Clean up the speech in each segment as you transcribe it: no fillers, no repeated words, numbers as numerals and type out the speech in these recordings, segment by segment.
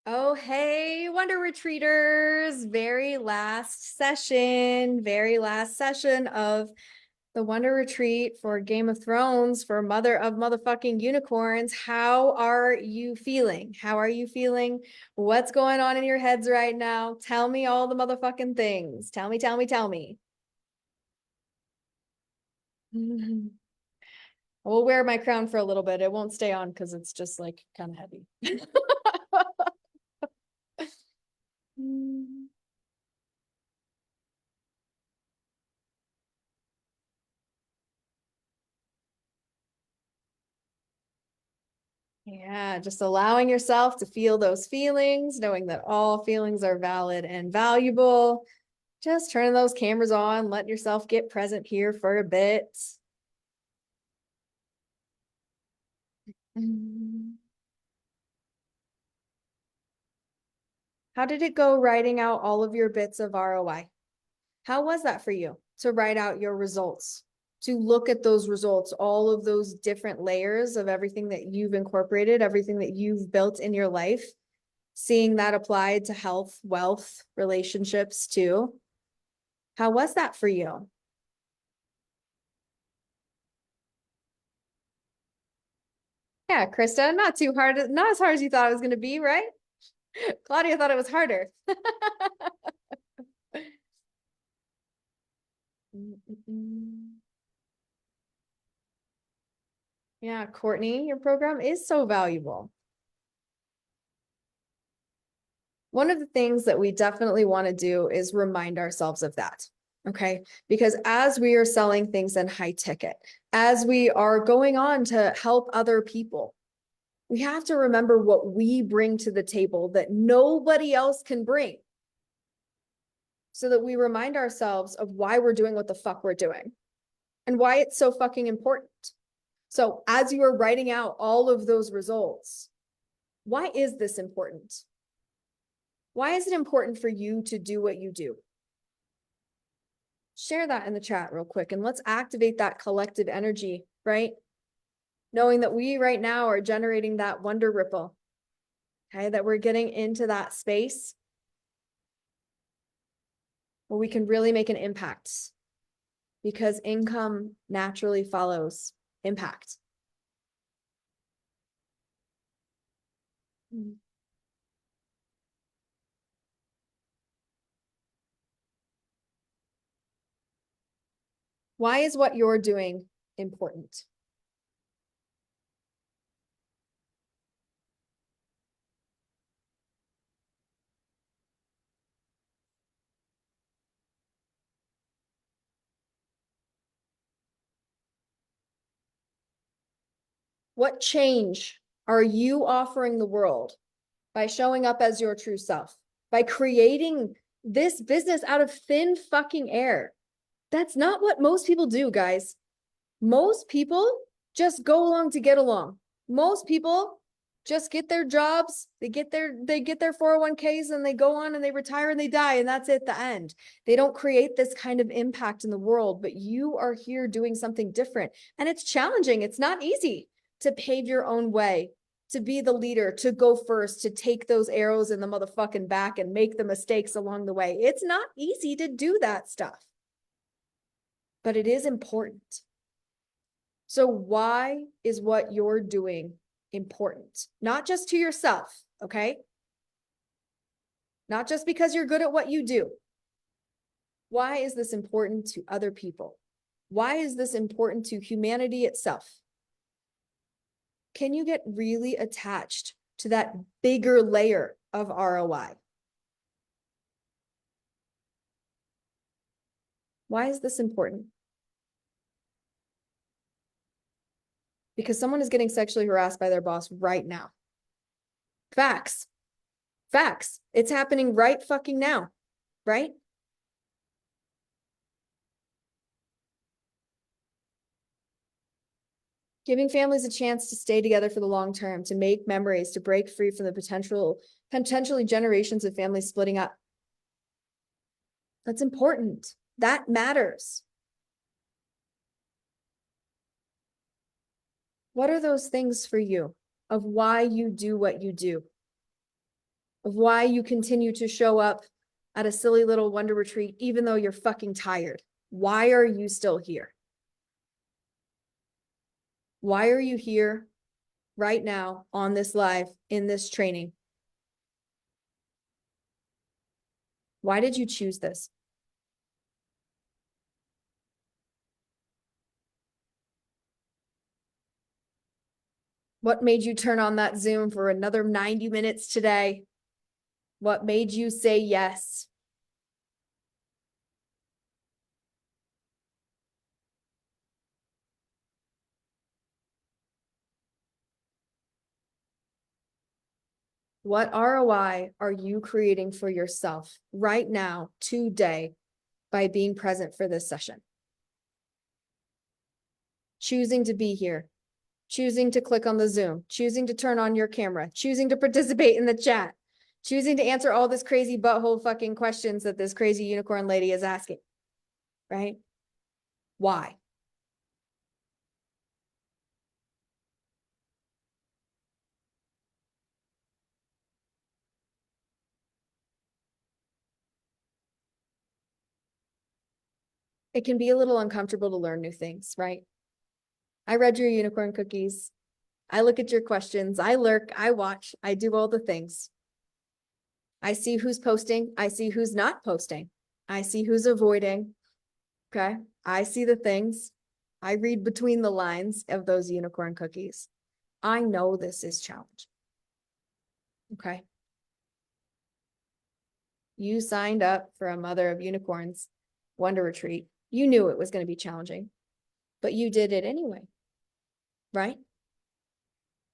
Oh, hey, Wonder Retreaters. Very last session of the Wonder Retreat for Game of Thrones for Mother of Motherfucking Unicorns. How are you feeling? How are you feeling? What's going on in your heads right now? Tell me all the motherfucking things. Tell me, tell me, tell me. We'll wear my crown for a little bit. It won't stay on because it's just like kind of heavy. Yeah, just allowing yourself to feel those feelings, knowing that all feelings are valid and valuable. Just turning those cameras on, letting yourself get present here for a bit. How did it go writing out all of your bits of ROI? How was that for you to write out your results? To look at those results, all of those different layers of everything that you've incorporated, everything that you've built in your life, seeing that applied to health, wealth, relationships too. How was that for you? Yeah, Krista, not too hard, not as hard as you thought it was going to be, right? Claudia thought it was harder. Yeah, Courtney, your program is so valuable. One of the things that we definitely want to do is remind ourselves of that. Okay. Because as we are selling things in high ticket, as we are going on to help other people, we have to remember what we bring to the table that nobody else can bring, so that we remind ourselves of why we're doing what the fuck we're doing and why it's so fucking important. So as you are writing out all of those results, why is this important? Why is it important for you to do what you do? Share that in the chat real quick and let's activate that collective energy, right? Knowing that we right now are generating that wonder ripple, okay? That we're getting into that space where we can really make an impact, because income naturally follows impact. Why is what you're doing important? What change are you offering the world by showing up as your true self, by creating this business out of thin fucking air? That's not what most people do, guys. Most people just go along to get along. Most people just get their jobs, they get their 401ks and they go on and they retire and they die, and that's it, the end. They don't create this kind of impact in the world, but you are here doing something different. And it's challenging. It's not easy to pave your own way, to be the leader, to go first, to take those arrows in the motherfucking back and make the mistakes along the way. It's not easy to do that stuff, but it is important. So why is what you're doing important? Not just to yourself, okay? Not just because you're good at what you do. Why is this important to other people? Why is this important to humanity itself? Can you get really attached to that bigger layer of ROI? Why is this important? Because someone is getting sexually harassed by their boss right now. Facts. Facts. It's happening right fucking now, right? Giving families a chance to stay together for the long term, to make memories, to break free from the potentially generations of families splitting up. That's important. That matters. What are those things for you of why you do what you do? of why you continue to show up at a silly little wonder retreat, even though you're fucking tired. Why are you still here? Why are you here right now on this live in this training? Why did you choose this? What made you turn on that Zoom for another 90 minutes today? What made you say yes? What ROI are you creating for yourself right now, today, by being present for this session? Choosing to be here, choosing to click on the Zoom, choosing to turn on your camera, choosing to participate in the chat, choosing to answer all this crazy butthole fucking questions that this crazy unicorn lady is asking, right? Why? It can be a little uncomfortable to learn new things, right? I read your unicorn cookies. I look at your questions. I lurk, I watch, I do all the things. I see who's posting. I see who's not posting. I see who's avoiding. Okay. I see the things. I read between the lines of those unicorn cookies. I know this is challenging. Okay. You signed up for a Mother of Unicorns Wonder Retreat. You knew it was going to be challenging, but you did it anyway, right?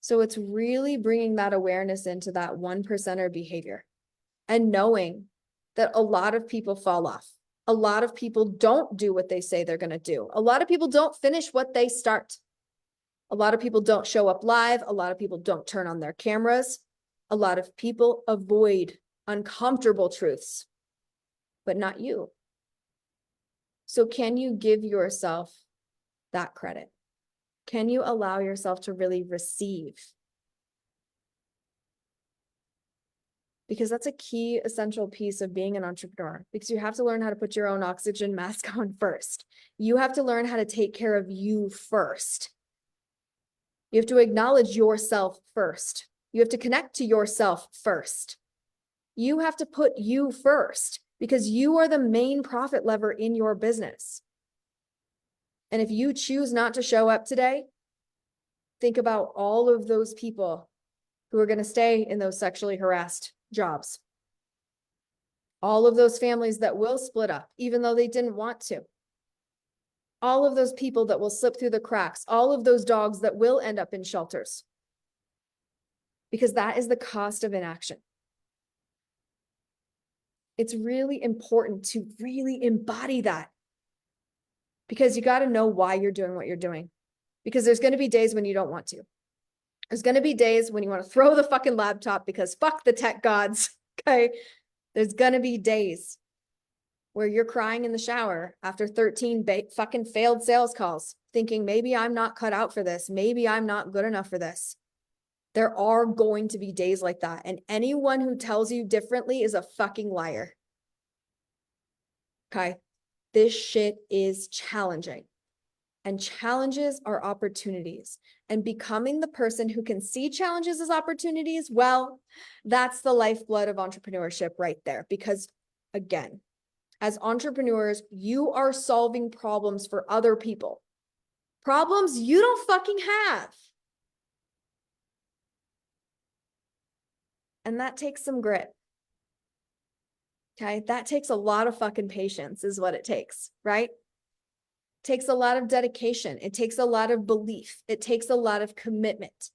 So it's really bringing that awareness into that 1%er behavior and knowing that a lot of people fall off. A lot of people don't do what they say they're going to do. A lot of people don't finish what they start. A lot of people don't show up live. A lot of people don't turn on their cameras. A lot of people avoid uncomfortable truths, but not you. So can you give yourself that credit? Can you allow yourself to really receive? Because that's a key essential piece of being an entrepreneur, because you have to learn how to put your own oxygen mask on first. You have to learn how to take care of you first. You have to acknowledge yourself first. You have to connect to yourself first. You have to put you first because you are the main profit lever in your business. And if you choose not to show up today, think about all of those people who are going to stay in those sexually harassed jobs. All of those families that will split up, even though they didn't want to. All of those people that will slip through the cracks. All of those dogs that will end up in shelters. Because that is the cost of inaction. It's really important to really embody that. Because you got to know why you're doing what you're doing. Because there's going to be days when you don't want to. There's going to be days when you want to throw the fucking laptop because fuck the tech gods. Okay. There's going to be days where you're crying in the shower after 13 fucking failed sales calls, thinking maybe I'm not cut out for this. Maybe I'm not good enough for this. There are going to be days like that. And anyone who tells you differently is a fucking liar. Okay. This shit is challenging. And challenges are opportunities. And becoming the person who can see challenges as opportunities, well, that's the lifeblood of entrepreneurship right there. Because again, as entrepreneurs, you are solving problems for other people. Problems you don't fucking have. And that takes some grit. Okay, that takes a lot of fucking patience is what it takes, right? It takes a lot of dedication. It takes a lot of belief. It takes a lot of commitment.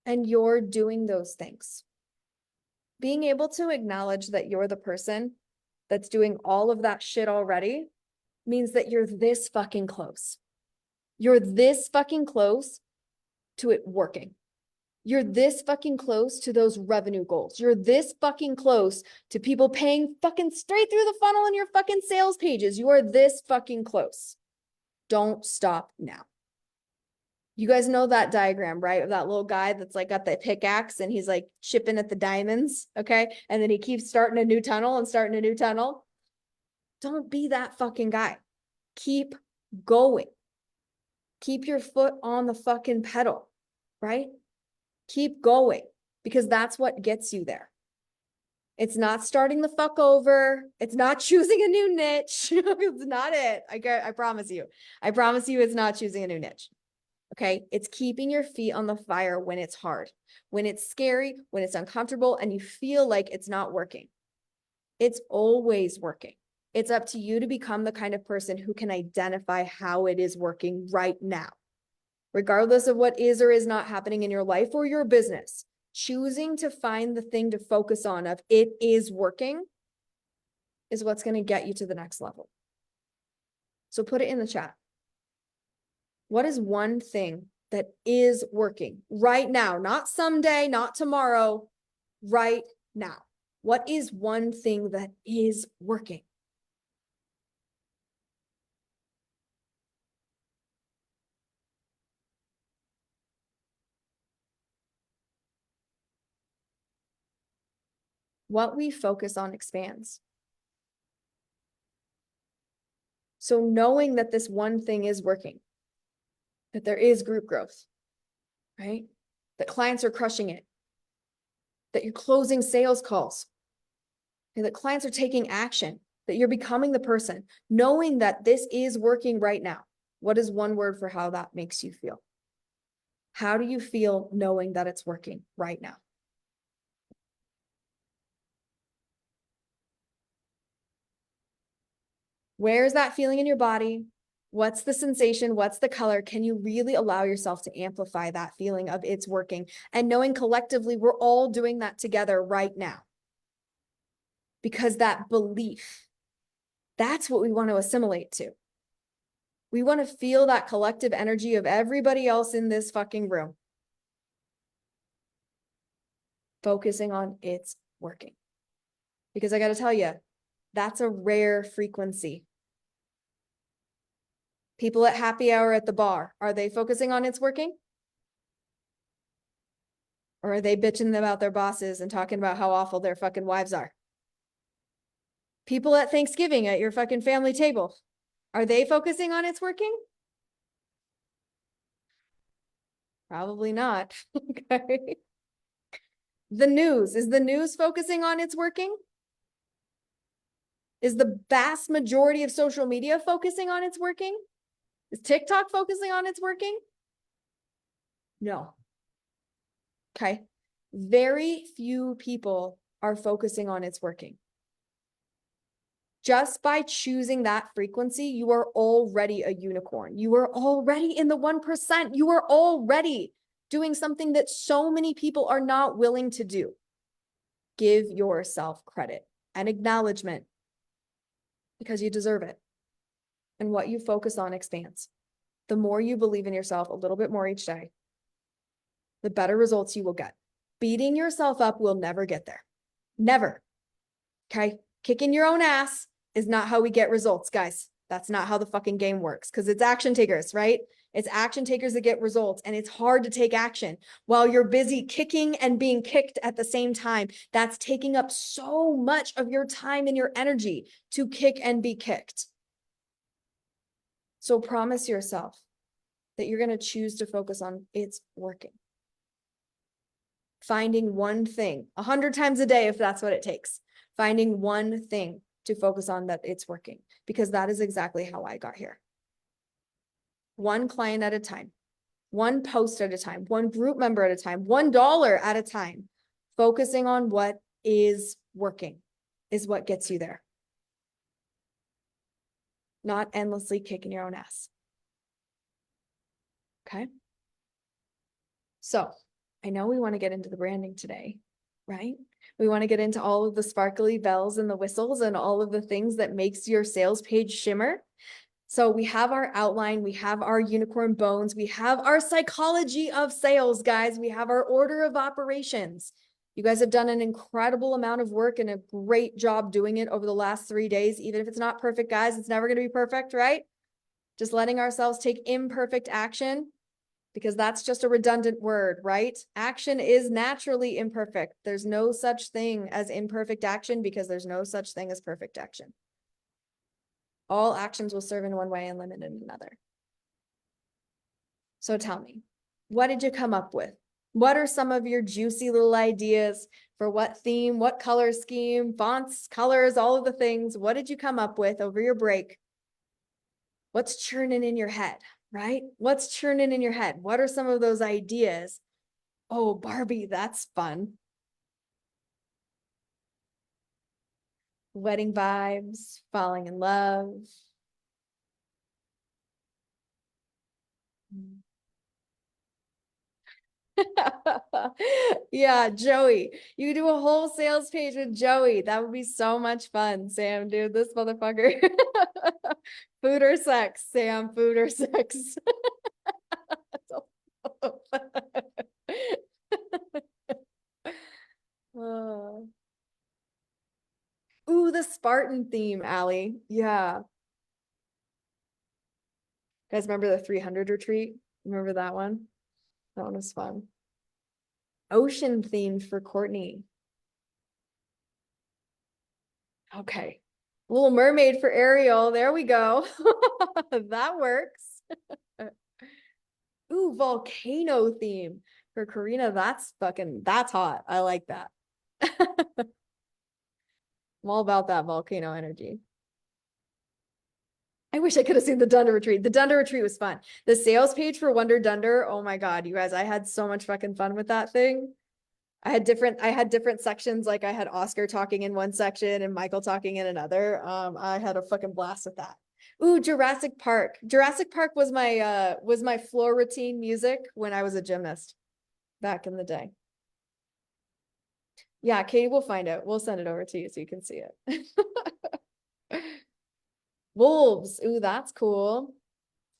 And you're doing those things. Being able to acknowledge that you're the person that's doing all of that shit already means that you're this fucking close. You're this fucking close to it working. You're this fucking close to those revenue goals. You're this fucking close to people paying fucking straight through the funnel in your fucking sales pages. You are this fucking close. Don't stop now. You guys know that diagram, right? Of that little guy that's like got the pickaxe and he's like chipping at the diamonds. Okay. And then he keeps starting a new tunnel and starting a new tunnel. Don't be that fucking guy. Keep going. Keep your foot on the fucking pedal, right? Keep going because that's what gets you there. It's not starting the fuck over. It's not choosing a new niche. It's not it. I promise you. I promise you it's not choosing a new niche. Okay. It's keeping your feet on the fire when it's hard, when it's scary, when it's uncomfortable, and you feel like it's not working. It's always working. It's up to you to become the kind of person who can identify how it is working right now, regardless of what is or is not happening in your life or your business. Choosing to find the thing to focus on of it is working is what's going to get you to the next level. So put it in the chat. What is one thing that is working right now? Not someday, not tomorrow, right now. What is one thing that is working? What we focus on expands. So knowing that this one thing is working, that there is group growth, right? That clients are crushing it, that you're closing sales calls, and that clients are taking action, that you're becoming the person, knowing that this is working right now. What is one word for how that makes you feel? How do you feel knowing that it's working right now? Where is that feeling in your body? What's the sensation? What's the color? Can you really allow yourself to amplify that feeling of it's working? And knowing collectively, we're all doing that together right now. Because that belief, that's what we want to assimilate to. We want to feel that collective energy of everybody else in this fucking room. Focusing on it's working. Because I got to tell you, that's a rare frequency. People at happy hour at the bar, are they focusing on it's working? Or are they bitching about their bosses and talking about how awful their fucking wives are? People at Thanksgiving at your fucking family table, are they focusing on it's working? Probably not. Okay. The news, is the news focusing on it's working? Is the vast majority of social media focusing on it's working? Is TikTok focusing on it's working? No. Okay. Very few people are focusing on it's working. Just by choosing that frequency, you are already a unicorn. You are already in the 1%. You are already doing something that so many people are not willing to do. Give yourself credit and acknowledgement because you deserve it. And what you focus on expands. The more you believe in yourself a little bit more each day, the better results you will get. Beating yourself up will never get there. Never. Okay? Kicking your own ass is not how we get results, guys. That's not how the fucking game works because it's action takers, right? It's action takers that get results, and it's hard to take action while you're busy kicking and being kicked at the same time. That's taking up so much of your time and your energy to kick and be kicked. So promise yourself that you're going to choose to focus on it's working. Finding one thing 100 times a day, if that's what it takes. Finding one thing to focus on that it's working, because that is exactly how I got here. One client at a time, one post at a time, one group member at a time, $1 at a time. Focusing on what is working is what gets you there. Not endlessly kicking your own ass. Okay. So I know we want to get into the branding today, right? We want to get into all of the sparkly bells and the whistles and all of the things that makes your sales page shimmer. So we have our outline, we have our unicorn bones, we have our psychology of sales, guys. We have our order of operations. You guys have done an incredible amount of work and a great job doing it over the last 3 days. Even if it's not perfect, guys, it's never going to be perfect, right? Just letting ourselves take imperfect action, because that's just a redundant word, right? Action is naturally imperfect. There's no such thing as imperfect action because there's no such thing as perfect action. All actions will serve in one way and limit in another. So tell me, what did you come up with? What are some of your juicy little ideas for what theme, what color scheme, fonts, colors, all of the things? What did you come up with over your break? What's churning in your head, right? What's churning in your head? What are some of those ideas? Oh, Barbie, that's fun. Wedding vibes, falling in love. Yeah, Joey. You do a whole sales page with Joey. That would be so much fun, Sam, dude. This motherfucker. Food or sex, Sam, food or sex. Oh. Ooh, the Spartan theme, Allie. Yeah. Guys, remember the 300 retreat? Remember that one? That one was fun. Ocean themed for Courtney. Okay. Little Mermaid for Ariel. There we go. That works. Ooh, volcano theme for Karina. That's hot. I like that. I'm all about that volcano energy. I wish I could have seen the Dunder Retreat. The Dunder Retreat was fun. The sales page for Wonder Dunder. Oh my God, you guys, I had so much fucking fun with that thing. I had different sections. Like I had Oscar talking in one section and Michael talking in another. I had a fucking blast with that. Ooh, Jurassic Park. Jurassic Park was my floor routine music when I was a gymnast back in the day. Yeah, Katie will find it. We'll send it over to you so you can see it. Wolves. Ooh, that's cool.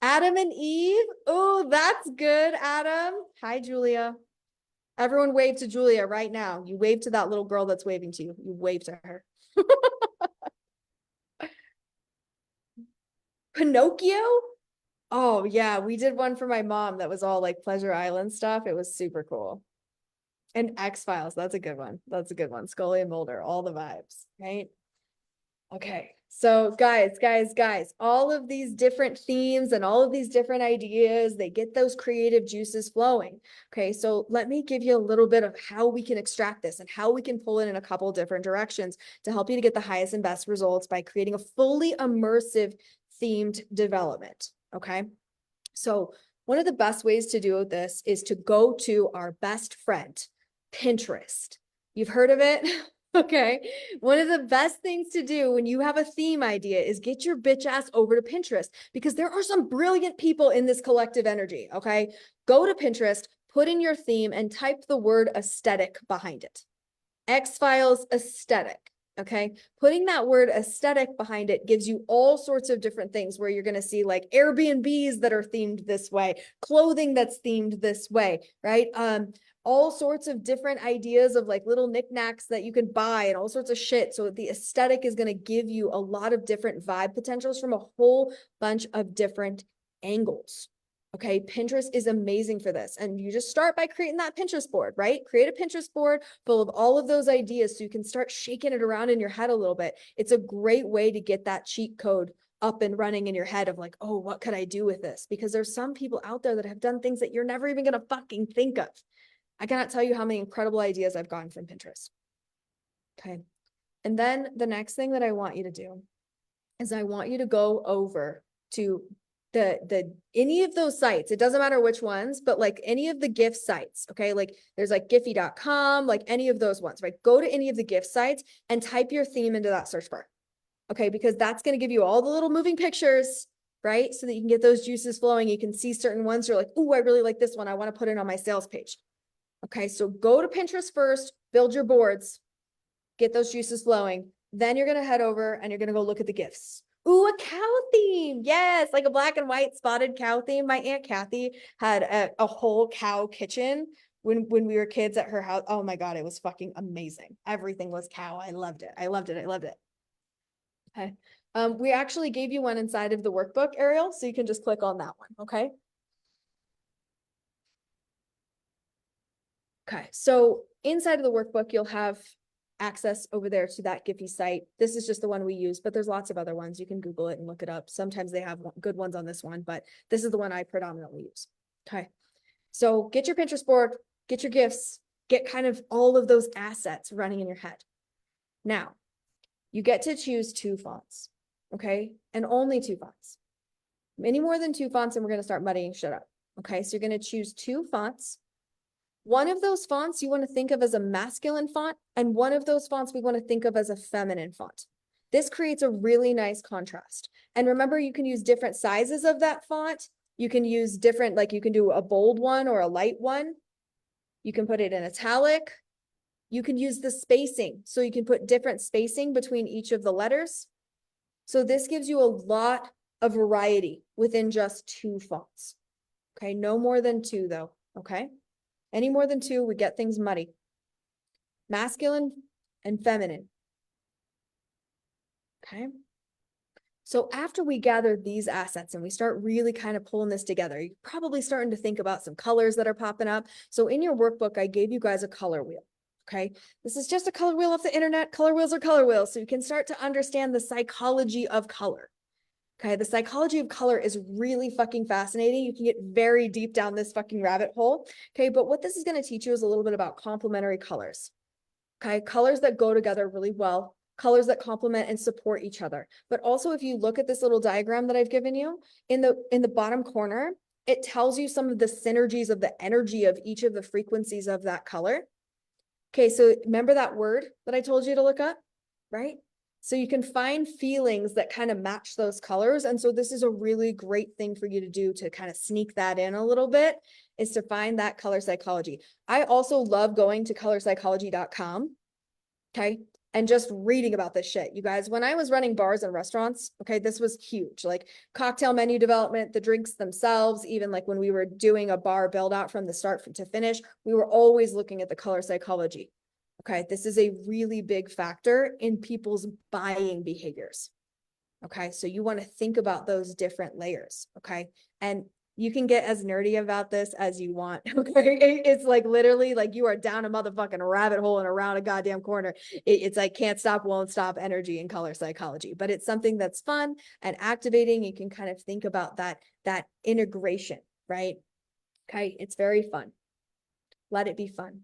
Adam and Eve. Ooh, that's good, Adam. Hi, Julia. Everyone wave to Julia right now. You wave to that little girl that's waving to you. You wave to her. Pinocchio? Oh, yeah. We did one for my mom that was all like Pleasure Island stuff. It was super cool. And X-Files. That's a good one. That's a good one. Scully and Mulder. All the vibes, right? Okay. So guys, all of these different themes and all of these different ideas, they get those creative juices flowing. Okay. So let me give you a little bit of how we can extract this and how we can pull it in a couple different directions to help you to get the highest and best results by creating a fully immersive themed development. Okay. So one of the best ways to do this is to go to our best friend, Pinterest. You've heard of it? Okay. One of the best things to do when you have a theme idea is get your bitch ass over to Pinterest because there are some brilliant people in this collective energy. Okay. Go to Pinterest, put in your theme and type the word aesthetic behind it. X-Files aesthetic. Okay. Putting that word aesthetic behind it gives you all sorts of different things where you're going to see like Airbnbs that are themed this way, clothing that's themed this way, right? All sorts of different ideas of like little knickknacks that you can buy and all sorts of shit. So the aesthetic is going to give you a lot of different vibe potentials from a whole bunch of different angles. Okay, Pinterest is amazing for this. And you just start by creating that Pinterest board, right? Create a Pinterest board full of all of those ideas so you can start shaking it around in your head a little bit. It's a great way to get that cheat code up and running in your head of like, oh, what could I do with this? Because there's some people out there that have done things that you're never even going to fucking think of. I cannot tell you how many incredible ideas I've gotten from Pinterest. Okay. And then the next thing that I want you to do is I want you to go over to the any of those sites. It doesn't matter which ones, but like any of the gift sites. Okay. Like there's like Giphy.com, like any of those ones, right? Go to any of the gift sites and type your theme into that search bar. Okay. Because that's going to give you all the little moving pictures, right? So that you can get those juices flowing. You can see certain ones. You're like, oh, I really like this one. I want to put it on my sales page. Okay. So go to Pinterest first, build your boards, get those juices flowing. Then you're going to head over and you're going to go look at the gifts. Ooh, a cow theme. Yes, like a black and white spotted cow theme. My Aunt Kathy had a whole cow kitchen when we were kids at her house. Oh my God, it was fucking amazing. Everything was cow. I loved it. I loved it. I loved it. Okay. We actually gave you one inside of the workbook, Ariel, so you can just click on that one. Okay. Okay, so inside of the workbook, you'll have access over there to that Giphy site. This is just the one we use, but there's lots of other ones. You can Google it and look it up. Sometimes they have good ones on this one, but this is the one I predominantly use. Okay, so get your Pinterest board, get your gifts, get kind of all of those assets running in your head. Now, you get to choose 2 fonts, okay? And only 2 fonts. Any more than 2 fonts and we're going to start muddying shit up. Okay, so you're going to choose 2 fonts. One of those fonts you want to think of as a masculine font, and one of those fonts we want to think of as a feminine font. This creates a really nice contrast. And remember, you can use different sizes of that font. You can use different, like you can do a bold one or a light one. You can put it in italic. You can use the spacing. So you can put different spacing between each of the letters. So this gives you a lot of variety within just 2 fonts. Okay, no more than 2 though, okay? Any more than 2, we get things muddy. Masculine and feminine. Okay. So after we gather these assets and we start really kind of pulling this together, you're probably starting to think about some colors that are popping up. So in your workbook, I gave you guys a color wheel. Okay. This is just a color wheel off the internet. Color wheels are color wheels. So you can start to understand the psychology of color. Okay, the psychology of color is really fucking fascinating. You can get very deep down this fucking rabbit hole. Okay, but what this is going to teach you is a little bit about complementary colors. Okay, colors that go together really well, colors that complement and support each other. But also, if you look at this little diagram that I've given you, in the bottom corner, it tells you some of the synergies of the energy of each of the frequencies of that color. Okay, so remember that word that I told you to look up, right? So you can find feelings that kind of match those colors. And so this is a really great thing for you to do to kind of sneak that in a little bit, is to find that color psychology. I also love going to colorpsychology.com, okay, and just reading about this shit. You guys, when I was running bars and restaurants, okay, this was huge. Like cocktail menu development, the drinks themselves, even like when we were doing a bar build out from the start to finish, we were always looking at the color psychology. Okay, this is a really big factor in people's buying behaviors. Okay, so you want to think about those different layers. Okay, and you can get as nerdy about this as you want. Okay, it's like literally like you are down a motherfucking rabbit hole and around a goddamn corner. It's like can't stop, won't stop energy in color psychology, but it's something that's fun and activating. You can kind of think about that integration, right? Okay, it's very fun. Let it be fun.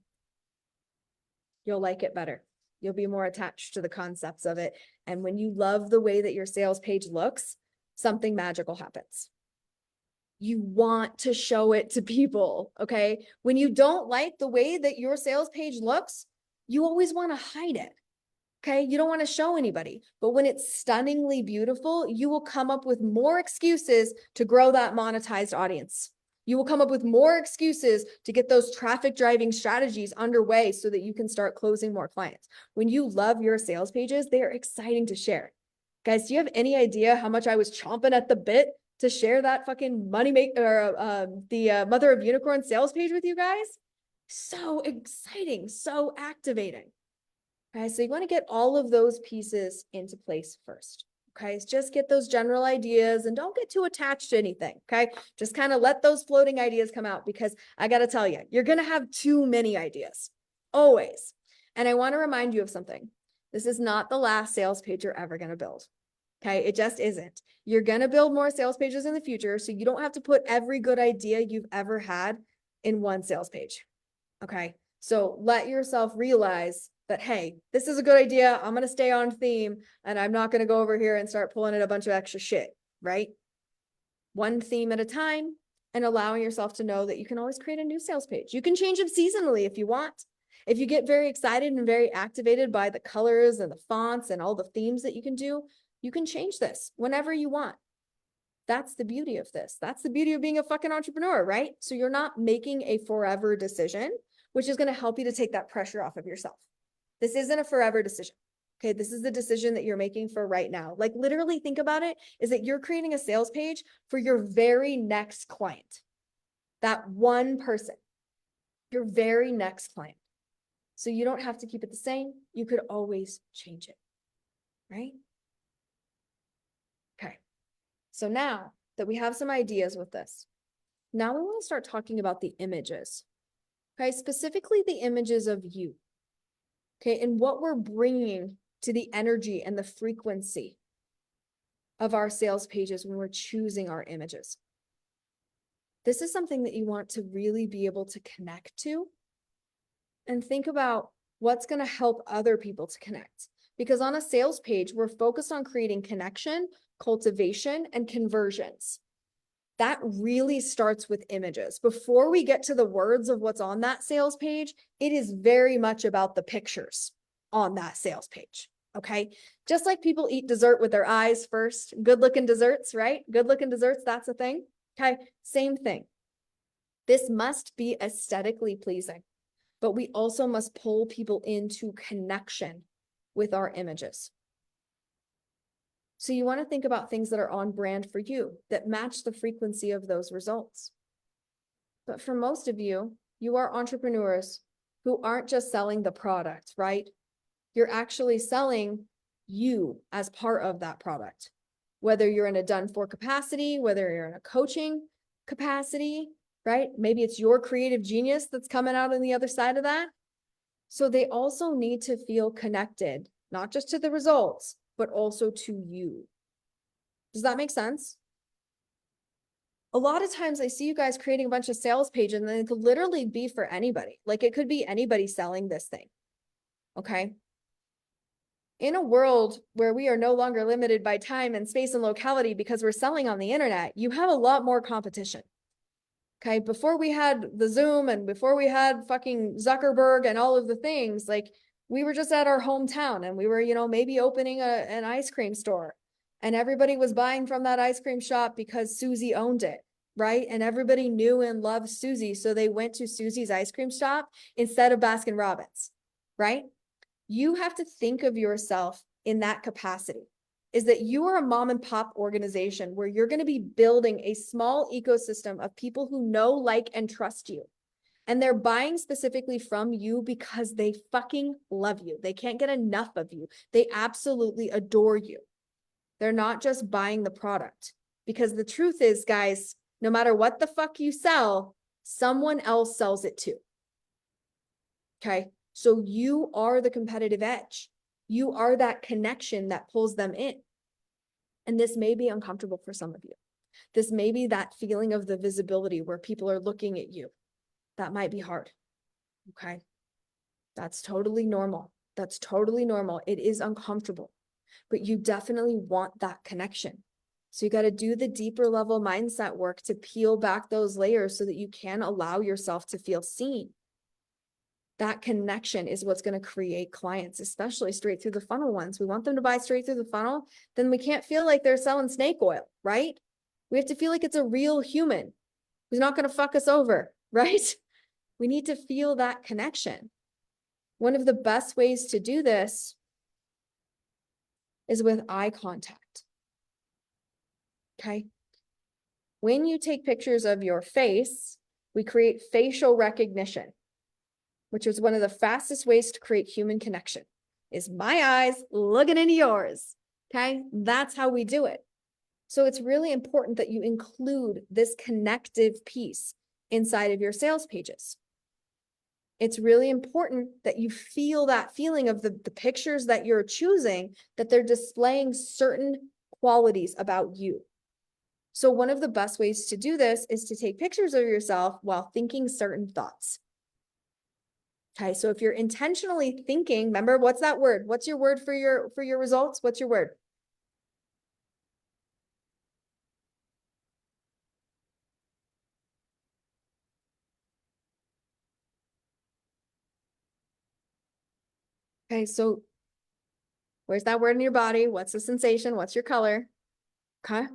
You'll like it better. You'll be more attached to the concepts of it. And when you love the way that your sales page looks, something magical happens. You want to show it to people, okay? When you don't like the way that your sales page looks, you always want to hide it, okay? You don't want to show anybody. But when it's stunningly beautiful, you will come up with more excuses to grow that monetized audience. You will come up with more excuses to get those traffic driving strategies underway so that you can start closing more clients. When you love your sales pages, they are exciting to share. Guys, do you have any idea how much I was chomping at the bit to share that fucking the Mother of Unicorn sales page with you guys? So exciting, so activating. Okay, so you want to get all of those pieces into place first. Okay, just get those general ideas and don't get too attached to anything. Okay, just kind of let those floating ideas come out, because I got to tell you, you're going to have too many ideas, always. And I want to remind you of something. This is not the last sales page you're ever going to build. Okay, it just isn't. You're going to build more sales pages in the future, so you don't have to put every good idea you've ever had in one sales page. Okay, so let yourself realize that, hey, this is a good idea. I'm going to stay on theme and I'm not going to go over here and start pulling in a bunch of extra shit, right? One theme at a time, and allowing yourself to know that you can always create a new sales page. You can change them seasonally if you want. If you get very excited and very activated by the colors and the fonts and all the themes that you can do, you can change this whenever you want. That's the beauty of this. That's the beauty of being a fucking entrepreneur, right? So you're not making a forever decision, which is going to help you to take that pressure off of yourself. This isn't a forever decision. Okay, this is the decision that you're making for right now. Like literally think about it, is that you're creating a sales page for your very next client. That one person, your very next client. So you don't have to keep it the same. You could always change it, right? Okay. So now that we have some ideas with this, now we want to start talking about the images. Okay, specifically the images of you. Okay, and what we're bringing to the energy and the frequency of our sales pages when we're choosing our images. This is something that you want to really be able to connect to and think about what's going to help other people to connect. Because on a sales page, we're focused on creating connection, cultivation, and conversions. That really starts with images. Before we get to the words of what's on that sales page, it is very much about the pictures on that sales page. Okay. Just like people eat dessert with their eyes first, good looking desserts, right? Good looking desserts, that's a thing. Okay. Same thing. This must be aesthetically pleasing, but we also must pull people into connection with our images. So you want to think about things that are on brand for you, that match the frequency of those results. But for most of you, you are entrepreneurs who aren't just selling the product, right? You're actually selling you as part of that product. Whether you're in a done for capacity, whether you're in a coaching capacity, right? Maybe it's your creative genius that's coming out on the other side of that. So they also need to feel connected, not just to the results, but also to you. Does that make sense? A lot of times I see you guys creating a bunch of sales pages and it could literally be for anybody. Like it could be anybody selling this thing. Okay. In a world where we are no longer limited by time and space and locality because we're selling on the internet, you have a lot more competition. Okay. Before we had the Zoom and before we had fucking Zuckerberg and all of the things, like we were just at our hometown and we were, maybe opening an ice cream store and everybody was buying from that ice cream shop because Susie owned it, right? And everybody knew and loved Susie. So they went to Susie's ice cream shop instead of Baskin Robbins, right? You have to think of yourself in that capacity, is that you are a mom and pop organization where you're going to be building a small ecosystem of people who know, like, and trust you. And they're buying specifically from you because they fucking love you. They can't get enough of you. They absolutely adore you. They're not just buying the product. Because the truth is, guys, no matter what the fuck you sell, someone else sells it too. Okay? So you are the competitive edge. You are that connection that pulls them in. And this may be uncomfortable for some of you. This may be that feeling of the visibility where people are looking at you. That might be hard. Okay? That's totally normal. That's totally normal. It is uncomfortable, but you definitely want that connection. So you got to do the deeper level mindset work to peel back those layers so that you can allow yourself to feel seen. That connection is what's going to create clients, especially straight through the funnel ones. We want them to buy straight through the funnel. Then we can't feel like they're selling snake oil, right? We have to feel like it's a real human who's not going to fuck us over, right? We need to feel that connection. One of the best ways to do this is with eye contact. Okay. When you take pictures of your face, we create facial recognition, which is one of the fastest ways to create human connection, is my eyes looking into yours. Okay. That's how we do it. So it's really important that you include this connective piece inside of your sales pages. It's really important that you feel that feeling of the pictures that you're choosing, that they're displaying certain qualities about you. So one of the best ways to do this is to take pictures of yourself while thinking certain thoughts. Okay, so if you're intentionally thinking, remember, what's that word? What's your word for your results? What's your word? Okay, so where's that word in your body? What's the sensation? What's your color? Okay.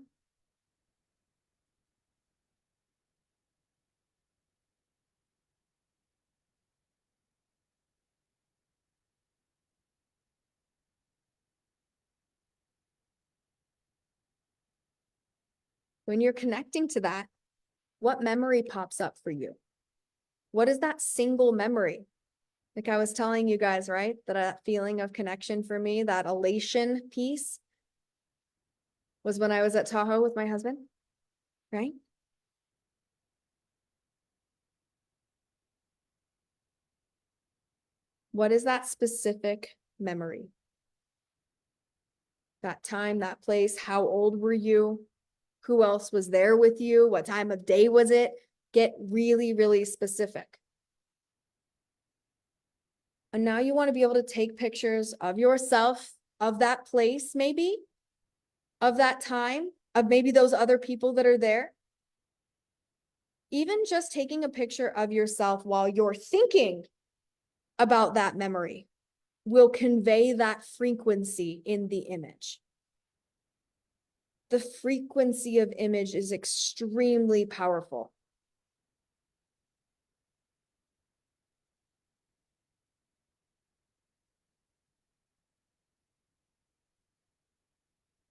When you're connecting to that, what memory pops up for you? What is that single memory? Like I was telling you guys, right? That feeling of connection for me, that elation piece was when I was at Tahoe with my husband, right? What is that specific memory? That time, that place, how old were you? Who else was there with you? What time of day was it? Get really, really specific. And now you want to be able to take pictures of yourself, of that place, maybe, of that time, of maybe those other people that are there. Even just taking a picture of yourself while you're thinking about that memory will convey that frequency in the image. The frequency of image is extremely powerful.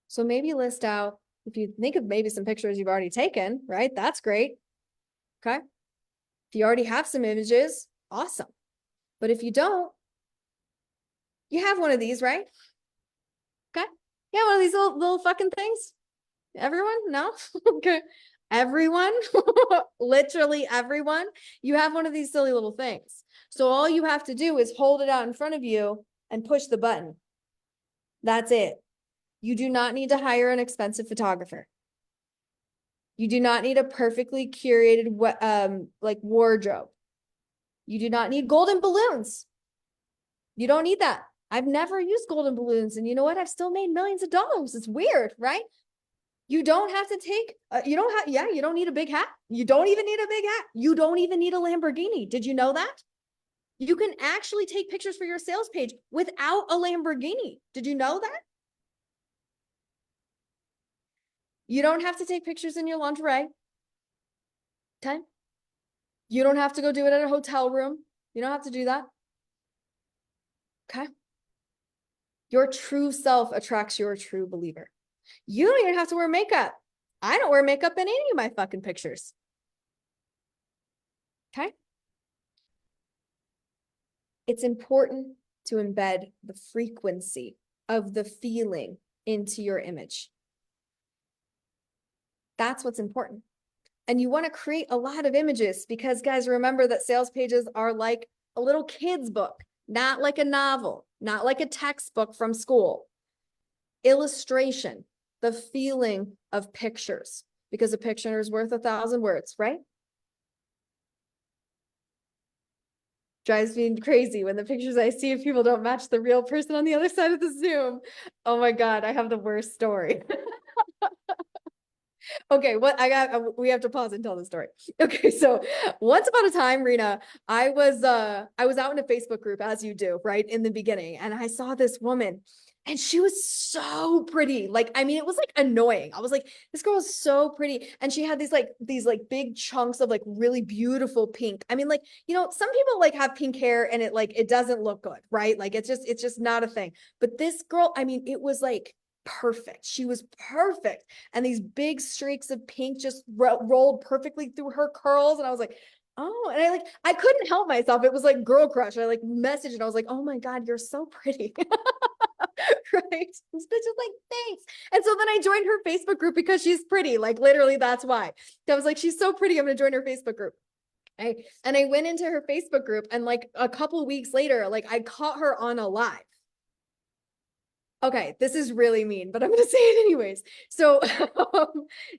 So maybe list out, if you think of maybe some pictures you've already taken, right? That's great. Okay. If you already have some images, awesome. But if you don't, you have one of these, right? Okay. Yeah, one of these little fucking things. Everyone? No? Okay. Everyone, literally everyone, you have one of these silly little things. So all you have to do is hold it out in front of you and push the button. That's it. You do not need to hire an expensive photographer. You do not need a perfectly curated like wardrobe. You do not need golden balloons. You don't need that. I've never used golden balloons. And you know what? I've still made millions of dollars. It's weird, right? You don't have to take, you don't need a big hat. You don't even need a big hat. You don't even need a Lamborghini. Did you know that? You can actually take pictures for your sales page without a Lamborghini. Did you know that? You don't have to take pictures in your lingerie. Okay. You don't have to go do it at a hotel room. You don't have to do that. Okay. Your true self attracts your true believer. You don't even have to wear makeup. I don't wear makeup in any of my fucking pictures. Okay. It's important to embed the frequency of the feeling into your image. That's what's important. And you want to create a lot of images because, guys, remember that sales pages are like a little kid's book, not like a novel, not like a textbook from school. Illustration, the feeling of pictures, because a picture is worth 1,000 words, right? Drives me crazy when the pictures I see of people don't match the real person on the other side of the Zoom. Oh my God, I have the worst story. Okay, we have to pause and tell the story. Okay, so once upon a time, Rena, I was out in a Facebook group, as you do, right, in the beginning, and I saw this woman and she was so pretty. Like, I mean, it was like annoying. I was like, this girl is so pretty. And she had these big chunks of like really beautiful pink. I mean, like, some people like have pink hair and it doesn't look good, right? Like it's just not a thing. But this girl, I mean, it was like perfect. She was perfect. And these big streaks of pink just rolled perfectly through her curls. And I was like, oh, and I couldn't help myself. It was like girl crush. I like messaged and I was like, oh my God, you're so pretty. Right? This bitch was like, thanks. And so then I joined her Facebook group because she's pretty. Like literally, that's why. I was like, she's so pretty. I'm going to join her Facebook group. And I went into her Facebook group and like a couple weeks later, like I caught her on a live. Okay, this is really mean, but I'm going to say it anyways. So, do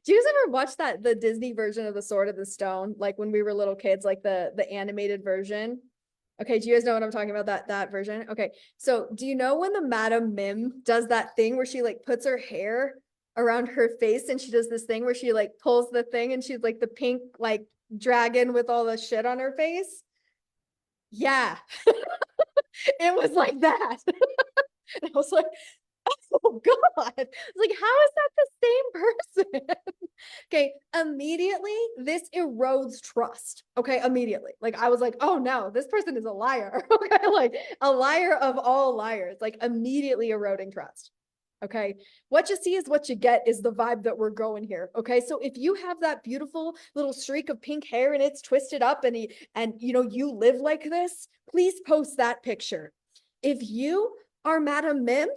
you guys ever watch the Disney version of The Sword of the Stone, like when we were little kids, like the animated version? Okay, do you guys know what I'm talking about? That version? Okay, so do you know when the Madam Mim does that thing where she like puts her hair around her face and she does this thing where she like pulls the thing and she's like the pink like dragon with all the shit on her face? Yeah, it was like that. And I was like, oh God, like, how is that the same person? Okay, immediately this erodes trust. Okay, immediately. Like, I was like, oh no, this person is a liar. Okay, like a liar of all liars, like immediately eroding trust. Okay, what you see is what you get is the vibe that we're going here. Okay, so if you have that beautiful little streak of pink hair and it's twisted up and you live like this, please post that picture. If you are Madam Mim,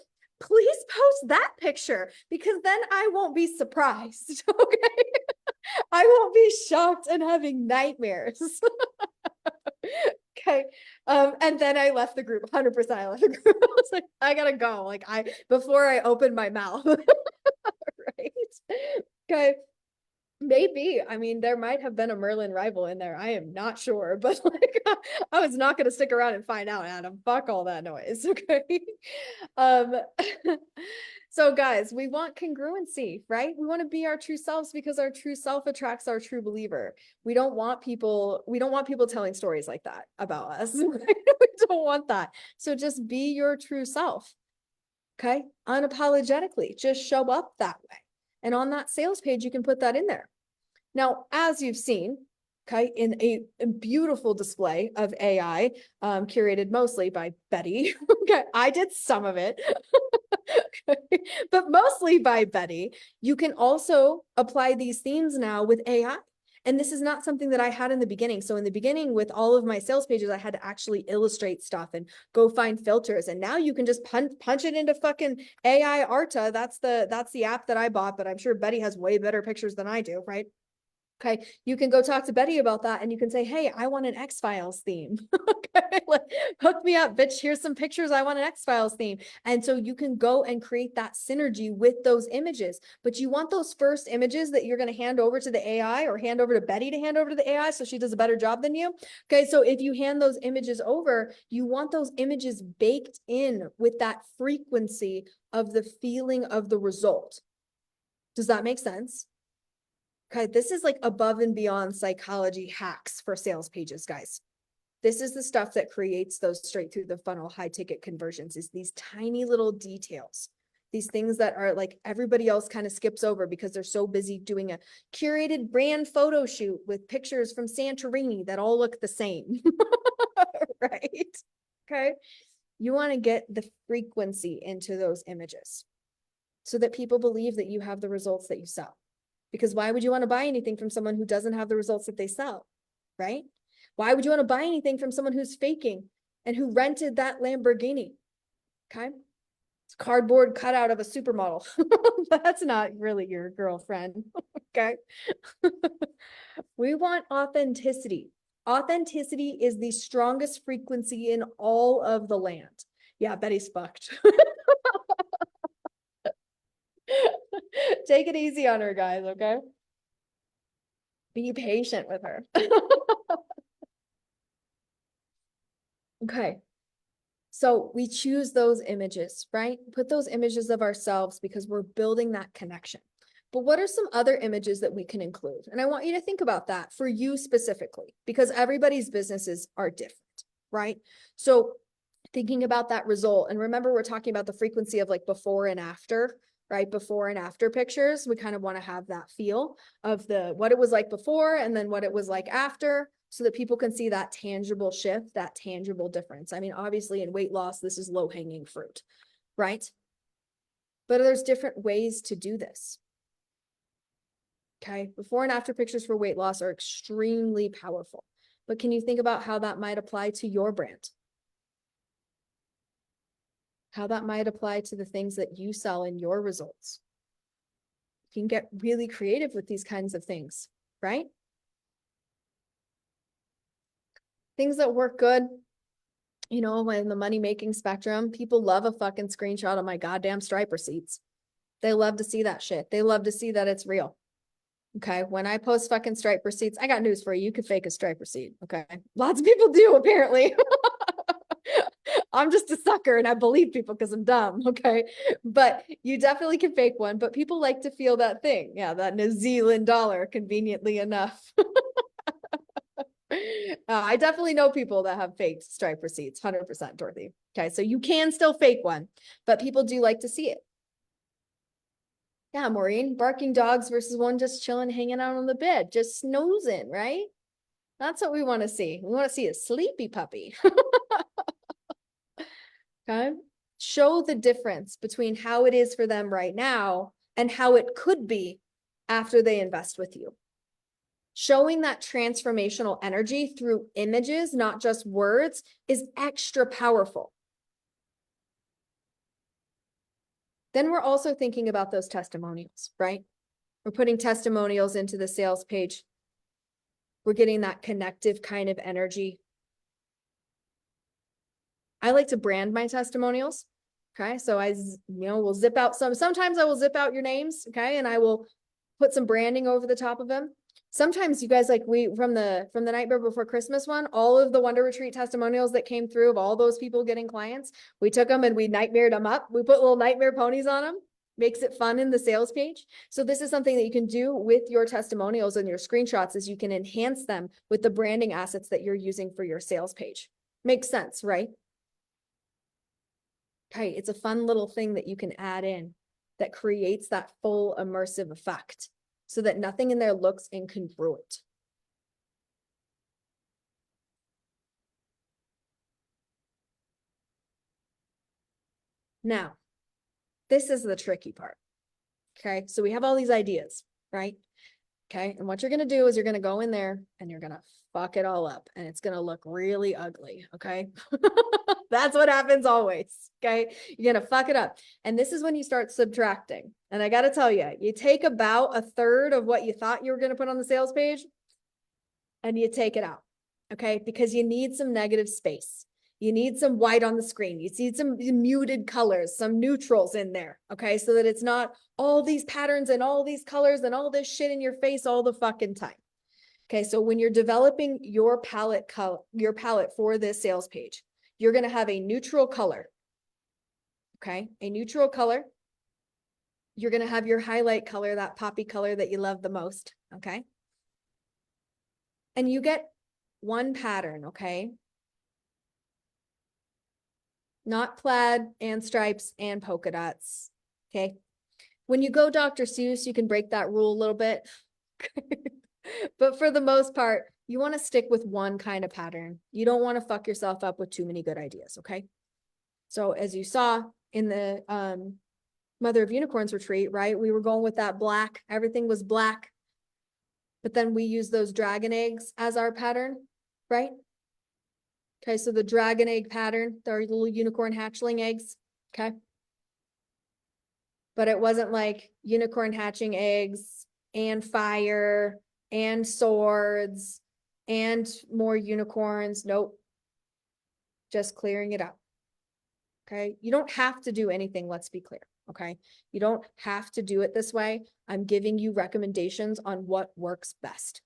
please post that picture because then I won't be surprised. Okay, I won't be shocked and having nightmares. Okay. And then I left the group, 100%. I left the group. I was like, I gotta go. Like before I opened my mouth. Right. Okay. Maybe. I mean, there might have been a Merlin rival in there. I am not sure, but like I was not going to stick around and find out, Adam. Fuck all that noise. Okay. Um, so guys, we want congruency, right? We want to be our true selves because our true self attracts our true believer. We don't want people telling stories like that about us. We don't want that. So just be your true self. Okay. Unapologetically, just show up that way. And on that sales page, you can put that in there. Now, as you've seen, okay, in a beautiful display of AI, curated mostly by Betty. Okay, I did some of it, okay, but mostly by Betty. You can also apply these themes now with AI. And this is not something that I had in the beginning. So in the beginning, with all of my sales pages, I had to actually illustrate stuff and go find filters. And now you can just punch it into fucking AI Arta. That's the app that I bought, but I'm sure Betty has way better pictures than I do, right? Okay, you can go talk to Betty about that and you can say, hey, I want an X-Files theme. Okay, like, hook me up, bitch. Here's some pictures. I want an X-Files theme. And so you can go and create that synergy with those images. But you want those first images that you're going to hand over to the AI or hand over to Betty to hand over to the AI so she does a better job than you. Okay, so if you hand those images over, you want those images baked in with that frequency of the feeling of the result. Does that make sense? Okay, this is like above and beyond psychology hacks for sales pages, guys. This is the stuff that creates those straight through the funnel high ticket conversions, is these tiny little details, these things that are like everybody else kind of skips over because they're so busy doing a curated brand photo shoot with pictures from Santorini that all look the same, right? Okay, you want to get the frequency into those images so that people believe that you have the results that you sell. Because why would you want to buy anything from someone who doesn't have the results that they sell, right? Why would you want to buy anything from someone who's faking and who rented that Lamborghini? Okay. It's cardboard cutout of a supermodel. That's not really your girlfriend. Okay. We want authenticity. Authenticity is the strongest frequency in all of the land. Yeah, Betty's fucked. Take it easy on her, guys, okay? Be patient with her. Okay. So we choose those images, right? Put those images of ourselves because we're building that connection. But what are some other images that we can include? And I want you to think about that for you specifically, because everybody's businesses are different, right? So thinking about that result, and remember, we're talking about the frequency of like before and after, right? Before and after pictures. We kind of want to have that feel of what it was like before and then what it was like after, so that people can see that tangible shift, that tangible difference. I mean, obviously in weight loss, this is low-hanging fruit, right? But there's different ways to do this. Okay, before and after pictures for weight loss are extremely powerful. But can you think about how that might apply to your brand? How that might apply to the things that you sell in your results? You can get really creative with these kinds of things, right? Things that work good, you know, in the money-making spectrum, people love a fucking screenshot of my goddamn Stripe receipts. They love to see that shit. They love to see that it's real. Okay, when I post fucking Stripe receipts, I got news for you. You could fake a Stripe receipt. Okay, lots of people do apparently. I'm just a sucker and I believe people because I'm dumb. Okay, but you definitely can fake one. But people like to feel that thing. Yeah, that New Zealand dollar, conveniently enough. I definitely know people that have faked Stripe receipts, 100%, Dorothy. Okay, so you can still fake one, but people do like to see it. Yeah, Maureen, barking dogs versus one just chilling, hanging out on the bed, just snoozing, right? That's what we want to see. We want to see a sleepy puppy. Okay. Show the difference between how it is for them right now and how it could be after they invest with you. Showing that transformational energy through images, not just words, is extra powerful. Then we're also thinking about those testimonials, right? We're putting testimonials into the sales page. We're getting that connective kind of energy. I like to brand my testimonials. Okay. So will zip out sometimes I will zip out your names. Okay. And I will put some branding over the top of them. Sometimes you guys, like from the Nightmare Before Christmas one, all of the Wonder Retreat testimonials that came through of all those people getting clients, we took them and we nightmared them up. We put little nightmare ponies on them. Makes it fun in the sales page. So this is something that you can do with your testimonials and your screenshots, is you can enhance them with the branding assets that you're using for your sales page. Makes sense, right? Okay, it's a fun little thing that you can add in that creates that full immersive effect so that nothing in there looks incongruent. Now, this is the tricky part. Okay, so we have all these ideas, right? Okay, and what you're going to do is you're going to go in there and you're going to fuck it all up and it's going to look really ugly. Okay, that's what happens always. Okay, you're going to fuck it up. And this is when you start subtracting. And I got to tell you, you take about a third of what you thought you were going to put on the sales page and you take it out. Okay, because you need some negative space. You need some white on the screen. You need some muted colors, some neutrals in there. Okay, so that it's not all these patterns and all these colors and all this shit in your face all the fucking time. Okay, so when you're developing your palette for this sales page, you're going to have a neutral color. Okay, a neutral color. You're going to have your highlight color, that poppy color that you love the most. Okay, and you get one pattern. Okay, not plaid and stripes and polka dots. Okay, when you go Dr. Seuss, you can break that rule a little bit. But for the most part, you want to stick with one kind of pattern. You don't want to fuck yourself up with too many good ideas, okay? So as you saw in the Mother of Unicorns retreat, right? We were going with that black. Everything was black. But then we use those dragon eggs as our pattern, right? Okay, so the dragon egg pattern, they're little unicorn hatchling eggs, okay? But it wasn't like unicorn hatching eggs and fire and swords and more unicorns. Nope. Just clearing it up. Okay. You don't have to do anything. Let's be clear. Okay. You don't have to do it this way. I'm giving you recommendations on what works best.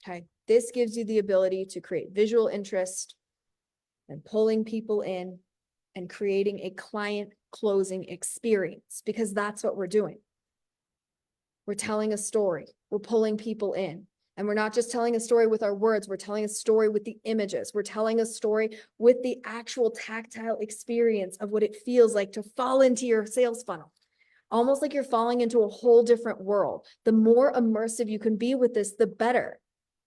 Okay. This gives you the ability to create visual interest and pulling people in and creating a client closing experience, because that's what we're doing. We're telling a story. We're pulling people in. And we're not just telling a story with our words. We're telling a story with the images. We're telling a story with the actual tactile experience of what it feels like to fall into your sales funnel. Almost like you're falling into a whole different world. The more immersive you can be with this, the better.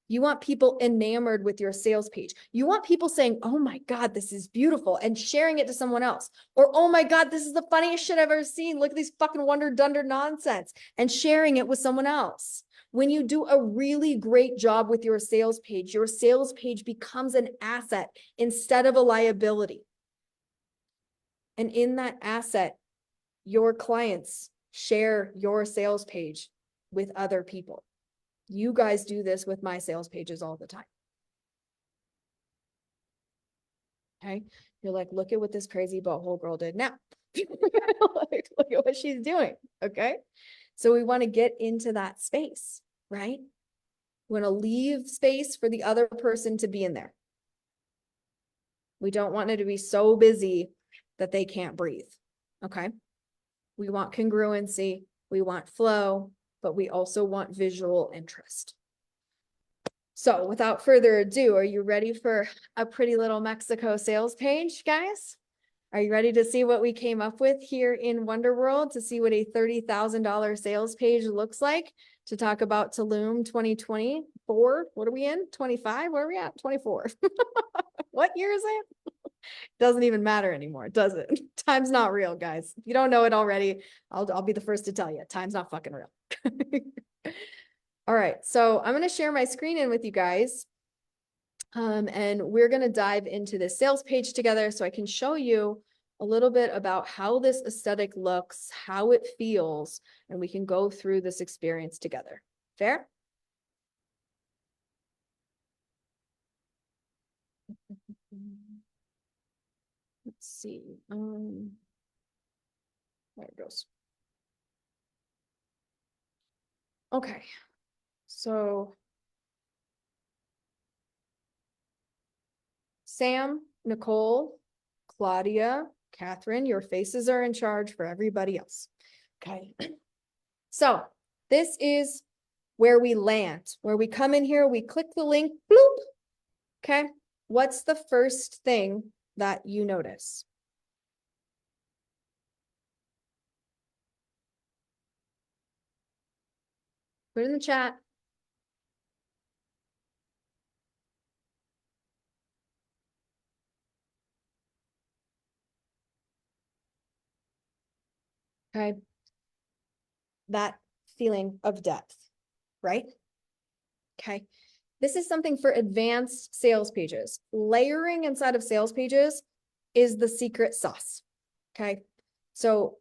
You want people enamored with your sales page. You want people saying, oh my God, this is beautiful, and sharing it to someone else. Or, oh my God, this is the funniest shit I've ever seen. Look at these fucking wonder dunder nonsense, and sharing it with someone else. When you do a really great job with your sales page becomes an asset instead of a liability. And in that asset, your clients share your sales page with other people. You guys do this with my sales pages all the time. Okay. You're like, look at what this crazy butthole girl did now. Like, look at what she's doing. Okay. So we want to get into that space, right? We want to leave space for the other person to be in there. We don't want it to be so busy that they can't breathe. Okay. We want congruency. We want flow, but we also want visual interest. So without further ado, are you ready for a pretty little Mexico sales page, guys? Are you ready to see what we came up with here in Wonder World, to see what a $30,000 sales page looks like, to talk about Tulum 2024? What are we in? 25? Where are we at? 24. What year is it? Doesn't even matter anymore, does it? Time's not real, guys. If you don't know it already, I'll be the first to tell you. Time's not fucking real. All right, so I'm going to share my screen in with you guys. And we're going to dive into this sales page together so I can show you a little bit about how this aesthetic looks, how it feels, and we can go through this experience together. Fair? let's see. There it goes. Okay, so Sam, Nicole, Claudia, Catherine, your faces are in charge for everybody else. Okay. So this is where we land, where we come in here, we click the link, bloop. Okay. What's the first thing that you notice? Put it in the chat. Okay. That feeling of depth, right? Okay. This is something for advanced sales pages. Layering inside of sales pages is the secret sauce. Okay. So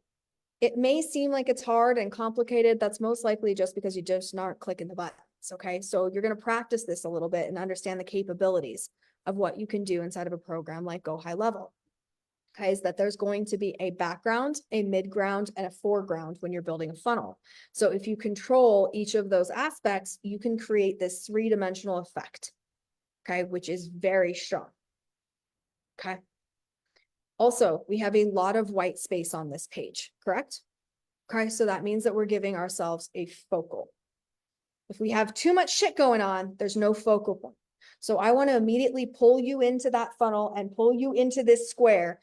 it may seem like it's hard and complicated. That's most likely just because you just aren't clicking the buttons. Okay. So you're going to practice this a little bit and understand the capabilities of what you can do inside of a program like Go High Level. Okay, is that there's going to be a background, a midground, and a foreground when you're building a funnel. So if you control each of those aspects, you can create this three-dimensional effect, okay, which is very strong. Okay. Also, we have a lot of white space on this page, correct? Okay, so that means that we're giving ourselves a focal. If we have too much shit going on, there's no focal point. So I want to immediately pull you into that funnel and pull you into this square.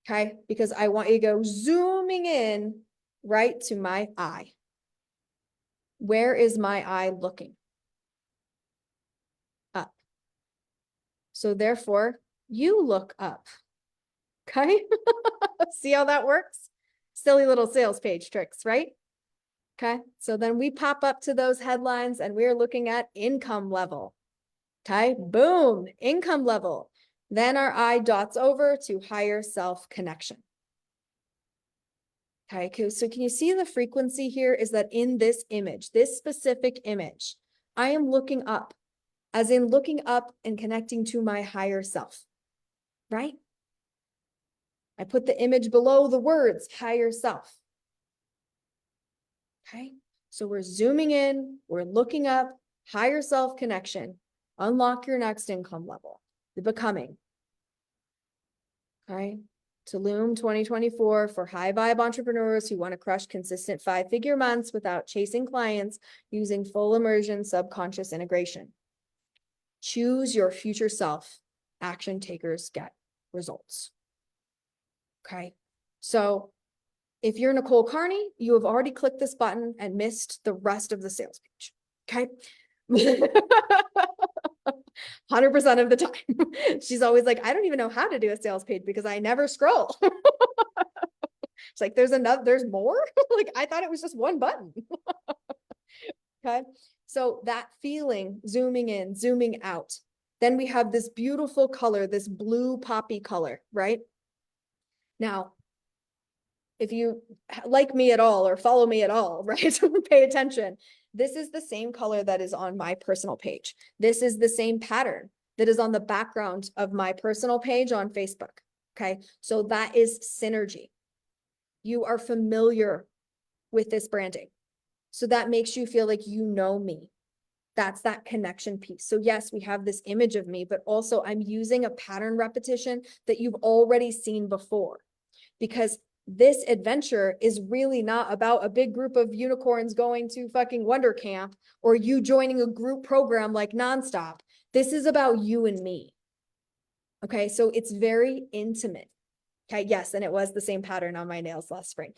Okay, because I want you to go zooming in right to my eye. Where is my eye looking? Up. So therefore, you look up. Okay, see how that works? Silly little sales page tricks, right? Okay, so then we pop up to those headlines and we're looking at income level. Okay, boom, income level. Then our eye dots over to higher self connection. Okay, so can you see the frequency here is that in this image, this specific image, I am looking up, as in looking up and connecting to my higher self, right? I put the image below the words higher self. Okay, so we're zooming in, we're looking up, higher self connection, unlock your next income level, the becoming. Okay, Tulum 2024 for high vibe entrepreneurs who want to crush consistent 5-figure months without chasing clients using full immersion subconscious integration. Choose your future self. Action takers get results. Okay, so if you're Nicole Carney, you have already clicked this button and missed the rest of the sales page. Okay. 100% of the time. She's always like, I don't even know how to do a sales page because I never scroll. It's like, there's more. Like, I thought it was just one button. Okay. So that feeling, zooming in, zooming out. Then we have this beautiful color, this blue poppy color, right? Now, if you like me at all or follow me at all, right? Pay attention. This is the same color that is on my personal page. This is the same pattern that is on the background of my personal page on Facebook. Okay. So that is synergy. You are familiar with this branding. So that makes you feel like you know me. That's that connection piece. So yes, we have this image of me, but also I'm using a pattern repetition that you've already seen before, because this adventure is really not about a big group of unicorns going to fucking Wonder Camp or you joining a group program like Nonstop. This is about you and me. Okay, so it's very intimate. Okay, yes, and it was the same pattern on my nails last spring.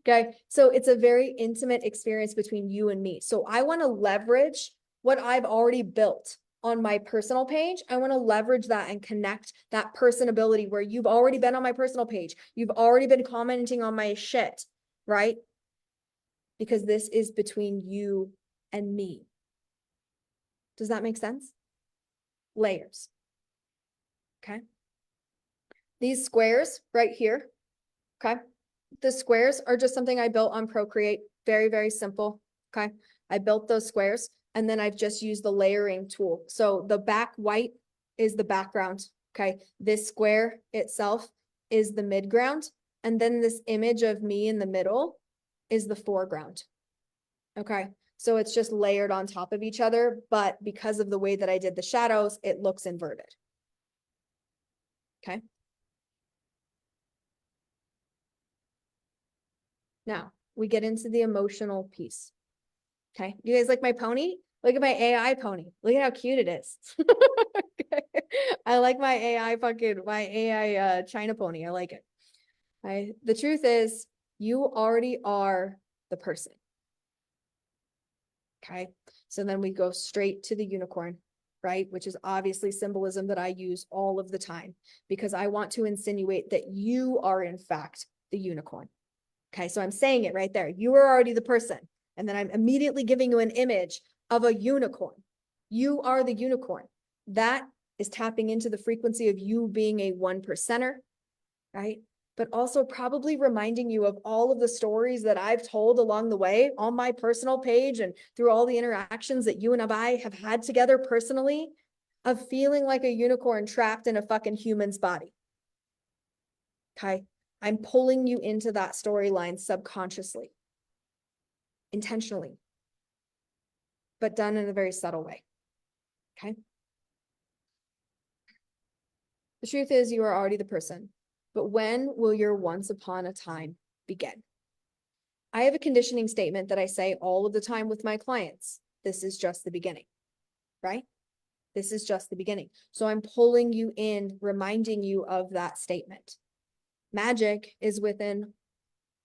Okay, so it's a very intimate experience between you and me. So I want to leverage what I've already built on my personal page. I want to leverage that and connect that personability where you've already been on my personal page. You've already been commenting on my shit, right? Because this is between you and me. Does that make sense? Layers. Okay. These squares right here. Okay. The squares are just something I built on Procreate. Very, very simple. Okay. I built those squares and then I've just used the layering tool. So the back white is the background. Okay. This square itself is the midground. And then this image of me in the middle is the foreground. Okay. So it's just layered on top of each other, but because of the way that I did the shadows, it looks inverted. Okay. Now we get into the emotional piece. Okay. You guys like my pony? Look at my AI pony. Look at how cute it is. I like my AI China pony. I like it. The truth is you already are the person. Okay. So then we go straight to the unicorn, right? Which is obviously symbolism that I use all of the time because I want to insinuate that you are in fact the unicorn. Okay. So I'm saying it right there. You are already the person. And then I'm immediately giving you an image of a unicorn. You are the unicorn. That is tapping into the frequency of you being a 1%er, right? But also probably reminding you of all of the stories that I've told along the way on my personal page and through all the interactions that you and I have had together personally of feeling like a unicorn trapped in a fucking human's body. Okay. I'm pulling you into that storyline subconsciously, intentionally, but done in a very subtle way. Okay. The truth is you are already the person, but when will your once upon a time begin? I have a conditioning statement that I say all of the time with my clients. This is just the beginning, right? This is just the beginning. So I'm pulling you in, reminding you of that statement. Magic is within,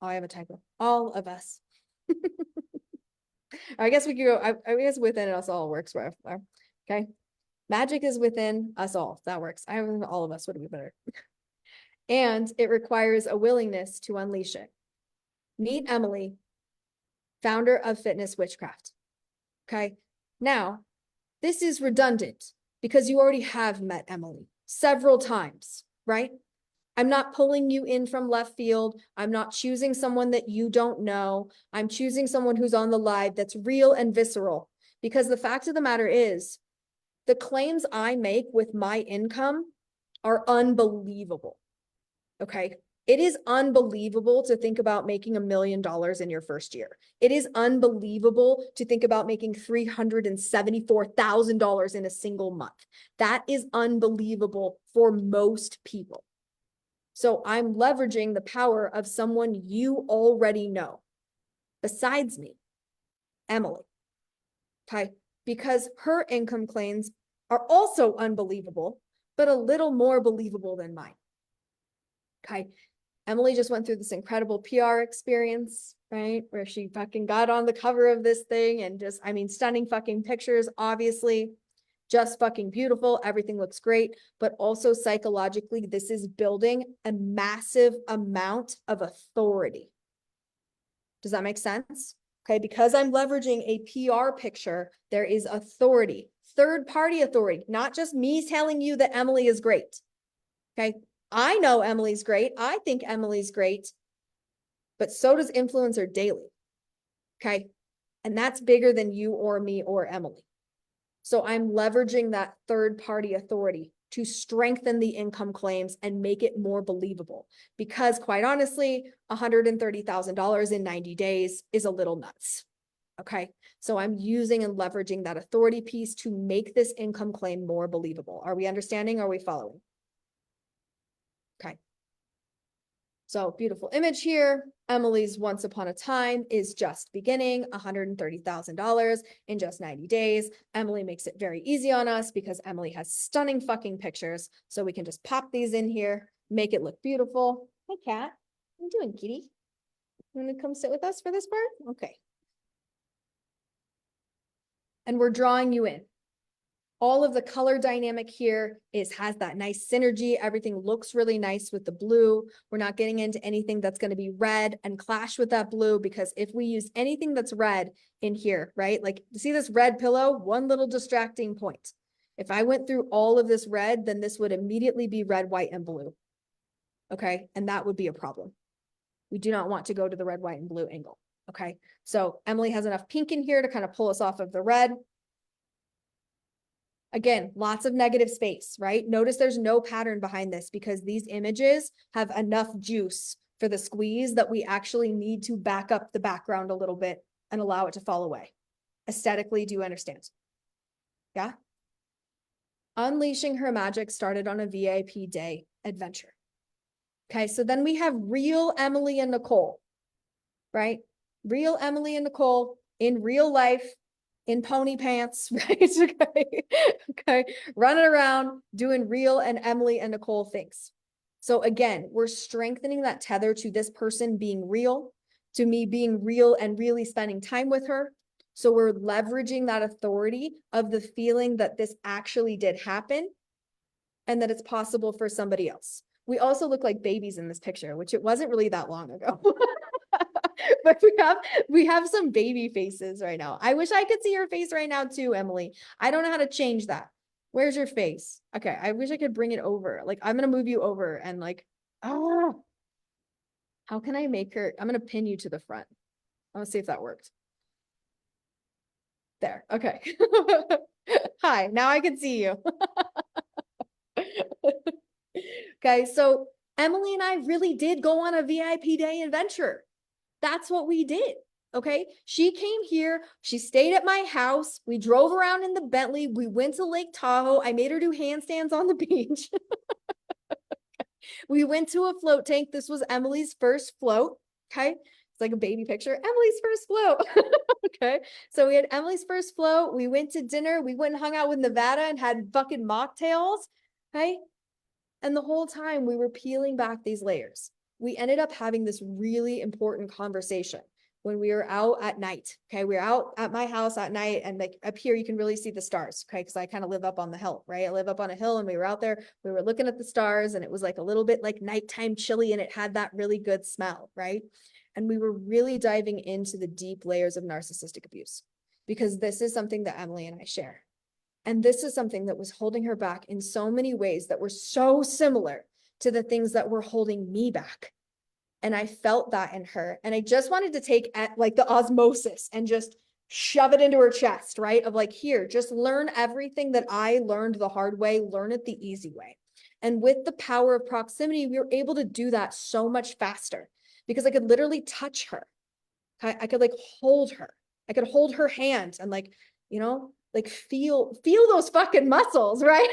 oh, I have a typo, all of us. I guess we could go, I guess within us all works, right? Okay. Magic is within us all. That works. I have all of us would be better. And it requires a willingness to unleash it. Meet Emily, founder of Fitness Witchcraft. Okay. Now, this is redundant because you already have met Emily several times, right? I'm not pulling you in from left field. I'm not choosing someone that you don't know. I'm choosing someone who's on the live that's real and visceral. Because the fact of the matter is, the claims I make with my income are unbelievable. Okay. It is unbelievable to think about making $1 million in your first year. It is unbelievable to think about making $374,000 in a single month. That is unbelievable for most people. So I'm leveraging the power of someone you already know, besides me, Emily. Okay. Because her income claims are also unbelievable, but a little more believable than mine. Okay. Emily just went through this incredible PR experience, right? Where she fucking got on the cover of this thing and just, I mean, stunning fucking pictures, obviously, just fucking beautiful. Everything looks great, but also psychologically, this is building a massive amount of authority. Does that make sense? Okay, because I'm leveraging a PR picture, there is authority, third-party authority, not just me telling you that Emily is great. Okay, I know Emily's great. I think Emily's great, but so does Influencer Daily. Okay, and that's bigger than you or me or Emily. So I'm leveraging that third-party authority to strengthen the income claims and make it more believable. Because quite honestly, $130,000 in 90 days is a little nuts. Okay. So I'm using and leveraging that authority piece to make this income claim more believable. Are we understanding? Are we following? Okay. So beautiful image here. Emily's once upon a time is just beginning, $130,000 in just 90 days. Emily makes it very easy on us because Emily has stunning fucking pictures. So we can just pop these in here, make it look beautiful. Hi, Kat. How you doing, kitty? You want to come sit with us for this part? Okay. And we're drawing you in. All of the color dynamic here has that nice synergy. Everything looks really nice with the blue. We're not getting into anything that's going to be red and clash with that blue, because if we use anything that's red in here, right? Like, see this red pillow? One little distracting point. If I went through all of this red, then this would immediately be red, white, and blue. Okay. And that would be a problem. We do not want to go to the red, white, and blue angle. Okay. So Emily has enough pink in here to kind of pull us off of the red. Again, lots of negative space, right? Notice there's no pattern behind this because these images have enough juice for the squeeze that we actually need to back up the background a little bit and allow it to fall away. Aesthetically, do you understand? Yeah? Unleashing her magic started on a VIP day adventure. Okay, so then we have real Emily and Nicole, right? Real Emily and Nicole in real life, in pony pants, right? Okay. Okay. Running around doing real and Emily and Nicole things. So again, we're strengthening that tether to this person being real, to me being real and really spending time with her. So we're leveraging that authority of the feeling that this actually did happen and that it's possible for somebody else. We also look like babies in this picture, which it wasn't really that long ago. But we have some baby faces right now. I wish I could see your face right now too, Emily. I don't know how to change that. Where's your face? Okay, I wish I could bring it over. Like, I'm gonna move you over and like, ah, how can I make her? I'm gonna pin you to the front. I want to see if that worked. There, okay. Hi, now I can see you. Okay, so Emily and I really did go on a VIP day adventure. That's what we did. Okay. She came here. She stayed at my house. We drove around in the Bentley. We went to Lake Tahoe. I made her do handstands on the beach. We went to a float tank. This was Emily's first float. Okay. It's like a baby picture. Emily's first float. Okay. So we had Emily's first float. We went to dinner. We went and hung out with Nevada and had fucking mocktails. Okay. And the whole time we were peeling back these layers. We ended up having this really important conversation when we were out at night. Okay. We were out at my house at night and like up here, you can really see the stars. Okay. Cause I kind of live up on the hill, right? I live up on a hill and we were out there, we were looking at the stars and it was like a little bit like nighttime chilly and it had that really good smell. Right. And we were really diving into the deep layers of narcissistic abuse because this is something that Emily and I share. And this is something that was holding her back in so many ways that were so similar to the things that were holding me back. And I felt that in her. And I just wanted to take at like the osmosis and just shove it into her chest, right? Of like, here, just learn everything that I learned the hard way, learn it the easy way. And with the power of proximity, we were able to do that so much faster because I could literally touch her. I could like hold her. I could hold her hand and like, you know, like feel those fucking muscles, right?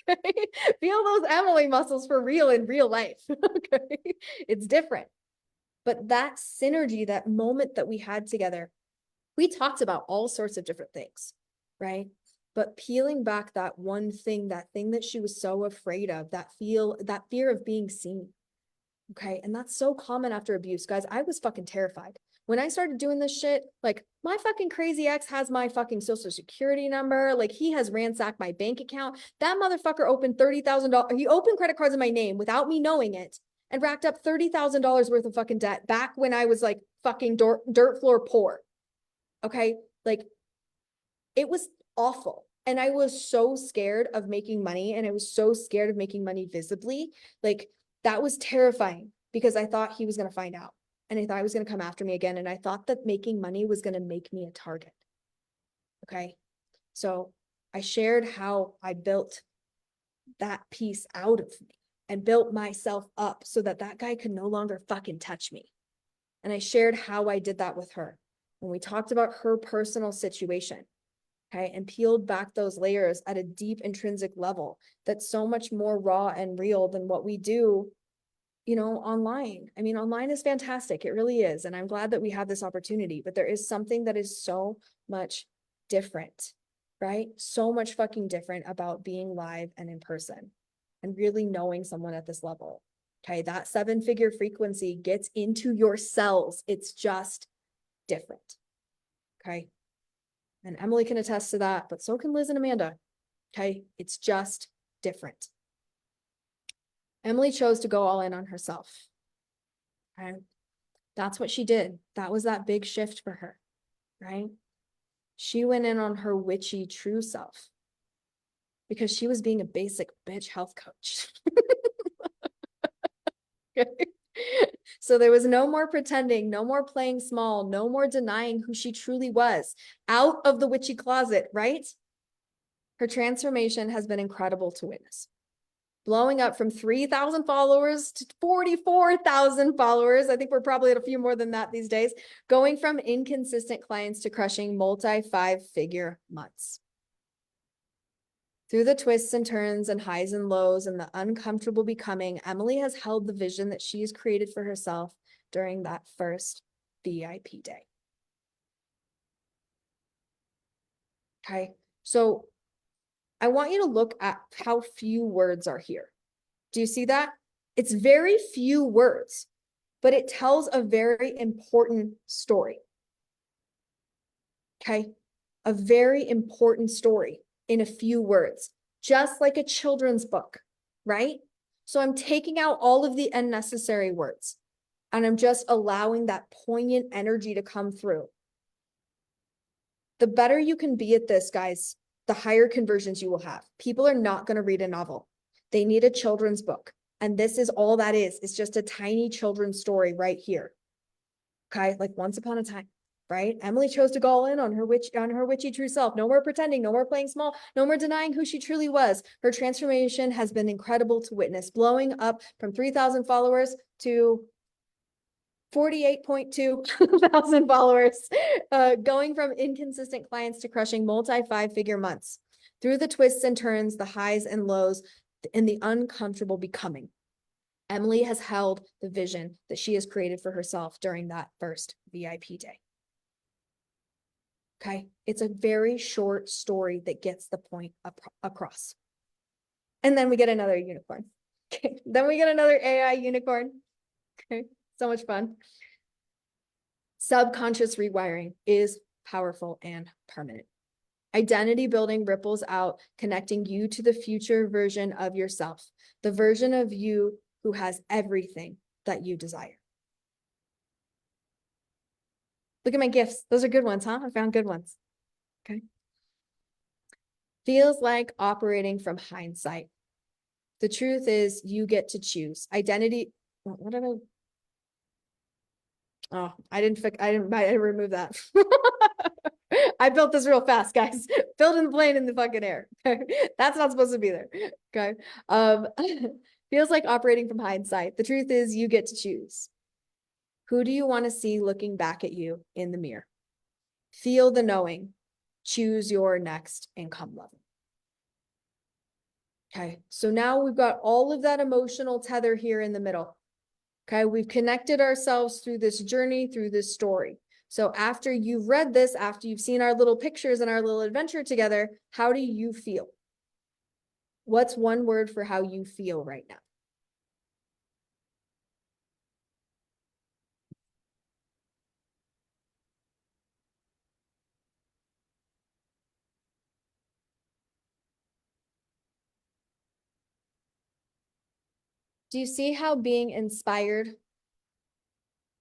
Okay. Feel those Emily muscles for real in real life. Okay. It's different. But that synergy, that moment that we had together, we talked about all sorts of different things, right? But peeling back that one thing, that thing that she was so afraid of, that fear of being seen. Okay. And that's so common after abuse, guys. I was fucking terrified. When I started doing this shit, like my fucking crazy ex has my fucking social security number. Like he has ransacked my bank account. That motherfucker opened $30,000. He opened credit cards in my name without me knowing it and racked up $30,000 worth of fucking debt back when I was like fucking dirt floor poor. Okay. Like it was awful. And I was so scared of making money and I was so scared of making money visibly. Like that was terrifying because I thought he was going to find out. And I thought he was going to come after me again. And I thought that making money was going to make me a target. Okay. So I shared how I built that piece out of me and built myself up so that that guy could no longer fucking touch me. And I shared how I did that with her. When we talked about her personal situation, okay, and peeled back those layers at a deep intrinsic level that's so much more raw and real than what we do, you know, online. I mean, online is fantastic. It really is. And I'm glad that we have this opportunity, but there is something that is so much different, right? So much fucking different about being live and in person and really knowing someone at this level. Okay. That 7-figure frequency gets into your cells. It's just different. Okay. And Emily can attest to that, but so can Liz and Amanda. Okay. It's just different. Emily chose to go all in on herself. Okay. That's what she did. That was that big shift for her, right? She went in on her witchy true self because she was being a basic bitch health coach. Okay. So there was no more pretending, no more playing small, no more denying who she truly was out of the witchy closet, right? Her transformation has been incredible to witness. Blowing up from 3,000 followers to 44,000 followers. I think we're probably at a few more than that these days. Going from inconsistent clients to crushing multi-5-figure months. Through the twists and turns and highs and lows and the uncomfortable becoming, Emily has held the vision that she has created for herself during that first VIP day. Okay, so I want you to look at how few words are here. Do you see that? It's very few words, but it tells a very important story. Okay, a very important story in a few words, just like a children's book, right? So I'm taking out all of the unnecessary words and I'm just allowing that poignant energy to come through. The better you can be at this, guys, the higher conversions you will have. People are not going to read a novel. They need a children's book. And this is all that is. It's just a tiny children's story right here. Okay, like once upon a time, right? Emily chose to go all in on her witchy true self. No more pretending, no more playing small, no more denying who she truly was. Her transformation has been incredible to witness, blowing up from 3,000 followers to 48.2 thousand followers, going from inconsistent clients to crushing multi-5-figure months. Through the twists and turns, the highs and lows, and the uncomfortable becoming, Emily has held the vision that she has created for herself during that first VIP day. Okay, it's a very short story that gets the point across. And then we get another unicorn. Okay, then we get another AI unicorn. Okay, so much fun. Subconscious rewiring is powerful and permanent. Identity building ripples out, connecting you to the future version of yourself, the version of you who has everything that you desire. Look at my gifts. Those are good ones, huh? I found good ones. Okay. Feels like operating from hindsight. The truth is you get to choose. Identity, what did I didn't remove that. I built this real fast, guys. Building the plane in the fucking air. That's not supposed to be there. Okay. Feels like operating from hindsight. The truth is you get to choose. Who do you want to see looking back at you in the mirror? Feel the knowing. Choose your next income level. Okay. So now we've got all of that emotional tether here in the middle. Okay. We've connected ourselves through this journey, through this story. So after you've read this, after you've seen our little pictures and our little adventure together, how do you feel? What's one word for how you feel right now? Do you see how being inspired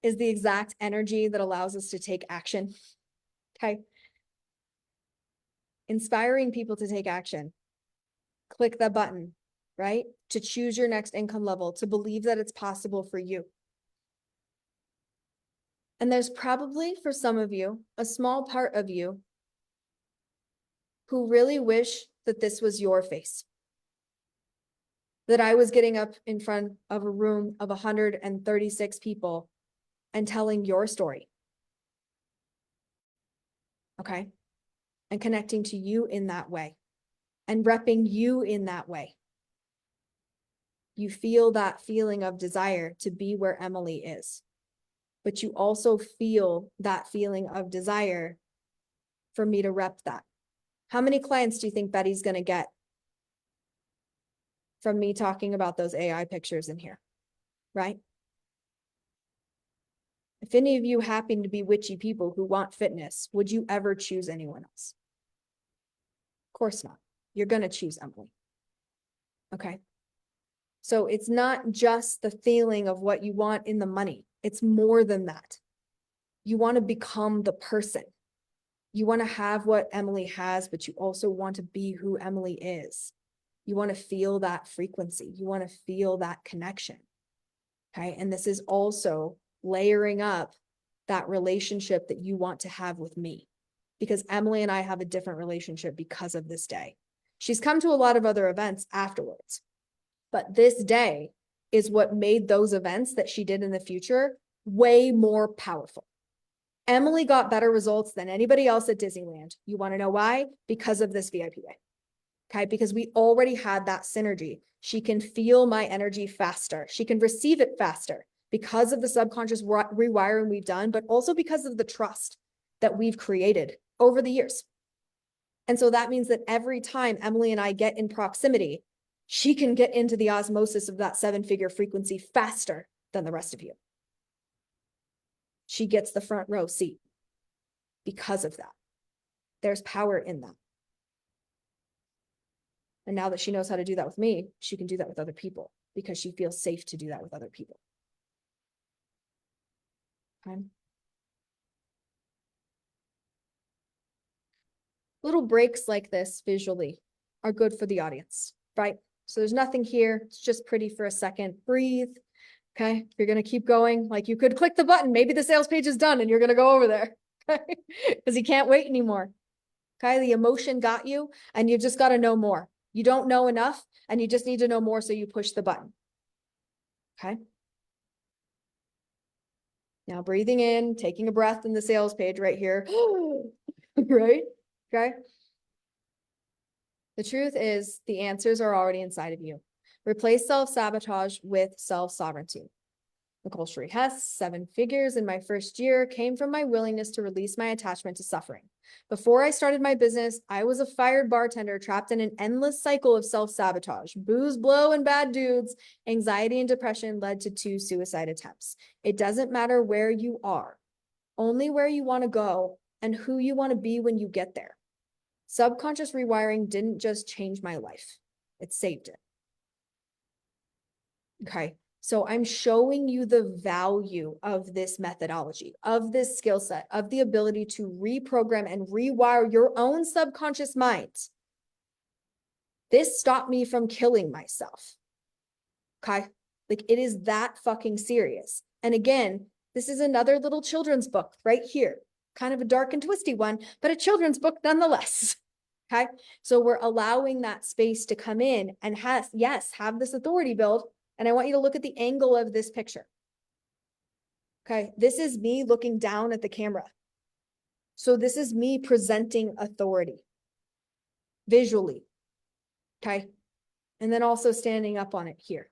is the exact energy that allows us to take action? Okay. Inspiring people to take action. Click the button, right? To choose your next income level, to believe that it's possible for you. And there's probably, for some of you, a small part of you who really wish that this was your face. That I was getting up in front of a room of 136 people and telling your story. Okay? And connecting to you in that way. And repping you in that way. You feel that feeling of desire to be where Emily is. But you also feel that feeling of desire for me to rep that. How many clients do you think Betty's going to get from me talking about those AI pictures in here? Right? If any of you happen to be witchy people who want fitness, would you ever choose anyone else? Of course not. You're going to choose Emily. Okay. So it's not just the feeling of what you want in the money. It's more than that. You want to become the person. You want to have what Emily has, but you also want to be who Emily is. You want to feel that frequency. You want to feel that connection. Okay. And this is also layering up that relationship that you want to have with me, because Emily and I have a different relationship because of this day. She's come to a lot of other events afterwards. But this day is what made those events that she did in the future way more powerful. Emily got better results than anybody else at Disneyland. You want to know why? Because of this VIP day. Okay, because we already had that synergy. She can feel my energy faster. She can receive it faster because of the subconscious rewiring we've done, but also because of the trust that we've created over the years. And so that means that every time Emily and I get in proximity, she can get into the osmosis of that 7-figure frequency faster than the rest of you. She gets the front row seat because of that. There's power in that. And now that she knows how to do that with me, she can do that with other people because she feels safe to do that with other people. Okay. Little breaks like this visually are good for the audience, right? So there's nothing here. It's just pretty for a second. Breathe. Okay. If you're going to keep going, like you could click the button. Maybe the sales page is done and you're going to go over there because you can't wait anymore. Okay. The emotion got you and you've just got to know more. You don't know enough and you just need to know more. So you push the button. Okay. Now breathing in, taking a breath in the sales page right here. Right? Okay. The truth is the answers are already inside of you. Replace self-sabotage with self-sovereignty. Nicole Hess, 7 figures in my first year came from my willingness to release my attachment to suffering. Before I started my business, I was a fired bartender trapped in an endless cycle of self-sabotage. Booze, blow, and bad dudes. Anxiety and depression led to 2 suicide attempts. It doesn't matter where you are, only where you want to go and who you want to be when you get there. Subconscious rewiring didn't just change my life, it saved it. Okay. So I'm showing you the value of this methodology, of this skill set, of the ability to reprogram and rewire your own subconscious mind. This stopped me from killing myself. Okay. Like it is that fucking serious. And again, this is another little children's book right here. Kind of a dark and twisty one, but a children's book nonetheless. Okay. So we're allowing that space to come in and have this authority build. And I want you to look at the angle of this picture. Okay. This is me looking down at the camera. So this is me presenting authority visually. Okay. And then also standing up on it here,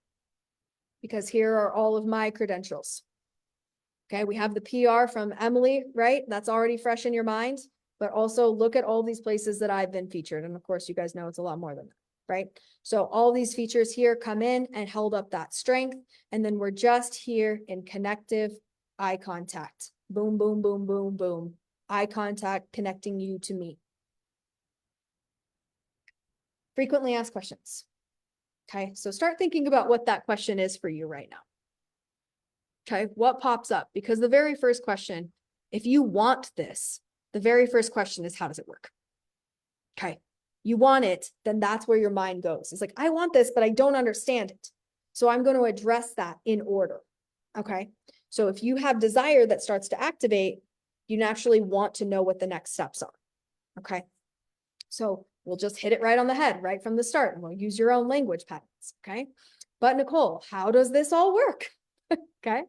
because here are all of my credentials. Okay. We have the PR from Emily, right? That's already fresh in your mind, but also look at all these places that I've been featured. And of course, you guys know it's a lot more than that. Right? So all these features here come in and held up that strength. And then we're just here in connective eye contact. Boom, boom, boom, boom, boom. Eye contact connecting you to me. Frequently asked questions. Okay, so start thinking about what that question is for you right now. Okay, what pops up? Because the very first question, if you want this, the very first question is, how does it work? Okay. You want it, then that's where your mind goes. It's like, I want this, but I don't understand it. So I'm going to address that in order. Okay. So if you have desire that starts to activate, you naturally want to know what the next steps are. Okay. So we'll just hit it right on the head, right from the start, and we'll use your own language patterns. Okay. But Nicole, how does this all work? Okay.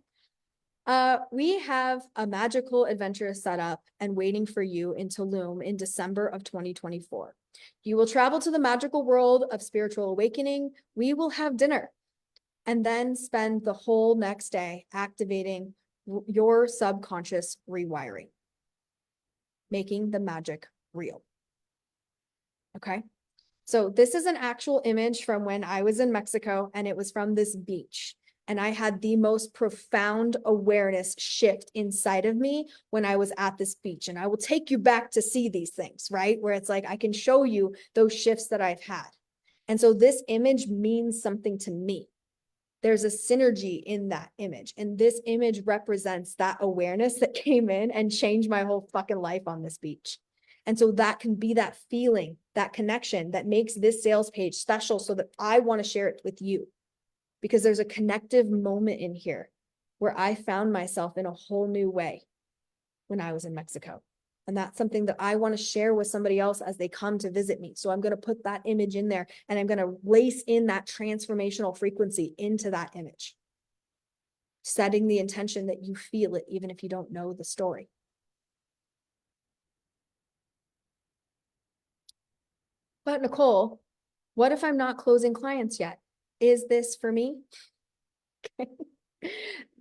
We have a magical adventure set up and waiting for you in Tulum in December of 2024. You will travel to the magical world of spiritual awakening. We will have dinner and then spend the whole next day activating your subconscious rewiring, making the magic real. Okay. So this is an actual image from when I was in Mexico, and it was from this beach. And I had the most profound awareness shift inside of me when I was at this beach. And I will take you back to see these things, right? Where it's like, I can show you those shifts that I've had. And so this image means something to me. There's a synergy in that image. And this image represents that awareness that came in and changed my whole fucking life on this beach. And so that can be that feeling, that connection that makes this sales page special, so that I want to share it with you. Because there's a connective moment in here where I found myself in a whole new way when I was in Mexico. And that's something that I want to share with somebody else as they come to visit me. So I'm going to put that image in there and I'm going to lace in that transformational frequency into that image, setting the intention that you feel it, even if you don't know the story. But Nicole, what if I'm not closing clients yet? Is this for me?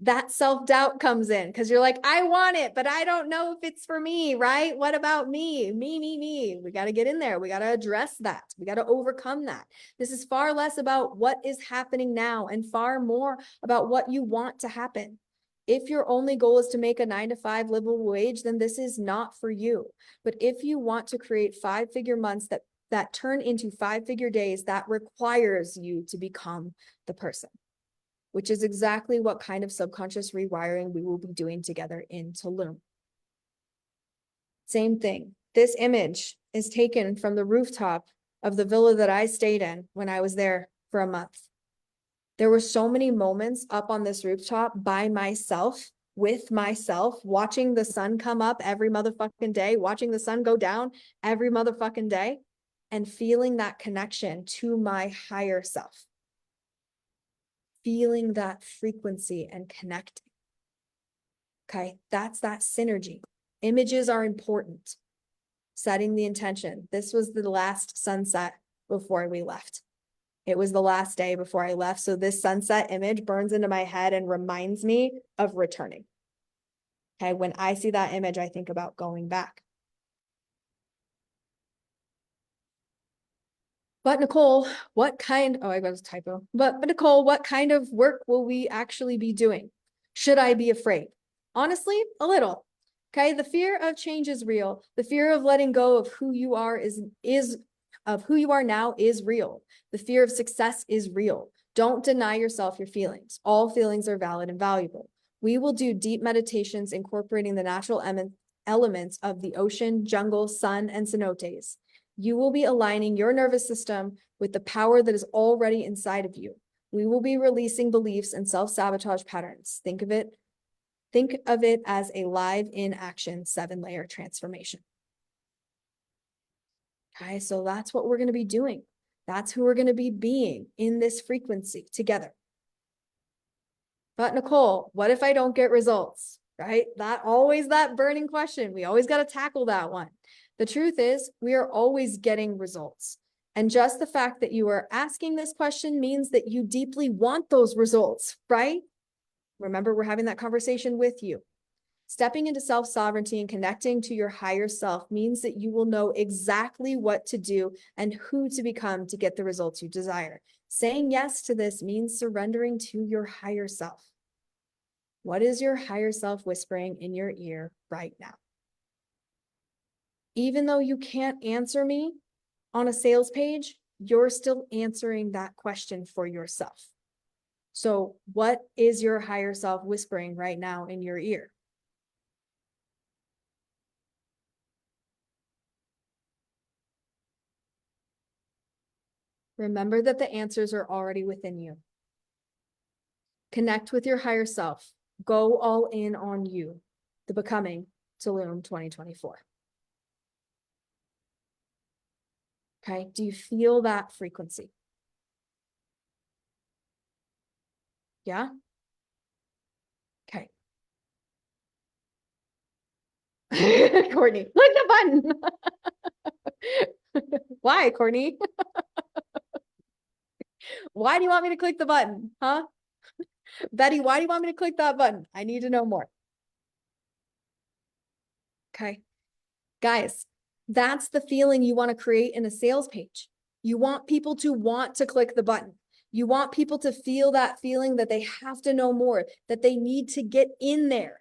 That self-doubt comes in because you're like, I want it, but I don't know if it's for me, right? What about me? Me. We got to get in there. We got to address that. We got to overcome that. This is far less about what is happening now and far more about what you want to happen. If your only goal is to make a 9-to-5 livable wage, then this is not for you. But if you want to create 5-figure months that turn into 5-figure days, that requires you to become the person, which is exactly what kind of subconscious rewiring we will be doing together in Tulum. Same thing. This image is taken from the rooftop of the villa that I stayed in when I was there for a month. There were so many moments up on this rooftop by myself, with myself, watching the sun come up every motherfucking day, watching the sun go down every motherfucking day, and feeling that connection to my higher self. Feeling that frequency and connecting. Okay, that's that synergy. Images are important. Setting the intention. This was the last sunset before we left. It was the last day before I left. So this sunset image burns into my head and reminds me of returning. Okay, when I see that image, I think about going back. But Nicole, oh, I got a typo. But Nicole, what kind of work will we actually be doing? Should I be afraid? Honestly, a little. Okay, the fear of change is real. The fear of letting go of who you are of who you are now is real. The fear of success is real. Don't deny yourself your feelings. All feelings are valid and valuable. We will do deep meditations incorporating the natural elements of the ocean, jungle, sun, and cenotes. You will be aligning your nervous system with the power that is already inside of you. We will be releasing beliefs and self-sabotage patterns. Think of it as a live in action 7-layer transformation. Okay, so that's what we're going to be doing. That's who we're going to be being in this frequency together. But Nicole, what if I don't get results? Right? That burning question. We always got to tackle that one. The truth is, we are always getting results. And just the fact that you are asking this question means that you deeply want those results, right? Remember, we're having that conversation with you. Stepping into self-sovereignty and connecting to your higher self means that you will know exactly what to do and who to become to get the results you desire. Saying yes to this means surrendering to your higher self. What is your higher self whispering in your ear right now? Even though you can't answer me on a sales page, you're still answering that question for yourself. So what is your higher self whispering right now in your ear? Remember that the answers are already within you. Connect with your higher self. Go all in on you. The Becoming Tulum 2024. Okay, do you feel that frequency? Yeah? Okay. Courtney, click the button. Why, Courtney? Why do you want me to click the button? Huh? Betty, why do you want me to click that button? I need to know more. Okay. Guys, that's the feeling you want to create in a sales page. You want people to want to click the button. You want people to feel that feeling that they have to know more, that they need to get in there.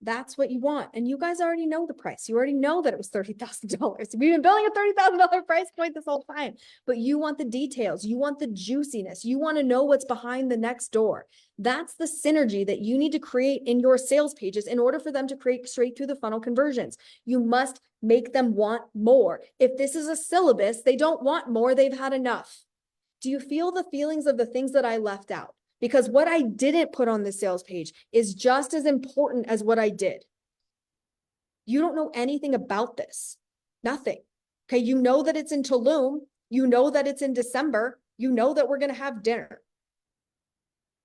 That's what you want. And you guys already know the price. You already know that it was $30,000. We've been billing a $30,000 price point this whole time, but you want the details. You want the juiciness. You want to know what's behind the next door. That's the synergy that you need to create in your sales pages in order for them to create straight through the funnel conversions. You must make them want more. If this is a syllabus, they don't want more. They've had enough. Do you feel the feelings of the things that I left out? Because what I didn't put on the sales page is just as important as what I did. You don't know anything about this. Nothing. Okay. You know that it's in Tulum. You know that it's in December. You know that we're going to have dinner.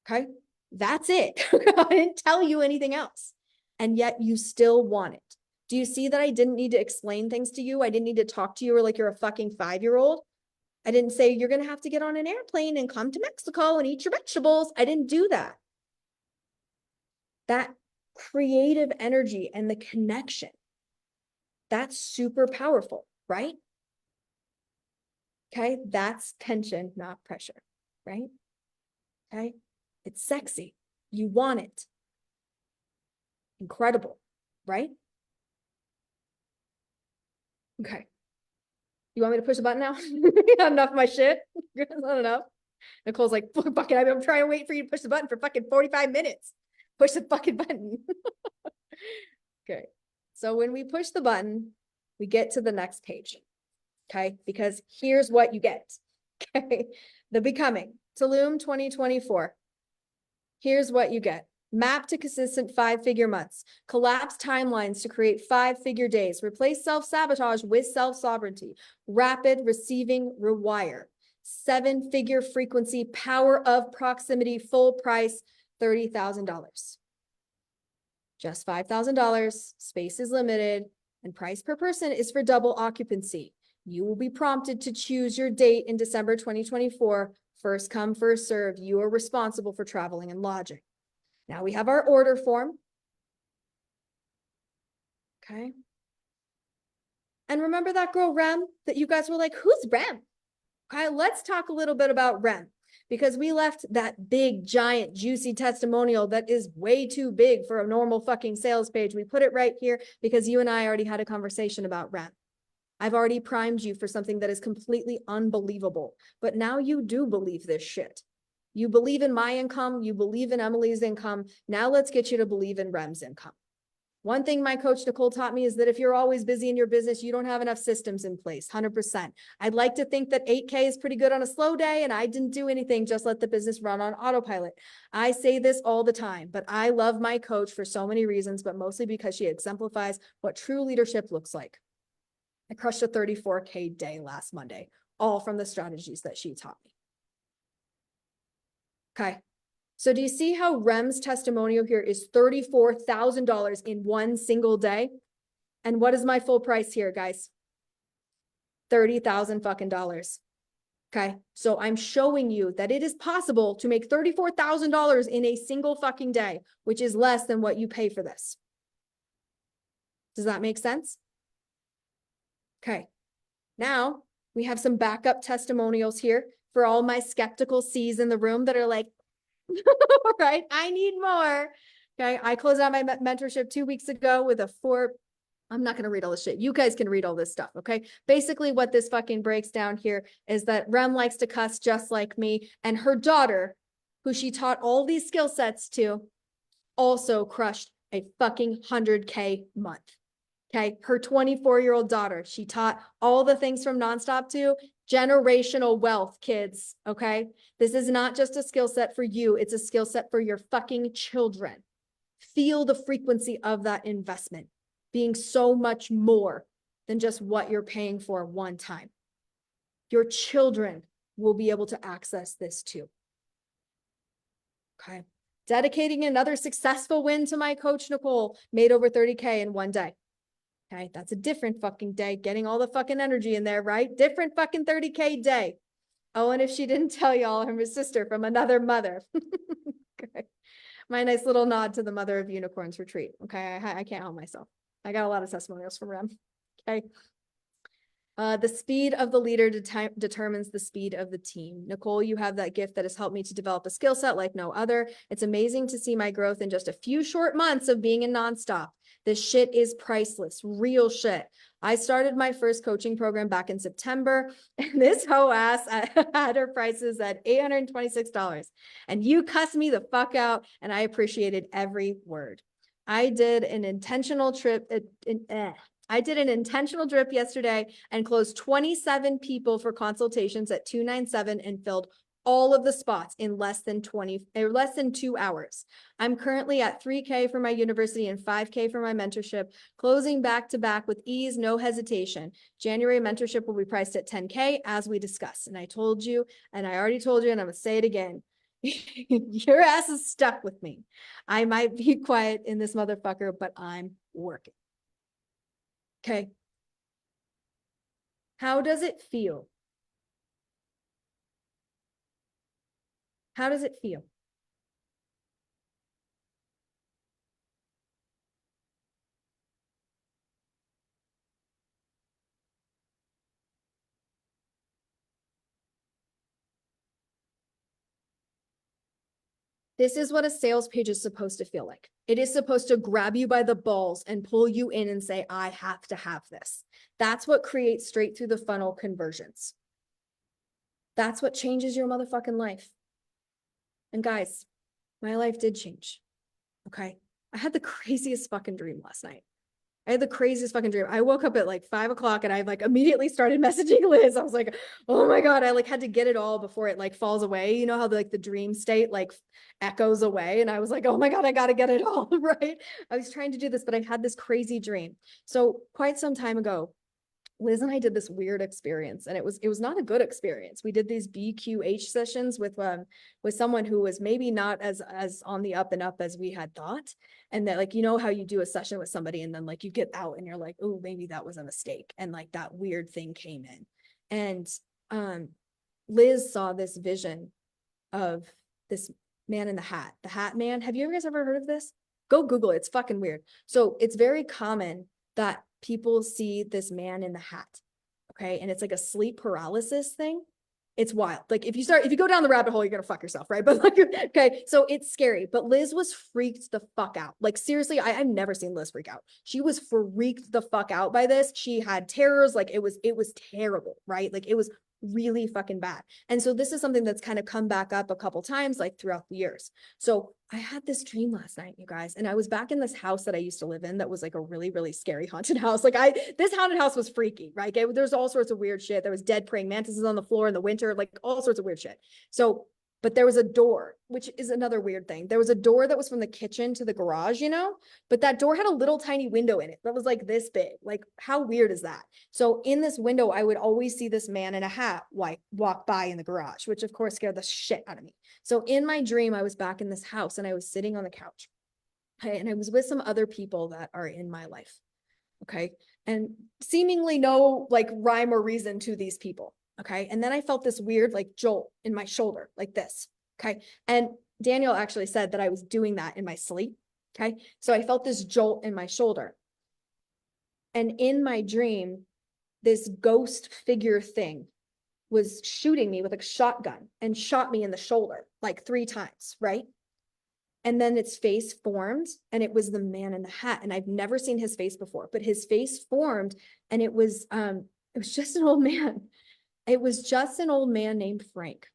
Okay. That's it. I didn't tell you anything else. And yet you still want it. Do you see that I didn't need to explain things to you? I didn't need to talk to you like you're a fucking 5-year-old. I didn't say you're going to have to get on an airplane and come to Mexico and eat your vegetables. I didn't do that. That creative energy and the connection, that's super powerful, right? Okay, that's tension, not pressure, right? Okay, it's sexy. You want it. Incredible, right? Okay. You want me to push the button now? Enough of my shit? Not enough. Nicole's like, fuck it, I'm trying to wait for you to push the button for fucking 45 minutes. Push the fucking button. Okay. So when we push the button, we get to the next page. Okay. Because here's what you get. Okay. The Becoming. Tulum 2024. Here's what you get. Map to consistent 5-figure months. Collapse timelines to create 5-figure days. Replace self-sabotage with self-sovereignty. Rapid receiving rewire. 7-figure frequency. Power of proximity. Full price. $30,000. Just $5,000. Space is limited. And price per person is for double occupancy. You will be prompted to choose your date in December 2024. First come, first serve. You are responsible for traveling and lodging. Now we have our order form. Okay. And remember that girl Rem that you guys were like, who's Rem? Okay, let's talk a little bit about Rem, because we left that big, giant, juicy testimonial that is way too big for a normal fucking sales page. We put it right here because you and I already had a conversation about Rem. I've already primed you for something that is completely unbelievable, but now you do believe this shit. You believe in my income. You believe in Emily's income. Now let's get you to believe in Rem's income. One thing my coach Nicole taught me is that if you're always busy in your business, you don't have enough systems in place, 100%. I'd like to think that 8K is pretty good on a slow day and I didn't do anything, just let the business run on autopilot. I say this all the time, but I love my coach for so many reasons, but mostly because she exemplifies what true leadership looks like. I crushed a 34K day last Monday, all from the strategies that she taught me. Okay. So do you see how Rem's testimonial here is $34,000 in one single day? And what is my full price here, guys? $30,000 fucking dollars. Okay. So I'm showing you that it is possible to make $34,000 in a single fucking day, which is less than what you pay for this. Does that make sense? Okay. Now we have some backup testimonials here for all my skeptical C's in the room that are like, right? I need more. Okay. I closed out my mentorship 2 weeks ago with a 4. I'm not going to read all this shit. You guys can read all this stuff. Okay. Basically what this fucking breaks down here is that Rem likes to cuss just like me, and her daughter, who she taught all these skill sets to, also crushed a fucking 100K month. Okay. Her 24-year-old daughter, she taught all the things from nonstop to generational wealth, kids. Okay. This is not just a skill set for you. It's a skill set for your fucking children. Feel the frequency of that investment being so much more than just what you're paying for one time. Your children will be able to access this too. Okay. Dedicating another successful win to my coach, Nicole, made over 30K in one day. Okay, that's a different fucking day. Getting all the fucking energy in there, right? Different fucking 30K day. Oh, and if she didn't tell y'all, I'm her sister from another mother. Okay. My nice little nod to the Mother of Unicorns retreat. Okay, I can't help myself. I got a lot of testimonials from Rem. Okay. The speed of the leader determines the speed of the team. Nicole, you have that gift that has helped me to develop a skill set like no other. It's amazing to see my growth in just a few short months of being in nonstop. This shit is priceless, real shit. I started my first coaching program back in September, and this hoe ass had her prices at $826. And you cussed me the fuck out, and I appreciated every word. I did an intentional drip yesterday and closed 27 people for consultations at $297 and filled all of the spots in less than 2 hours. I'm currently at 3K for my university and 5K for my mentorship, closing back to back with ease, no hesitation. January mentorship will be priced at 10K as we discussed. And I told you, and I already told you, and I'm gonna say it again. Your ass is stuck with me. I might be quiet in this motherfucker, but I'm working. Okay. How does it feel? How does it feel? This is what a sales page is supposed to feel like. It is supposed to grab you by the balls and pull you in and say, I have to have this. That's what creates straight through the funnel conversions. That's what changes your motherfucking life. And guys, my life did change. Okay. I had the craziest fucking dream last night. I had the craziest fucking dream. I woke up at like 5 o'clock and I like immediately started messaging Liz. I was like, oh my God, I like had to get it all before it like falls away. You know how like the dream state like echoes away. And I was like, oh my God, I got to get it all right. I was trying to do this, but I had this crazy dream. So quite some time ago, Liz and I did this weird experience, and it was not a good experience. We did these BQH sessions with someone who was maybe not as on the up and up as we had thought. And that, like, you know how you do a session with somebody and then like you get out and you're like, oh, maybe that was a mistake. And like that weird thing came in. And Liz saw this vision of this man in the hat man. Have you guys ever heard of this? Go Google it. It's fucking weird. So it's very common that people see this man in the hat. Okay. And it's like a sleep paralysis thing. It's wild. Like if you go down the rabbit hole, you're going to fuck yourself. Right. But like, okay. So it's scary, but Liz was freaked the fuck out. Like seriously, I've never seen Liz freak out. She was freaked the fuck out by this. She had terrors. Like it was terrible. Right. Like it was really fucking bad. And so this is something that's kind of come back up a couple times, like throughout the years. So I had this dream last night, you guys, and I was back in this house that I used to live in that was like a really, really scary haunted house. Like this haunted house was freaky, right? There's all sorts of weird shit. There was dead praying mantises on the floor in the winter, like all sorts of weird shit. So, but there was a door, which is another weird thing. There was a door that was from the kitchen to the garage, you know, but that door had a little tiny window in it that was like this big. Like how weird is that? So in this window, I would always see this man in a hat walk by in the garage, which of course scared the shit out of me. So in my dream, I was back in this house and I was sitting on the couch. Okay. And I was with some other people that are in my life. Okay. And seemingly no like rhyme or reason to these people. Okay. And then I felt this weird like jolt in my shoulder, like this. Okay. And Daniel actually said that I was doing that in my sleep. Okay. So I felt this jolt in my shoulder. And in my dream, this ghost figure thing was shooting me with a shotgun and shot me in the shoulder like 3 times. Right. And then its face formed and it was the man in the hat. And I've never seen his face before, but his face formed and it was just an old man. It was just an old man named Frank.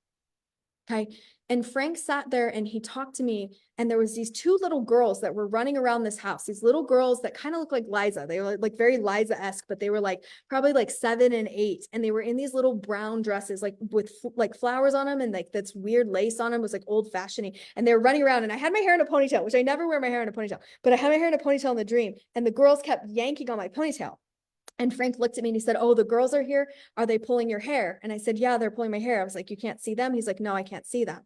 Okay. And Frank sat there and he talked to me. And there was these 2 little girls that were running around this house, these little girls that kind of look like Liza. They were like very Liza-esque, but they were like probably like 7 and 8. And they were in these little brown dresses, like with like flowers on them. And like that's weird lace on them. It was like old fashioned. And they were running around and I had my hair in a ponytail, which I never wear my hair in a ponytail, but I had my hair in a ponytail in the dream. And the girls kept yanking on my ponytail. And Frank looked at me and he said, oh, the girls are here. Are they pulling your hair? And I said, yeah, they're pulling my hair. I was like, you can't see them? He's like, no, I can't see them.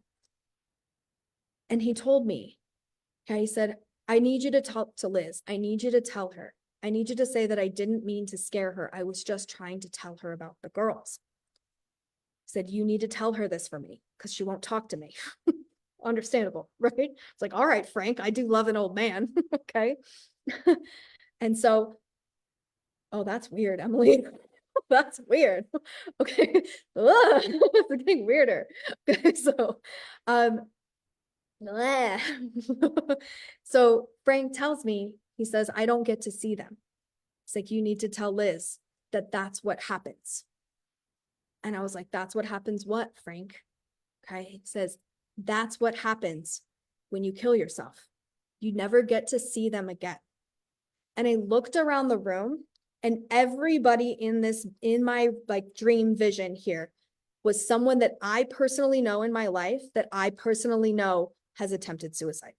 And he told me, okay, he said, I need you to talk to Liz. I need you to tell her. I need you to say that I didn't mean to scare her. I was just trying to tell her about the girls. He said, you need to tell her this for me because she won't talk to me. Understandable, right? It's like, all right, Frank, I do love an old man. Okay. And so, oh, that's weird, Emily. That's weird. Okay. It's getting weirder. Okay, so, so Frank tells me, he says, I don't get to see them. It's like, you need to tell Liz that that's what happens. And I was like, that's what happens what, Frank? Okay. He says, that's what happens when you kill yourself. You never get to see them again. And I looked around the room and everybody in my like dream vision here was someone that I personally know in my life, that I personally know has attempted suicide.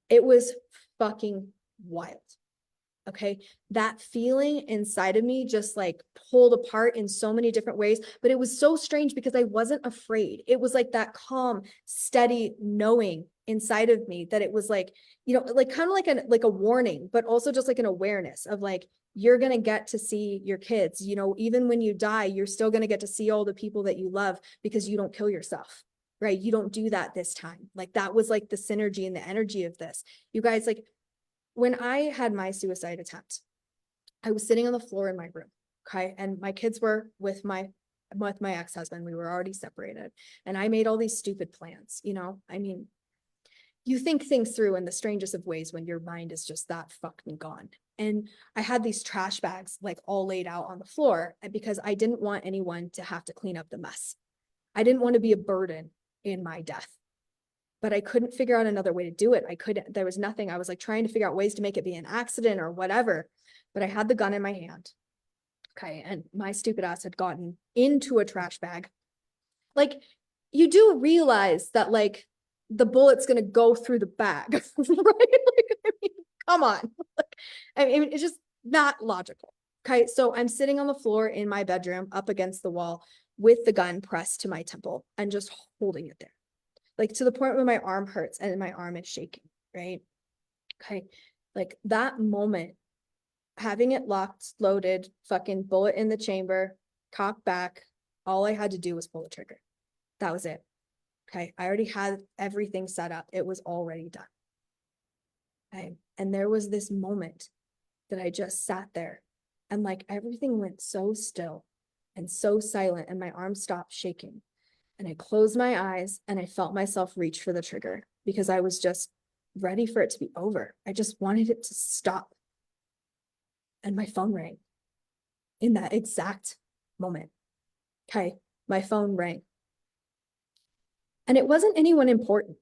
It was fucking wild. Okay. That feeling inside of me just like pulled apart in so many different ways, but it was so strange because I wasn't afraid. It was like that calm, steady knowing inside of me that it was like, you know, like kind of like a warning, but also just like an awareness of like, you're going to get to see your kids, you know, even when you die, you're still going to get to see all the people that you love because you don't kill yourself, right? You don't do that this time. Like that was like the synergy and the energy of this. You guys, like, when I had my suicide attempt, I was sitting on the floor in my room, okay? And my kids were with my ex-husband. We were already separated. And I made all these stupid plans, you know? I mean, you think things through in the strangest of ways when your mind is just that fucking gone. And I had these trash bags like all laid out on the floor because I didn't want anyone to have to clean up the mess. I didn't want to be a burden in my death. But I couldn't figure out another way to do it. There was nothing. I was like trying to figure out ways to make it be an accident or whatever. But I had the gun in my hand. Okay. And my stupid ass had gotten into a trash bag. Like, you do realize that like the bullet's going to go through the bag, right? Like, I mean, come on. I mean, it's just not logical. Okay. So I'm sitting on the floor in my bedroom up against the wall with the gun pressed to my temple and just holding it there. Like to the point where my arm hurts and my arm is shaking, right? Okay. Like that moment, having it locked, loaded, fucking bullet in the chamber, cocked back, all I had to do was pull the trigger. That was it. Okay. I already had everything set up. It was already done. Okay. And there was this moment that I just sat there and like everything went so still and so silent and my arm stopped shaking. And I closed my eyes and I felt myself reach for the trigger because I was just ready for it to be over. I just wanted it to stop. And my phone rang in that exact moment. Okay, my phone rang. And it wasn't anyone important,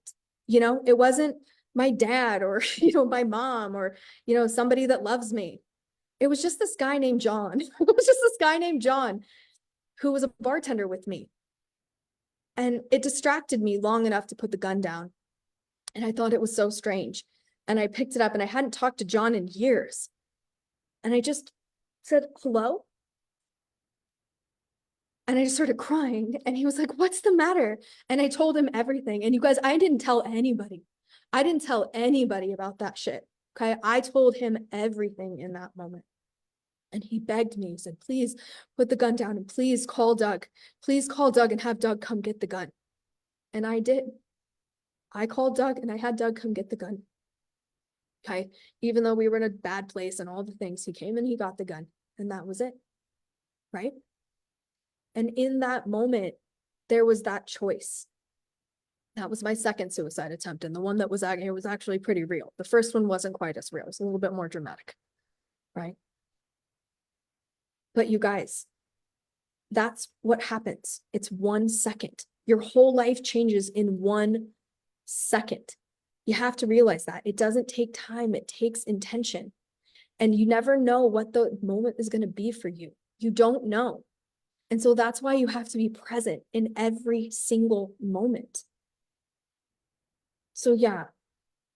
you know, it wasn't my dad or, you know, my mom or, you know, somebody that loves me. It was just this guy named John. It was just this guy named John who was a bartender with me. And it distracted me long enough to put the gun down. And I thought it was so strange. And I picked it up and I hadn't talked to John in years. And I just said, hello? And I just started crying. And he was like, what's the matter? And I told him everything. And you guys, I didn't tell anybody. I didn't tell anybody about that shit. Okay. I told him everything in that moment. And he begged me, he said, please put the gun down and please call Doug. Please call Doug and have Doug come get the gun. And I did. I called Doug and I had Doug come get the gun. Okay. Even though we were in a bad place and all the things, he came and he got the gun and that was it. Right. And in that moment, there was that choice. That was my second suicide attempt. And the one that was actually pretty real. The first one wasn't quite as real. It was a little bit more dramatic. Right. But you guys, that's what happens. It's 1 second. Your whole life changes in 1 second. You have to realize that it doesn't take time. It takes intention. And you never know what the moment is going to be for you. You don't know. And so that's why you have to be present in every single moment. So yeah,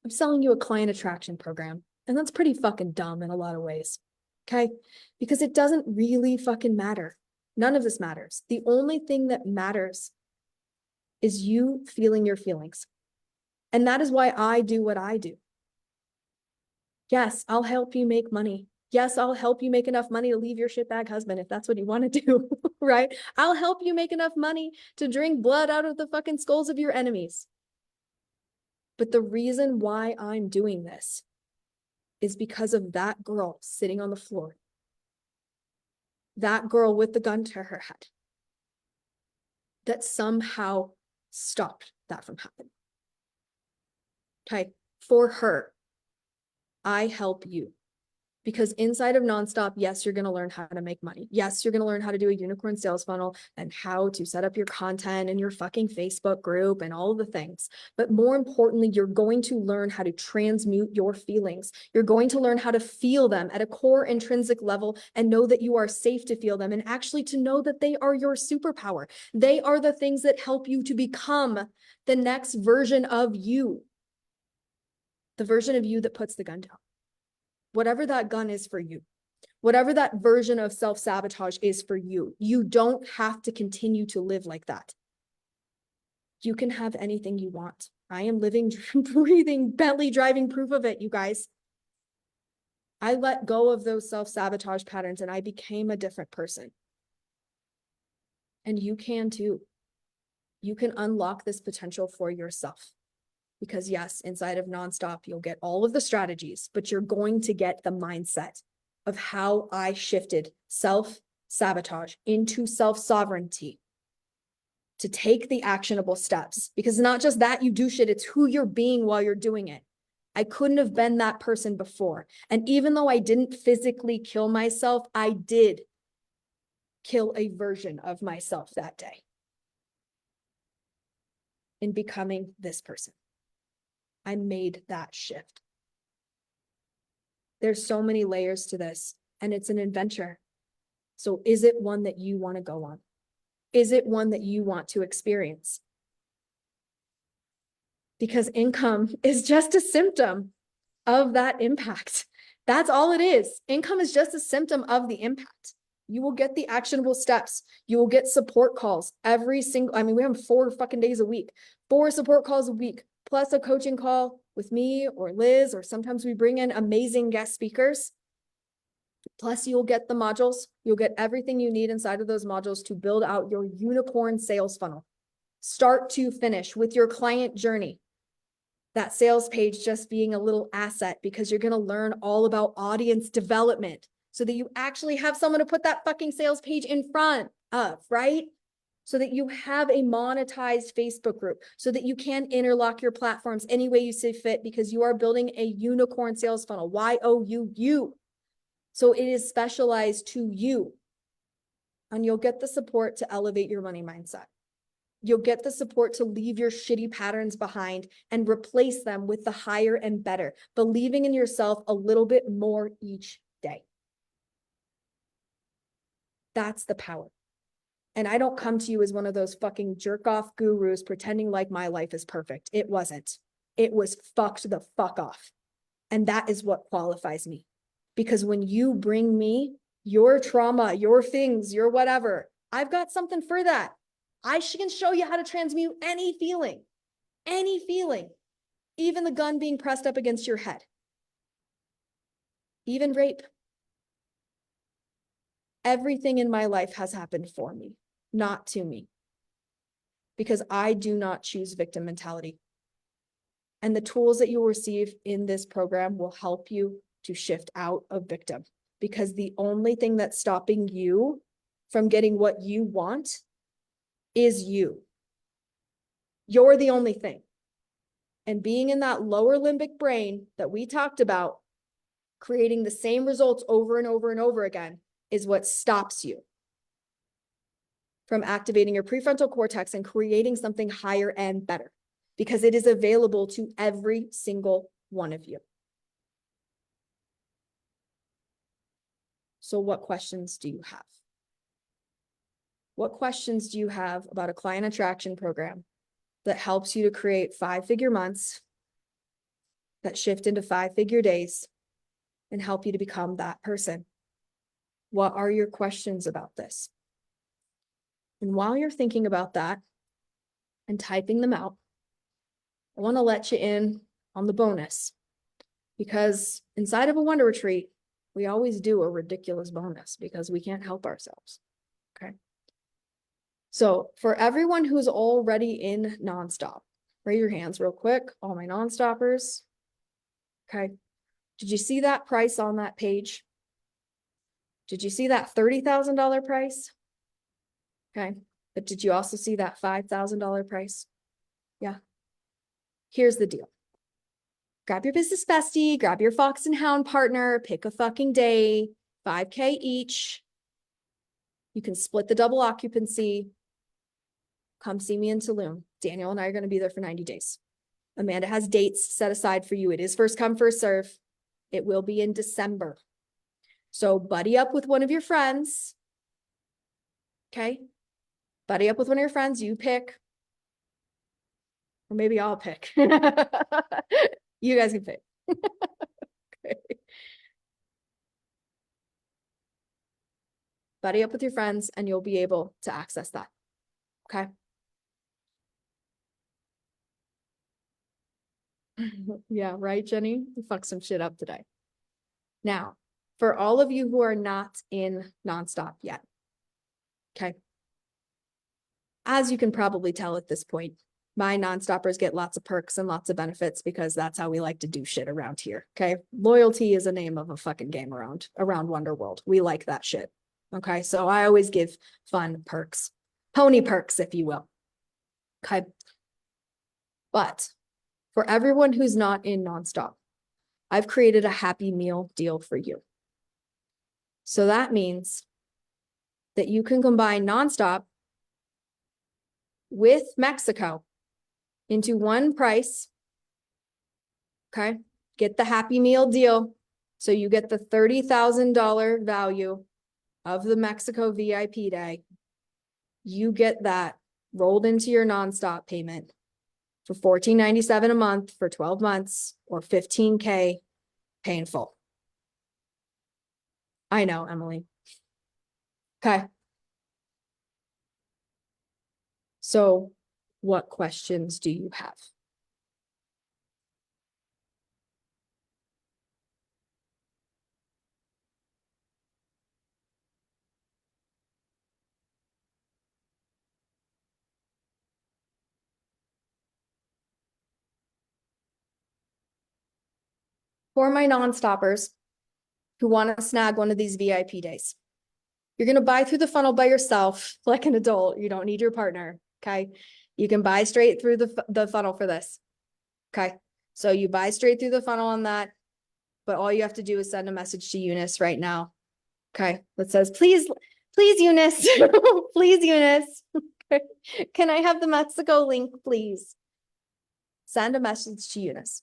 I'm selling you a client attraction program. And that's pretty fucking dumb in a lot of ways. Okay? Because it doesn't really fucking matter. None of this matters. The only thing that matters is you feeling your feelings. And that is why I do what I do. Yes, I'll help you make money. Yes, I'll help you make enough money to leave your shitbag husband if that's what you want to do, right? I'll help you make enough money to drink blood out of the fucking skulls of your enemies. But the reason why I'm doing this is because of that girl sitting on the floor. That girl with the gun to her head. That somehow stopped that from happening. Okay, for her, I help you Because inside of Nonstop, yes, you're going to learn how to make money. Yes, you're going to learn how to do a unicorn sales funnel and how to set up your content and your fucking Facebook group and all of the things. But more importantly, you're going to learn how to transmute your feelings. You're going to learn how to feel them at a core intrinsic level and know that you are safe to feel them, and actually to know that they are your superpower. They are the things that help you to become the next version of you. The version of you that puts the gun down. Whatever that gun is for you, whatever that version of self-sabotage is for you, you don't have to continue to live like that. You can have anything you want. I am living, breathing, Bentley driving proof of it, you guys. I let go of those self-sabotage patterns and I became a different person. And you can too. You can unlock this potential for yourself. Because yes, inside of Nonstop, you'll get all of the strategies, but you're going to get the mindset of how I shifted self-sabotage into self-sovereignty to take the actionable steps. Because not just that you do shit, it's who you're being while you're doing it. I couldn't have been that person before. And even though I didn't physically kill myself, I did kill a version of myself that day in becoming this person. I made that shift. There's so many layers to this, and it's an adventure. So is it one that you want to go on? Is it one that you want to experience? Because income is just a symptom of that impact. That's all it is. Income is just a symptom of the impact. You will get the actionable steps. You will get support calls every single, I mean, we have 4 fucking days a week, 4 support calls a week, plus a coaching call with me or Liz, or sometimes we bring in amazing guest speakers. Plus you'll get the modules. You'll get everything you need inside of those modules to build out your unicorn sales funnel, start to finish with your client journey. That sales page just being a little asset, because you're going to learn all about audience development so that you actually have someone to put that fucking sales page in front of, right? So that you have a monetized Facebook group, so that you can interlock your platforms any way you see fit, because you are building a unicorn sales funnel, YOUU. So it is specialized to you. And you'll get the support to elevate your money mindset. You'll get the support to leave your shitty patterns behind and replace them with the higher and better, believing in yourself a little bit more each day. That's the power. And I don't come to you as one of those fucking jerk off gurus pretending like my life is perfect. It wasn't. It was fucked the fuck off. And that is what qualifies me. Because when you bring me your trauma, your things, your whatever, I've got something for that. I can show you how to transmute any feeling, even the gun being pressed up against your head, even rape. Everything in my life has happened for me, not to me, because I do not choose victim mentality. And the tools that you'll receive in this program will help you to shift out of victim, because the only thing that's stopping you from getting what you want is you. You're the only thing. And being in that lower limbic brain that we talked about, creating the same results over and over and over again, is what stops you from activating your prefrontal cortex and creating something higher and better, because it is available to every single one of you. So what questions do you have? What questions do you have about a client attraction program that helps you to create 5-figure months that shift into 5-figure days and help you to become that person? What are your questions about this? And while you're thinking about that and typing them out, I want to let you in on the bonus, because inside of a Wonder Retreat, we always do a ridiculous bonus because we can't help ourselves. Okay. So for everyone who's already in Nonstop, raise your hands real quick. All my non-stoppers. Okay. Did you see that price on that page? Did you see that $30,000 price? Okay. But did you also see that $5,000 price? Yeah. Here's the deal. grab your business bestie, grab your fox and hound partner, pick a fucking day, 5K each. You can split the double occupancy. Come see me in Tulum. Daniel and I are going to be there for 90 days. Amanda has dates set aside for you. It is first come, first serve. It will be in December. So buddy up with one of your friends. Okay? Buddy up with one of your friends. You pick. Or maybe I'll pick. You guys can pick. Okay. Buddy up with your friends and you'll be able to access that. Okay? Yeah, right, Jenny? You fucked some shit up today. Now, for all of you who are not in Nonstop yet, okay? As you can probably tell at this point, my non-stoppers get lots of perks and lots of benefits because that's how we like to do shit around here, okay? Loyalty is a name of a fucking game around Wonderworld. We like that shit, okay? So I always give fun perks, pony perks, if you will, okay? But for everyone who's not in Nonstop, I've created a Happy Meal deal for you. So that means that you can combine Nonstop with Mexico into one price. Okay. Get the Happy Meal deal. So you get the $30,000 value of the Mexico VIP day. You get that rolled into your Nonstop payment for $14.97 a month for 12 months or $15K painful. I know, Emily. Okay. So what questions do you have? For my non-stoppers who want to snag one of these VIP days, you're going to buy through the funnel by yourself like an adult. You don't need your partner. Okay. You can buy straight through the funnel for this. Okay. So you buy straight through the funnel on that, but all you have to do is send a message to Eunice right now. Okay. That says, please, Eunice, please, Eunice. Can I have the Mexico link, please? Send a message to Eunice.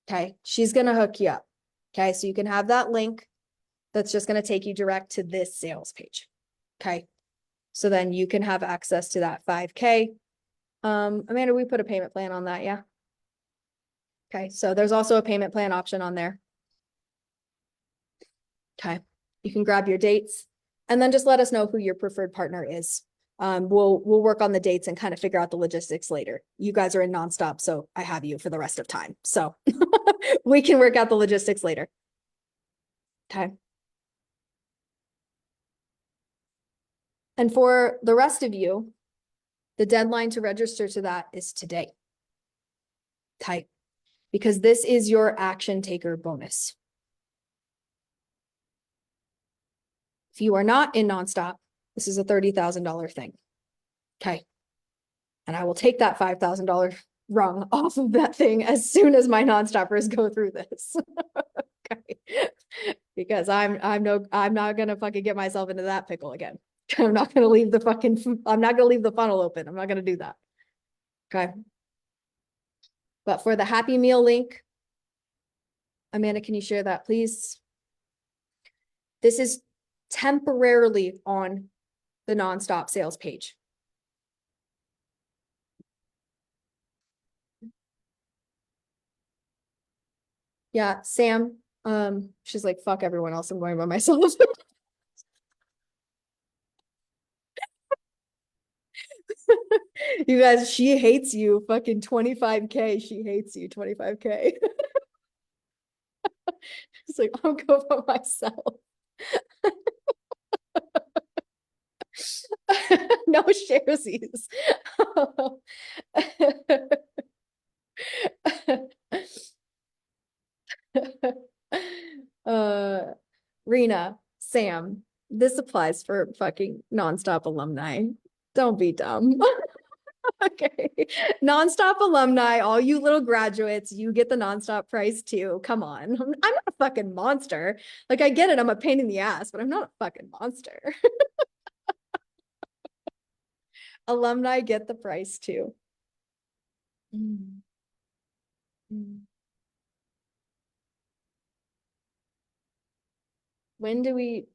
Okay. She's going to hook you up. Okay. So you can have that link that's just going to take you direct to this sales page. Okay. So then you can have access to that 5K. Amanda, we put a payment plan on that. Yeah. Okay. So there's also a payment plan option on there. Okay. You can grab your dates and then just let us know who your preferred partner is. We'll work on the dates and kind of figure out the logistics later. You guys are in Nonstop, so I have you for the rest of time. So we can work out the logistics later. Okay. And for the rest of you, the deadline to register to that is today. Okay. Because this is your action taker bonus. If you are not in Nonstop, this is a $30,000 thing. Okay. And I will take that $5,000 rung off of that thing as soon as my non-stoppers go through this. Okay. Because I'm not gonna fucking get myself into that pickle again. I'm not gonna leave the funnel open. I'm not gonna do that. Okay. But for the Happy Meal link, Amanda, can you share that, please? This is temporarily on the Nonstop sales page. Yeah, Sam, she's like, fuck everyone else, I'm going by myself. You guys, she hates you, fucking 25K, she hates you, 25K. It's like, I'll go by myself. No sharesies. Rena, Sam, this applies for fucking Nonstop alumni. Don't be dumb. Okay. Nonstop alumni, all you little graduates, you get the nonstop price too. Come on. I'm not a fucking monster. Like, I get it. I'm a pain in the ass, but I'm not a fucking monster. Alumni get the price too. Mm. Mm. When do we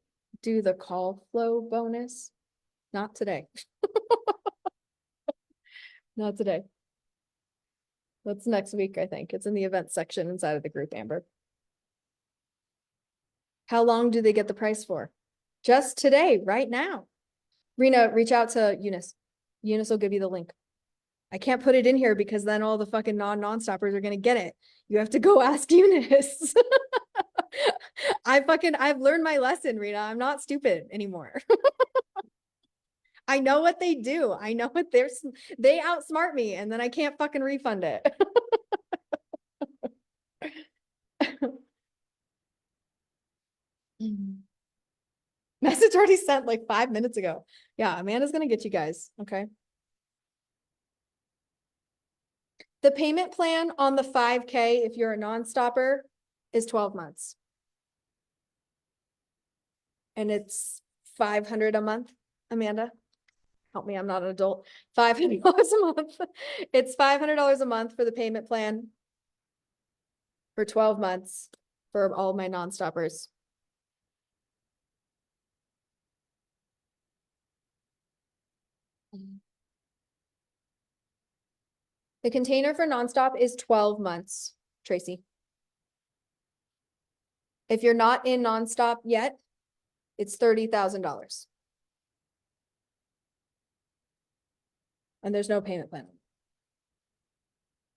do the call flow bonus? Not today. Not today. That's next week, I think. It's in the event section inside of the group, Amber. How long do they get the price for? Just today, right now. Rena, reach out to Eunice. Eunice will give you the link. I can't put it in here because then all the fucking non-stoppers are gonna get it. You have to go ask Eunice. I've learned my lesson, Rena. I'm not stupid anymore. I know what they do. I know what they outsmart me and then I can't fucking refund it. Message already sent like 5 minutes ago. Yeah, Amanda's gonna get you guys. Okay. The payment plan on the 5K, if you're a non-stopper, is 12 months. And it's 500 a month, Amanda. Help me, I'm not an adult. $500 a month. It's $500 a month for the payment plan for 12 months for all my non-stoppers. The container for nonstop is 12 months, Tracy. If you're not in nonstop yet, it's $30,000. And there's no payment plan.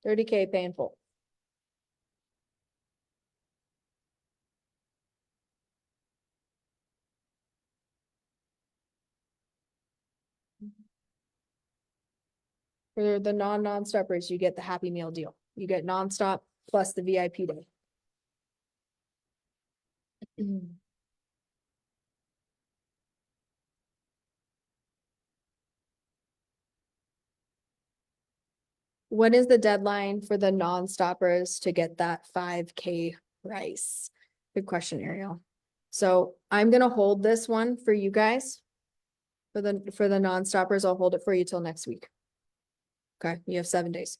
30K pay in full. For the non-stoppers, you get the Happy Meal deal. You get nonstop plus the VIP day. What is the deadline for the non-stoppers to get that 5K price? Good question, Ariel. So I'm gonna hold this one for you guys. For the non-stoppers, I'll hold it for you till next week. Okay, you have 7 days.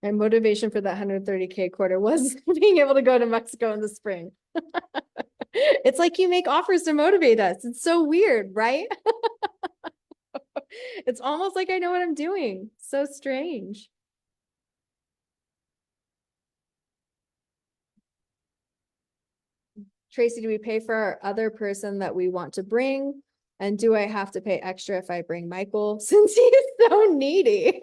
And motivation for that 130K quarter was being able to go to Mexico in the spring. It's like you make offers to motivate us. It's so weird, right? It's almost like I know what I'm doing. So strange. Tracy, do we pay for our other person that we want to bring? And do I have to pay extra if I bring Michael since he's so needy?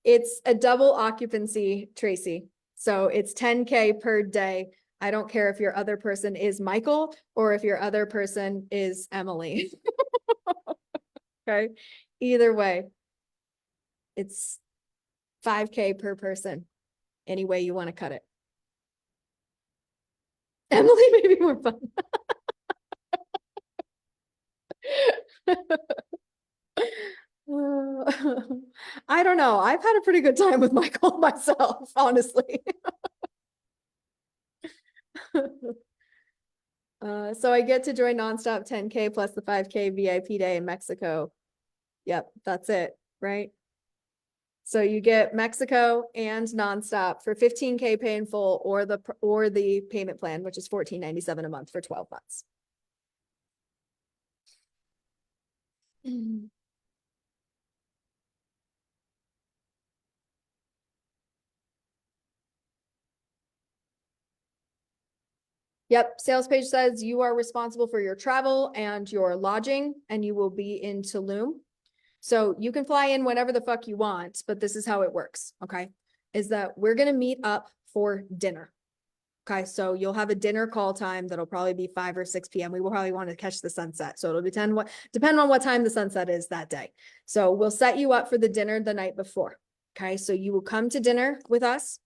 It's a double occupancy, Tracy. So it's 10K per day. I don't care if your other person is Michael or if your other person is Emily. Okay. Either way, it's 5K per person. Any way you want to cut it. Emily may be more fun. I don't know. I've had a pretty good time with Michael myself, honestly. So I get to join nonstop 10K plus the 5K VIP day in Mexico. Yep, that's it, right? So you get Mexico and nonstop for 15K pay in full or the payment plan, which is $14.97 a month for 12 months. Yep, sales page says you are responsible for your travel and your lodging, and you will be in Tulum. So you can fly in whenever the fuck you want, but this is how it works, okay? Is that we're gonna meet up for dinner, Okay, so you'll have a dinner call time that'll probably be 5 or 6 p.m. We will probably want to catch the sunset. So it'll depend on what time the sunset is that day. So we'll set you up for the dinner the night before. Okay, so you will come to dinner with us,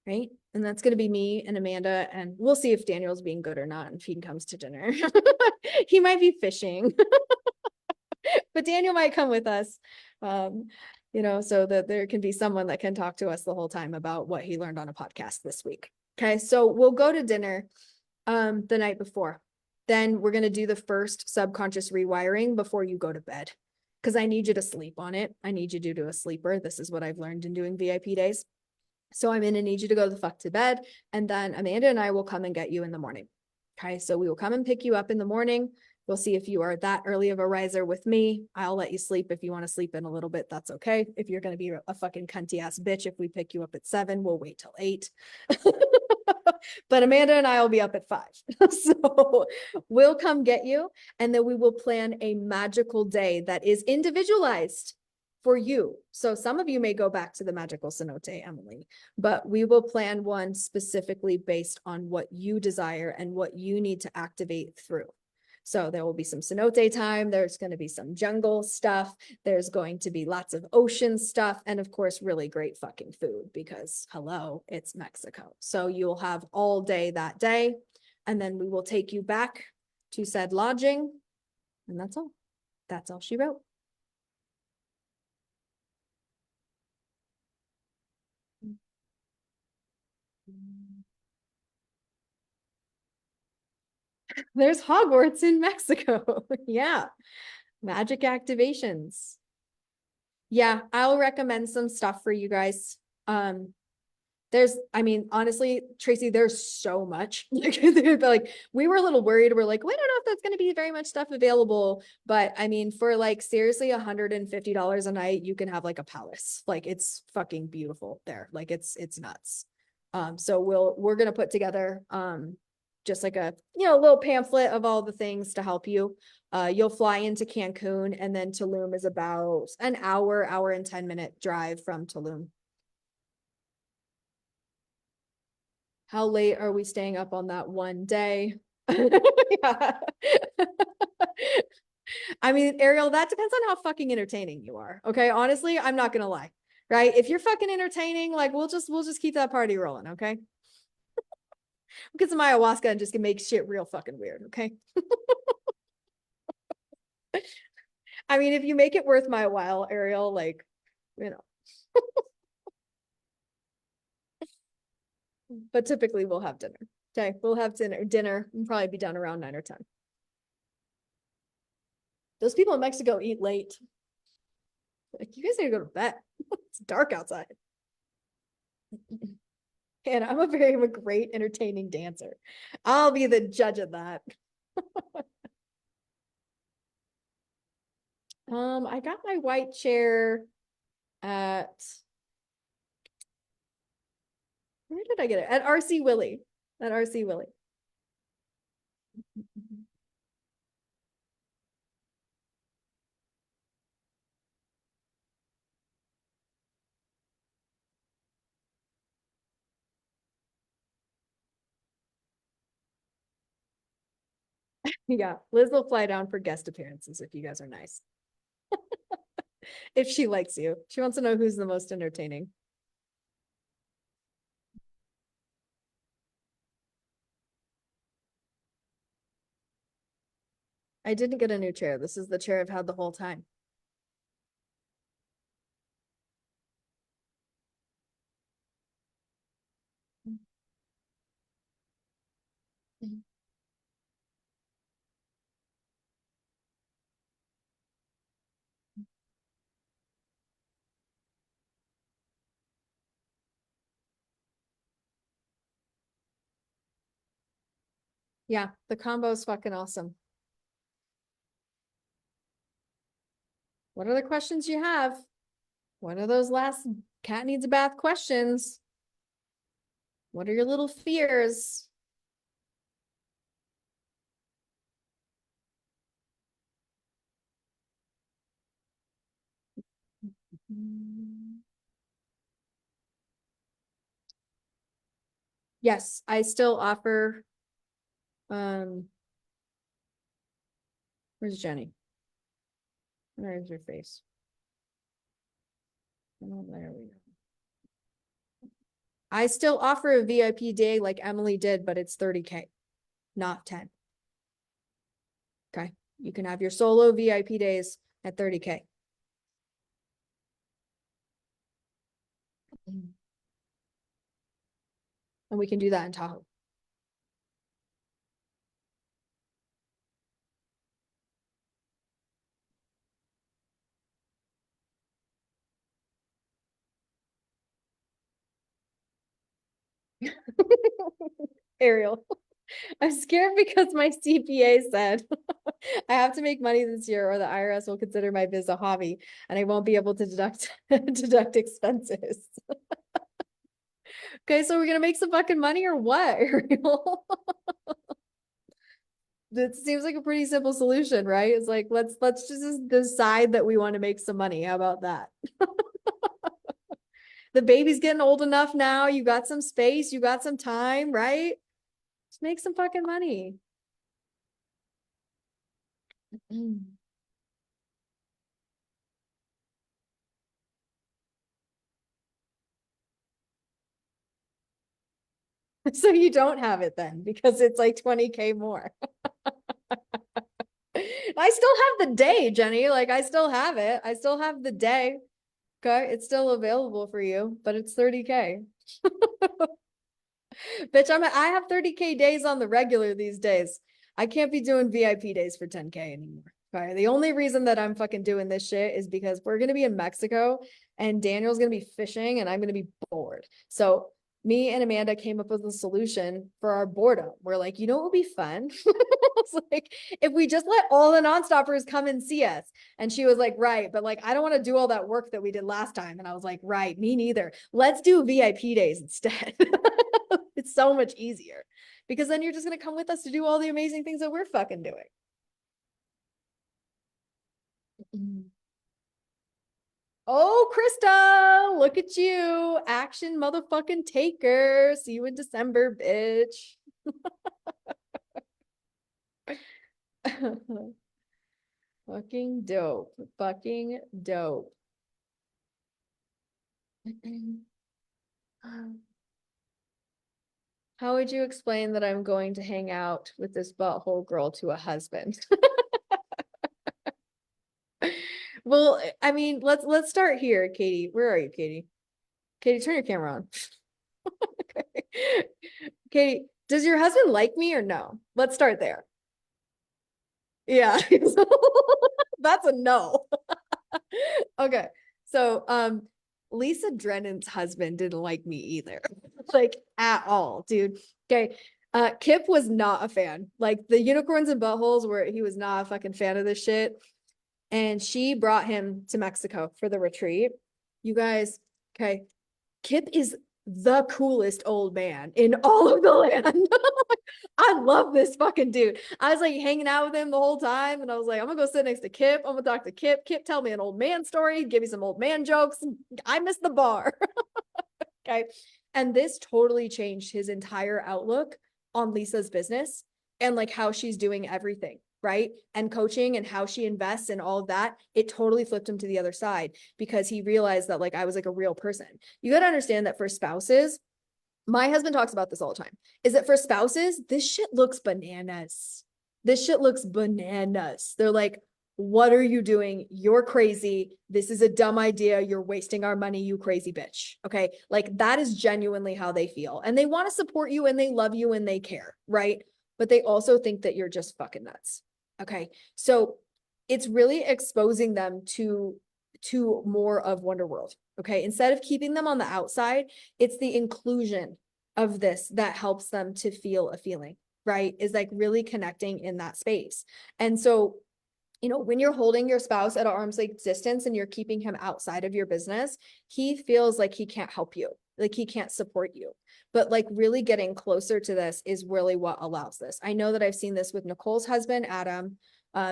right? And that's going to be me and Amanda, and we'll see if Daniel's being good or not, if he comes to dinner. He might be fishing, but Daniel might come with us. So that there can be someone that can talk to us the whole time about what he learned on a podcast this week. Okay, so we'll go to dinner the night before. Then we're going to do the first subconscious rewiring before you go to bed, because I need you to sleep on it. I need you to do a sleeper. This is what I've learned in doing VIP days. So I'm going to need you to go the fuck to bed, and then Amanda and I will come and get you in the morning. Okay, so we will come and pick you up in the morning. We'll see if you are that early of a riser with me. I'll let you sleep. If you want to sleep in a little bit, that's okay. If you're going to be a fucking cunty ass bitch, if we pick you up at 7, we'll wait till 8. But Amanda and I will be up at 5. So we'll come get you, and then we will plan a magical day that is individualized for you. So some of you may go back to the magical cenote, Emily, but we will plan one specifically based on what you desire and what you need to activate through. So there will be some cenote time. There's going to be some jungle stuff. There's going to be lots of ocean stuff. And of course, really great fucking food, because hello, it's Mexico. So you'll have all day that day. And then we will take you back to said lodging. And that's all. That's all she wrote. There's Hogwarts in Mexico. Yeah. Magic activations. Yeah, I'll recommend some stuff for you guys. Honestly, Tracy, there's so much. Like we were a little worried. We're like, we don't know if that's going to be very much stuff available. But I mean, for like seriously $150 a night, you can have like a palace. Like it's fucking beautiful there. Like it's nuts. So we're gonna put together just like a little pamphlet of all the things to help you. You'll fly into Cancun, and then Tulum is about an hour and 10-minute drive from Tulum. How late are we staying up on that one day? Yeah. I mean, Ariel, that depends on how fucking entertaining you are. Okay. Honestly, I'm not gonna lie. Right. If you're fucking entertaining, like we'll just keep that party rolling. Okay. We'll get some ayahuasca and just can make shit real fucking weird. Okay. I mean, if you make it worth my while, Ariel, like, you know. But typically we'll have dinner. Okay. We'll have dinner. We'll probably be done around 9 or 10. Those people in Mexico eat late. Like, you guys need to go to bed. It's dark outside. And I'm a great entertaining dancer. I'll be the judge of that. I got my white chair at, where did I get it? At RC Willie. At RC Willie. Yeah, Liz will fly down for guest appearances if you guys are nice. If she likes you. She wants to know who's the most entertaining. I didn't get a new chair. This is the chair I've had the whole time. Yeah, the combo is fucking awesome. What other questions you have? What are those last cat needs a bath questions? What are your little fears? Yes, I still offer, where's Jenny? Where's your face? Oh, there we go. I still offer a VIP day like Emily did, but it's 30K, not 10. Okay. You can have your solo VIP days at 30K. And we can do that in Tahoe. Ariel, I'm scared because my CPA said I have to make money this year or the IRS will consider my biz a hobby and I won't be able to deduct expenses. Okay, so we're gonna make some fucking money or what, Ariel? That seems like a pretty simple solution, right? It's like let's just decide that we want to make some money. How about that? The baby's getting old enough now. You got some space, you got some time, right? Just make some fucking money. So you don't have it then because it's like 20K more. I still have the day, Jenny. Like I still have it. I still have the day. Okay. It's still available for you, but it's 30K. Bitch, I have 30K days on the regular these days. I can't be doing VIP days for 10K anymore. Okay. The only reason that I'm fucking doing this shit is because we're gonna be in Mexico and Daniel's gonna be fishing and I'm gonna be bored. So me and Amanda came up with a solution for our boredom. We're like, you know what would be fun? It's like if we just let all the non-stoppers come and see us. And she was like, right, but like I don't want to do all that work that we did last time. And I was like, right, me neither. Let's do VIP days instead. It's so much easier because then you're just going to come with us to do all the amazing things that we're fucking doing. Oh, Krista, look at you. Action motherfucking taker. See you in December, bitch. Fucking dope. Fucking dope. How would you explain that I'm going to hang out with this butthole girl to a husband? Well, I mean, let's start here, Katie. Where are you, Katie? Katie, turn your camera on. Katie, does your husband like me or no? Let's start there. Yeah. That's a no. Okay. So, Lisa Drennan's husband didn't like me either. Like at all, dude. Okay. Kip was not a fan. Like the unicorns and buttholes where he was not a fucking fan of this shit. And she brought him to Mexico for the retreat. You guys, okay. Kip is the coolest old man in all of the land. I love this fucking dude. I was like hanging out with him the whole time, and I was like, I'm gonna go sit next to Kip. I'm gonna talk to Kip. Kip, tell me an old man story, give me some old man jokes. I miss the bar. Okay. And this totally changed his entire outlook on Lisa's business and like how she's doing everything, right? And coaching and how she invests and all of that. It totally flipped him to the other side because he realized that like I was like a real person. You got to understand that for spouses, my husband talks about this all the time, is that for spouses, this shit looks bananas. This shit looks bananas. They're like, what are you doing? You're crazy. This is a dumb idea. You're wasting our money, you crazy bitch. Okay. Like that is genuinely how they feel. And they want to support you and they love you and they care. Right. But they also think that you're just fucking nuts. Okay. So it's really exposing them to more of Wonderworld. Okay. Instead of keeping them on the outside, it's the inclusion of this that helps them to feel a feeling, right? Is like really connecting in that space. And so, you know, when you're holding your spouse at arm's length distance and you're keeping him outside of your business, he feels like he can't help you, like he can't support you. But like really getting closer to this is really what allows this. I know that I've seen this with Nicole's husband, Adam.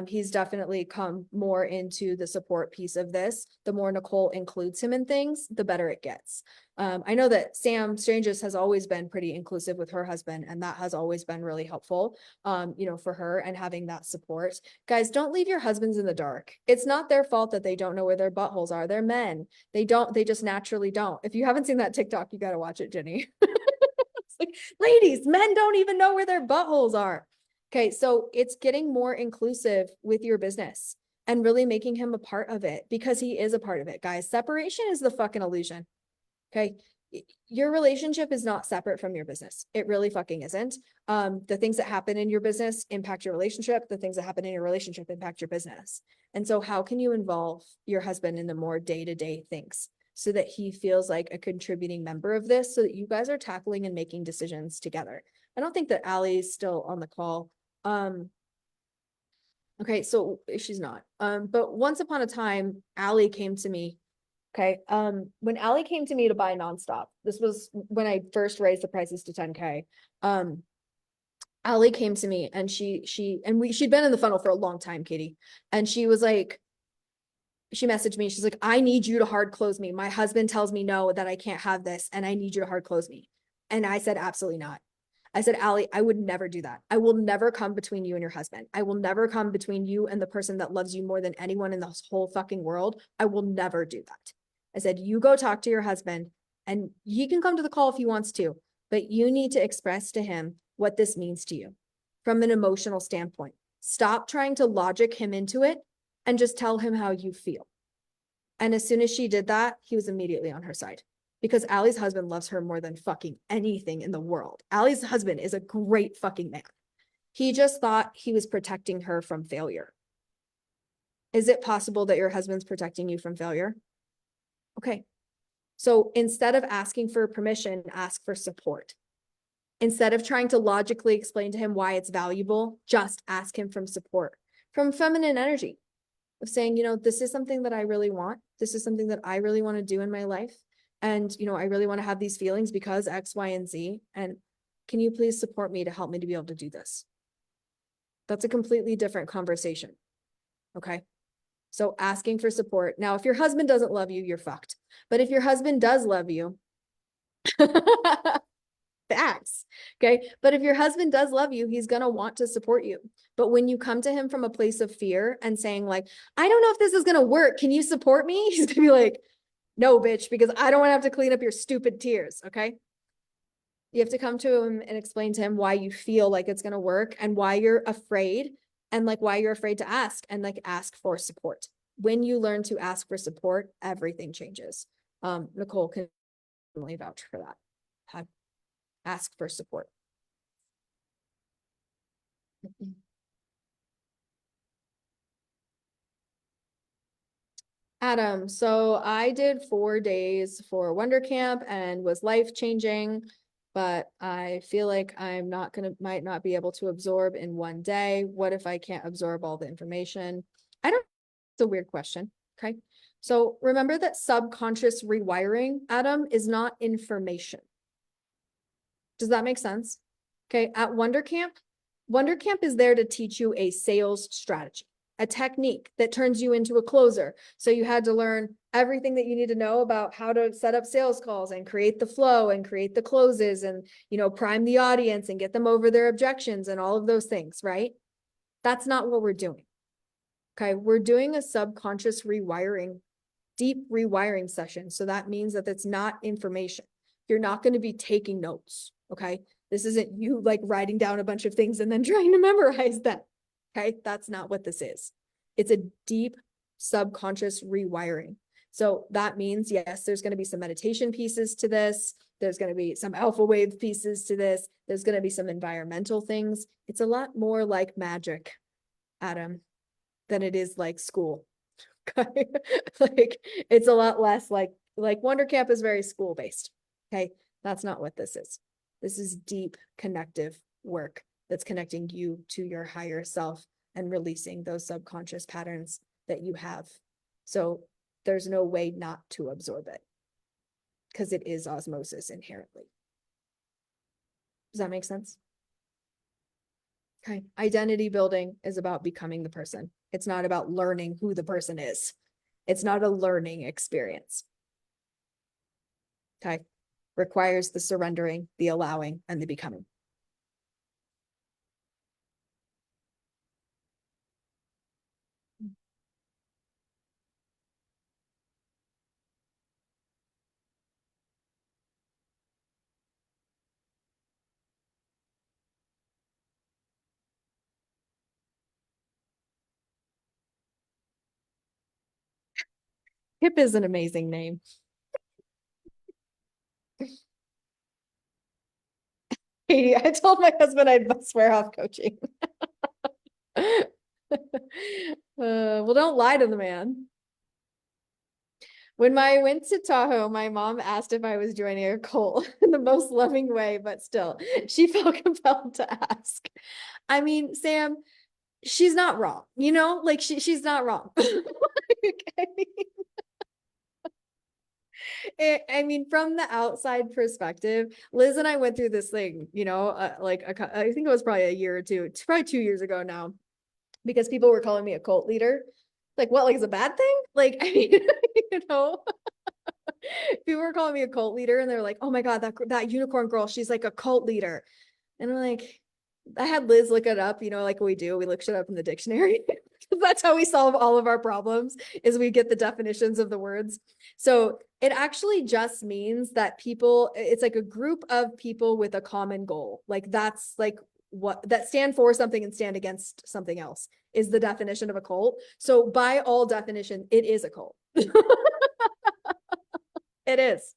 He's definitely come more into the support piece of this. The more Nicole includes him in things, the better it gets. I know that Sam Stranges has always been pretty inclusive with her husband, and that has always been really helpful, for her and having that support. Guys, don't leave your husbands in the dark. It's not their fault that they don't know where their buttholes are. They're men. They just naturally don't. If you haven't seen that TikTok, you got to watch it, Jenny. It's like, ladies, men don't even know where their buttholes are. Okay, so it's getting more inclusive with your business and really making him a part of it, because he is a part of it, guys. Separation is the fucking illusion. Okay. Your relationship is not separate from your business. It really fucking isn't. The things that happen in your business impact your relationship. The things that happen in your relationship impact your business. And so how can you involve your husband in the more day-to-day things so that he feels like a contributing member of this, so that you guys are tackling and making decisions together? I don't think that Allie's still on the call. Okay, so she's not. But once upon a time, Allie came to me. Okay. When Allie came to me to buy Nonstop, this was when I first raised the prices to 10K. Allie came to me and she'd been in the funnel for a long time, Katie. And she was like, she messaged me. She's like, I need you to hard close me. My husband tells me no, that I can't have this, and I need you to hard close me. And I said, absolutely not. I said, Allie, I would never do that. I will never come between you and your husband. I will never come between you and the person that loves you more than anyone in this whole fucking world. I will never do that. I said, you go talk to your husband, and he can come to the call if he wants to, but you need to express to him what this means to you from an emotional standpoint. Stop trying to logic him into it and just tell him how you feel. And as soon as she did that, he was immediately on her side, because Allie's husband loves her more than fucking anything in the world. Allie's husband is a great fucking man. He just thought he was protecting her from failure. Is it possible that your husband's protecting you from failure? Okay. So instead of asking for permission, ask for support. Instead of trying to logically explain to him why it's valuable, just ask him from support, from feminine energy, of saying, this is something that I really want. This is something that I really want to do in my life. And, I really want to have these feelings because X, Y, and Z. And can you please support me to help me to be able to do this? That's a completely different conversation. Okay. So asking for support. Now, if your husband doesn't love you, you're fucked. But if your husband does love you, facts. Okay. But if your husband does love you, he's going to want to support you. But when you come to him from a place of fear and saying like, I don't know if this is going to work, can you support me? He's going to be like, no, bitch, because I don't want to have to clean up your stupid tears. Okay. You have to come to him and explain to him why you feel like it's going to work and why you're afraid, and like why you're afraid to ask, and like ask for support. When you learn to ask for support, everything changes. Nicole can really vouch for that. Ask for support. Adam, so I did 4 days for Wonder Camp and was life-changing, but I feel like might not be able to absorb in 1 day. What if I can't absorb all the information? It's a weird question. Okay. So remember that subconscious rewiring, Adam, is not information. Does that make sense? Okay. At Wonder Camp is there to teach you a sales strategy, a technique that turns you into a closer. So you had to learn everything that you need to know about how to set up sales calls and create the flow and create the closes and, prime the audience and get them over their objections and all of those things, right? That's not what we're doing. Okay. We're doing a subconscious rewiring, deep rewiring session. So that means that it's not information. You're not going to be taking notes. Okay. This isn't you like writing down a bunch of things and then trying to memorize them. Okay. That's not what this is. It's a deep subconscious rewiring. So that means, yes, there's going to be some meditation pieces to this. There's going to be some alpha wave pieces to this. There's going to be some environmental things. It's a lot more like magic, Adam, than it is like school. Like it's a lot less like Wonder Camp is very school based. Okay. That's not what this is. This is deep connective work that's connecting you to your higher self and releasing those subconscious patterns that you have. So there's no way not to absorb it, because it is osmosis inherently. Does that make sense? Okay. Identity building is about becoming the person. It's not about learning who the person is. It's not a learning experience. Okay. Requires the surrendering, the allowing, and the becoming. Hip is an amazing name. Katie, I told my husband I'd swear off coaching. Well, don't lie to the man. When I went to Tahoe, my mom asked if I was joining a cult in the most loving way, but still, she felt compelled to ask. I mean, Sam, she's not wrong, you know, like she's not wrong. I mean, from the outside perspective, Liz and I went through this thing, you know, I think it was probably a year or two, it's probably 2 years ago now, because people were calling me a cult leader. Like, what, like, it's a bad thing? Like, I mean, you know, people were calling me a cult leader and they're like, oh my God, that unicorn girl, she's like a cult leader. And I'm like, I had Liz look it up, you know, like we do. We look shit up in the dictionary. That's how we solve all of our problems, is we get the definitions of the words. So it actually just means that people, it's like a group of people with a common goal. Like that's like what that stand for something and stand against something else is the definition of a cult. So by all definition, it is a cult. It is.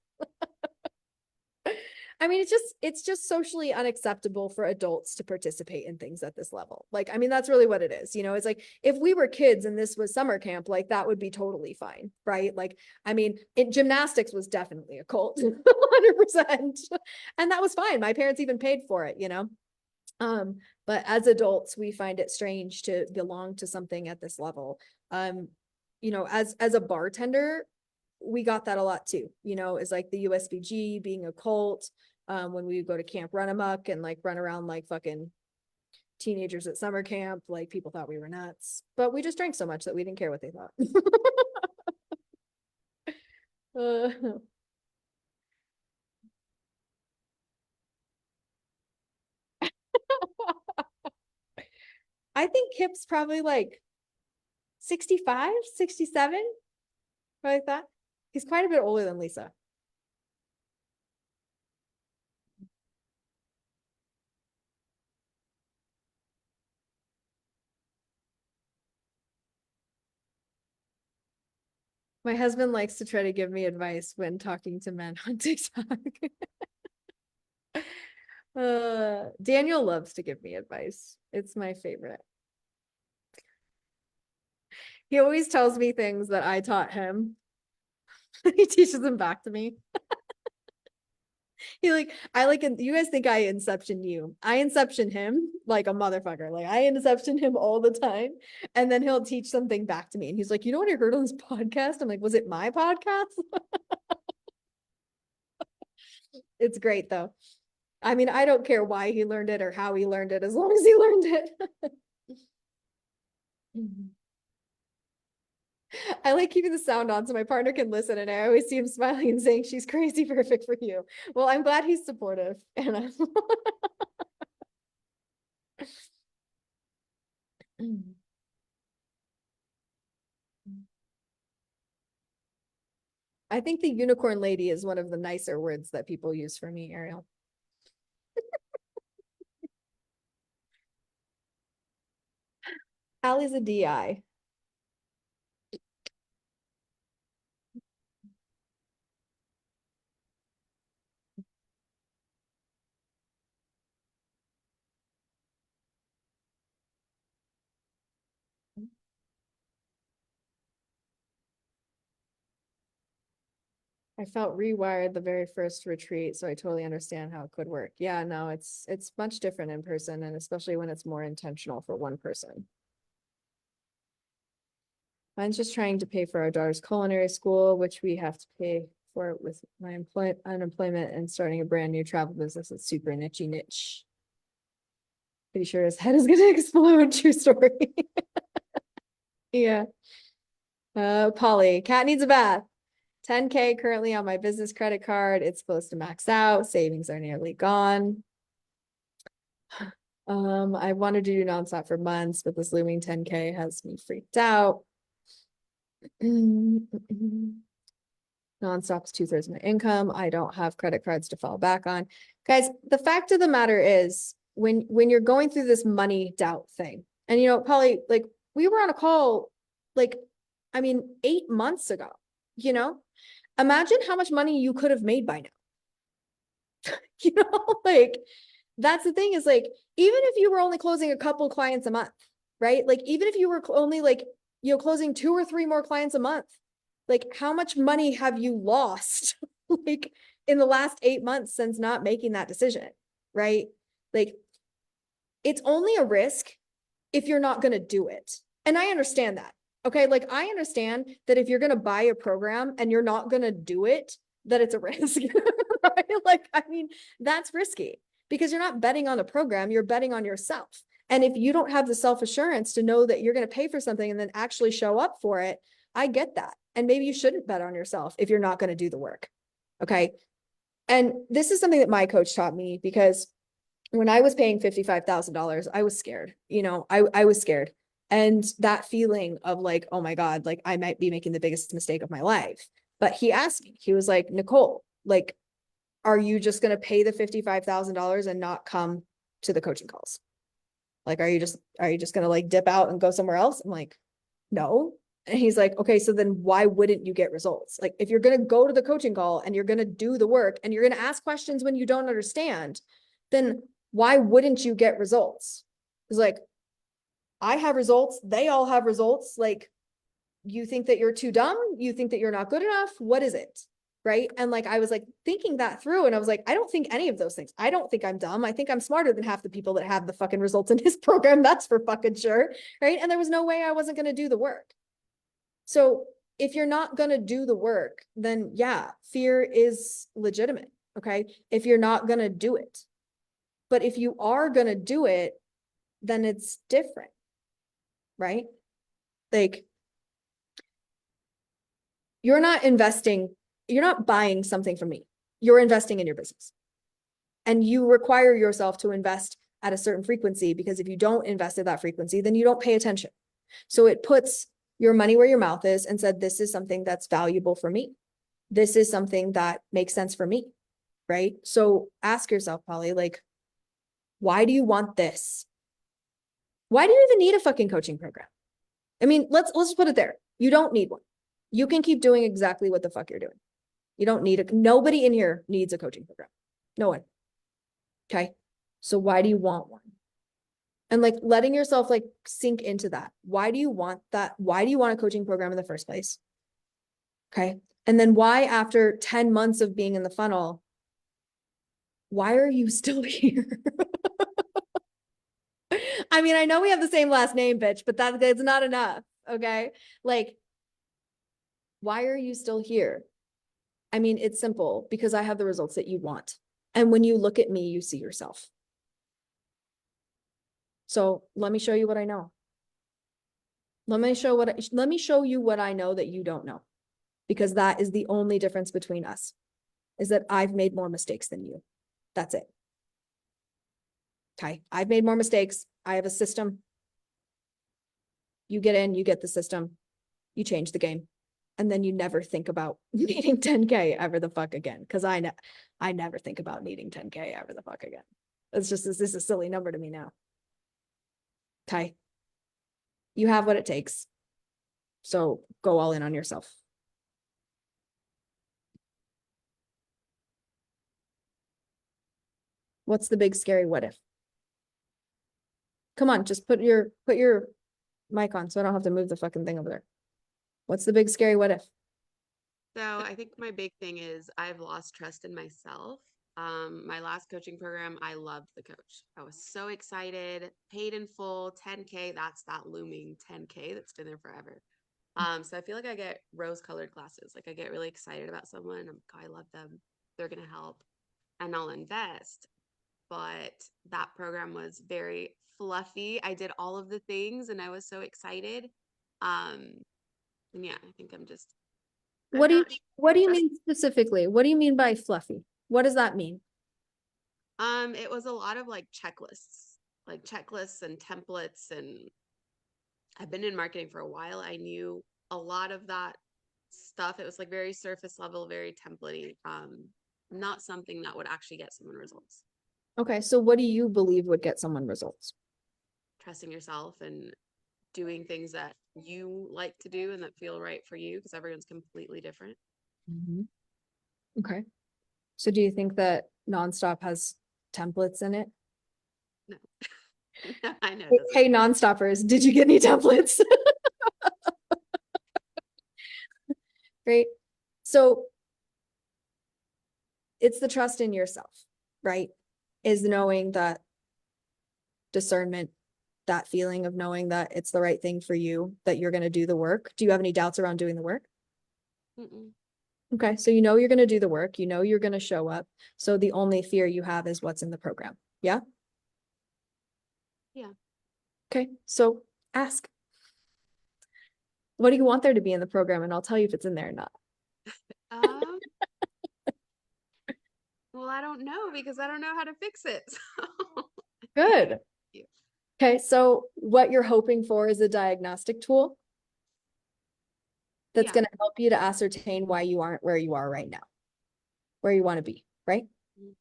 I mean, it's just socially unacceptable for adults to participate in things at this level. Like, I mean, that's really what it is. You know, it's like if we were kids and this was summer camp, like that would be totally fine, right? Like, I mean, gymnastics was definitely a cult, 100%. And that was fine. My parents even paid for it, you know? But as adults, we find it strange to belong to something at this level. You know, as a bartender, we got that a lot too, you know, is like the USBG being a cult, when we go to camp run amok and like run around like fucking teenagers at summer camp, like people thought we were nuts, but we just drank so much that we didn't care what they thought. uh, I think Kip's probably like 65, 67, like that. He's quite a bit older than Lisa. My husband likes to try to give me advice when talking to men on TikTok. Daniel loves to give me advice. It's my favorite. He always tells me things that I taught him. He teaches them back to me. You guys think I inception you. I inception him like a motherfucker. Like I inception him all the time. And then he'll teach something back to me. And he's like, you know what I heard on this podcast? I'm like, was it my podcast? It's great though. I mean, I don't care why he learned it or how he learned it, as long as he learned it. I like keeping the sound on so my partner can listen, and I always see him smiling and saying, she's crazy perfect for you. Well, I'm glad he's supportive. And I think the unicorn lady is one of the nicer words that people use for me, Ariel. Allie's a DI. I felt rewired the very first retreat, so I totally understand how it could work. Yeah, no, it's much different in person, and especially when it's more intentional for one person. Mine's just trying to pay for our daughter's culinary school, which we have to pay for with my unemployment and starting a brand new travel business. It's super niche. Pretty sure his head is gonna explode. True story. Yeah. Polly, cat needs a bath. 10K currently on my business credit card. It's supposed to max out. Savings are nearly gone. I wanted to do nonstop for months, but this looming 10K has me freaked out. Nonstop's 2/3 of my income. I don't have credit cards to fall back on. Guys, the fact of the matter is when you're going through this money doubt thing, and Polly, like we were on a call, like, I mean, 8 months ago, imagine how much money you could have made by now. Like that's the thing is like, even if you were only closing a couple clients a month, right? Like, even if you were only like, closing 2 or 3 more clients a month, like how much money have you lost like in the last 8 months since not making that decision, right? Like it's only a risk if you're not going to do it. And I understand that. Okay. Like I understand that if you're going to buy a program and you're not going to do it, that it's a risk, right? Like, I mean, that's risky because you're not betting on the program, you're betting on yourself. And if you don't have the self-assurance to know that you're going to pay for something and then actually show up for it, I get that. And maybe you shouldn't bet on yourself if you're not going to do the work. Okay. And this is something that my coach taught me because when I was paying $55,000, I was scared. I was scared. And that feeling of like, oh my God, like I might be making the biggest mistake of my life. But he asked me, he was like, Nicole, like, are you just going to pay the $55,000 and not come to the coaching calls? Like, are you just going to like dip out and go somewhere else? I'm like, no. And he's like, okay, so then why wouldn't you get results? Like, if you're going to go to the coaching call and you're going to do the work and you're going to ask questions when you don't understand, then why wouldn't you get results? It's like, I have results. They all have results. Like, you think that you're too dumb? You think that you're not good enough? What is it? Right. And like, I was like thinking that through and I was like, I don't think any of those things. I don't think I'm dumb. I think I'm smarter than half the people that have the fucking results in his program. That's for fucking sure. Right. And there was no way I wasn't going to do the work. So if you're not going to do the work, then yeah, fear is legitimate. Okay. If you're not going to do it, but if you are going to do it, then it's different. Right. Like, you're not buying something from me. You're investing in your business. And you require yourself to invest at a certain frequency because if you don't invest at that frequency, then you don't pay attention. So it puts your money where your mouth is and said, this is something that's valuable for me. This is something that makes sense for me. Right. So ask yourself, Polly, like, why do you want this? Why do you even need a fucking coaching program? I mean, let's put it there. You don't need one. You can keep doing exactly what the fuck you're doing. You don't need nobody in here needs a coaching program. No one. Okay. So why do you want one? And like letting yourself like sink into that. Why do you want that? Why do you want a coaching program in the first place? Okay. And then why, after 10 months of being in the funnel, why are you still here? I mean, I know we have the same last name, bitch, but that's not enough. Okay. Like, why are you still here? I mean, it's simple because I have the results that you want. And when you look at me, you see yourself. So let me show you what I know. Let me show you what I know that you don't know, because that is the only difference between us, is that I've made more mistakes than you. That's it. Okay. I've made more mistakes. I have a system. You get in, you get the system, you change the game. And then you never think about needing 10K ever the fuck again. Cause I never think about needing 10K ever the fuck again. It's just, this is a silly number to me now. Okay. You have what it takes. So go all in on yourself. What's the big scary what if? Come on, just put your mic on so I don't have to move the fucking thing over there. What's the big scary what if? So I think my big thing is I've lost trust in myself. My last coaching program, I loved the coach. I was so excited, paid in full, 10K. That's that looming 10K that's been there forever. So I feel like I get rose-colored glasses. Like I get really excited about someone. I love them. They're gonna help, and I'll invest. but that program was very fluffy. I did all of the things and I was so excited. And yeah, I think I'm just What I'm do you not what do you trust. mean specifically? What do you mean by fluffy? What does that mean? It was a lot of like checklists and templates, and I've been in marketing for a while. I knew a lot of that stuff. It was like very surface level, very templatey. Not something that would actually get someone results. Okay, so what do you believe would get someone results? Trusting yourself and doing things that you like to do and that feel right for you, because everyone's completely different. Mhm. Okay. So do you think that Nonstop has templates in it? No, I know it doesn't. Hey, Nonstoppers, did you get any templates? Right. So it's the trust in yourself, right? Is knowing that discernment, that feeling of knowing that it's the right thing for you, that you're going to do the work. Do you have any doubts around doing the work? Mm-mm. Okay, so you know you're going to do the work, you know you're going to show up. So the only fear you have is what's in the program. Yeah? Yeah. Okay, so ask. What do you want there to be in the program? And I'll tell you if it's in there or not. Um, well, I don't know because I don't know how to fix it. So Good. you. Okay, so what you're hoping for is a diagnostic tool that's Yeah. going to help you to ascertain why you aren't where you are right now, where you want to be, right? Mhm.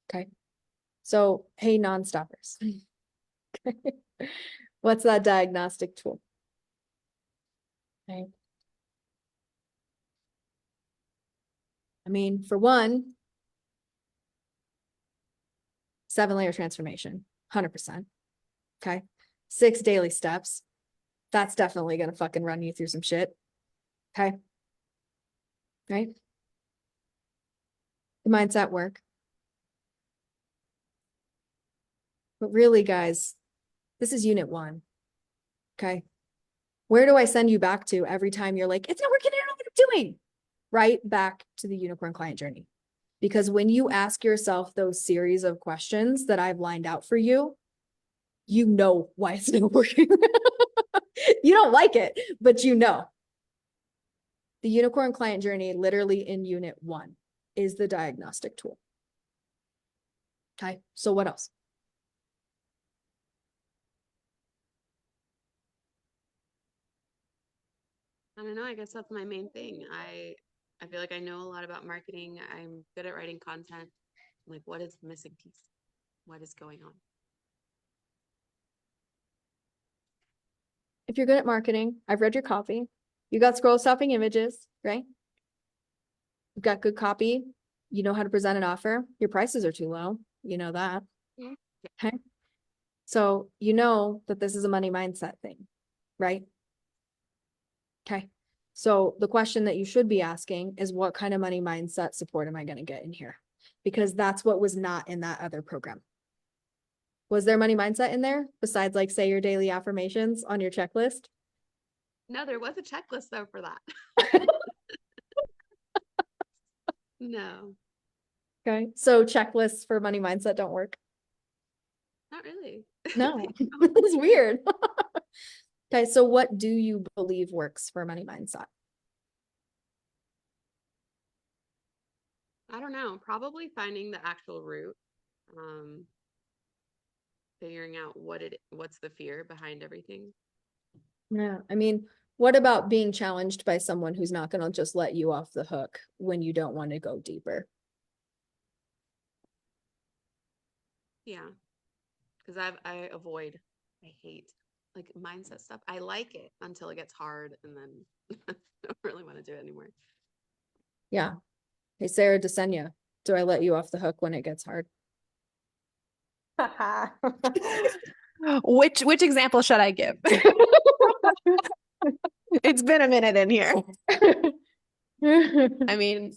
Okay. So, hey, non-stoppers. What's that diagnostic tool? Okay. I mean, for one, 7-layer transformation, 100%. Okay. 6 daily steps. That's definitely going to fucking run you through some shit. Okay. Right. The mindset work. But really, guys, this is unit 1. Okay. Where do I send you back to every time you're like, it's not working, I don't know what I'm doing? Right back to the unicorn client journey. Because when you ask yourself those series of questions that I've lined out for you, you know why it's not working. You don't like it, but you know. The unicorn client journey, literally in unit 1, is the diagnostic tool. Okay, so what else? I don't know. I guess that's my main thing. I feel like I know a lot about marketing. I'm good at writing content. Like, what is the missing piece? What is going on? If you're good at marketing, I've read your copy. You got scroll stopping images, right? You've got good copy. You know how to present an offer. Your prices are too low. You know that. Yeah. Okay. So you know that this is a money mindset thing, right? Okay. So the question that you should be asking is, what kind of money mindset support am I going to get in here? Because that's what was not in that other program. Was there money mindset in there besides, like, say your daily affirmations on your checklist? No, there was a checklist though for that. No, Okay. So checklists for money mindset don't work. not really. No, They don't. it's weird. Okay. So what do you believe works for money mindset? I don't know. Probably finding the actual root, um, figuring out what's the fear behind everything. Yeah. I mean, what about being challenged by someone who's not going to just let you off the hook when you don't want to go deeper? Yeah, because I hate like mindset stuff. I like it until it gets hard, and then I don't really want to do it anymore. Yeah. Hey, Sarah DeSenya, do I let you off the hook when it gets hard? Which example should I give? It's been a minute in here. I mean,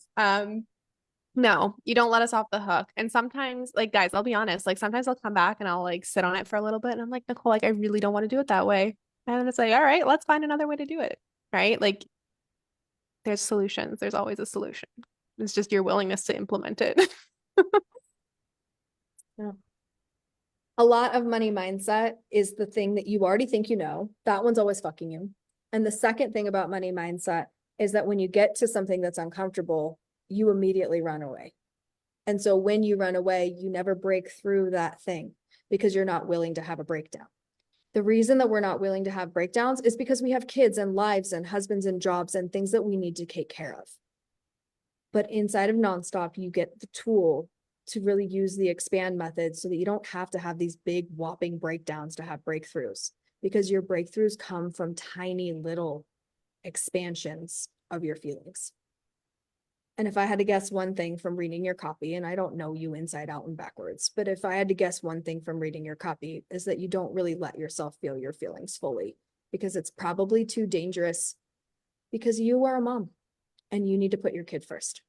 no, you don't let us off the hook. And sometimes, like, guys, I'll be honest, like sometimes I'll come back and I'll like sit on it for a little bit and I'm like, Nicole, like I really don't want to do it that way. And then it's like, all right, let's find another way to do it. Right? Like there's solutions. There's always a solution. It's just your willingness to implement it. A lot of money mindset is the thing that you already think you know. That one's always fucking you. And the second thing about money mindset is that when you get to something that's uncomfortable, you immediately run away. And so when you run away, you never break through that thing because you're not willing to have a breakdown. The reason that we're not willing to have breakdowns is because we have kids and lives and husbands and jobs and things that we need to take care of. But inside of Nonstop, you get the tool to really use the expand method so that you don't have to have these big whopping breakdowns to have breakthroughs, because your breakthroughs come from tiny little expansions of your feelings. And if I had to guess one thing from reading your copy, and I don't know you inside out and backwards, but if I had to guess one thing from reading your copy, is that you don't really let yourself feel your feelings fully, because it's probably too dangerous, because you are a mom and you need to put your kid first.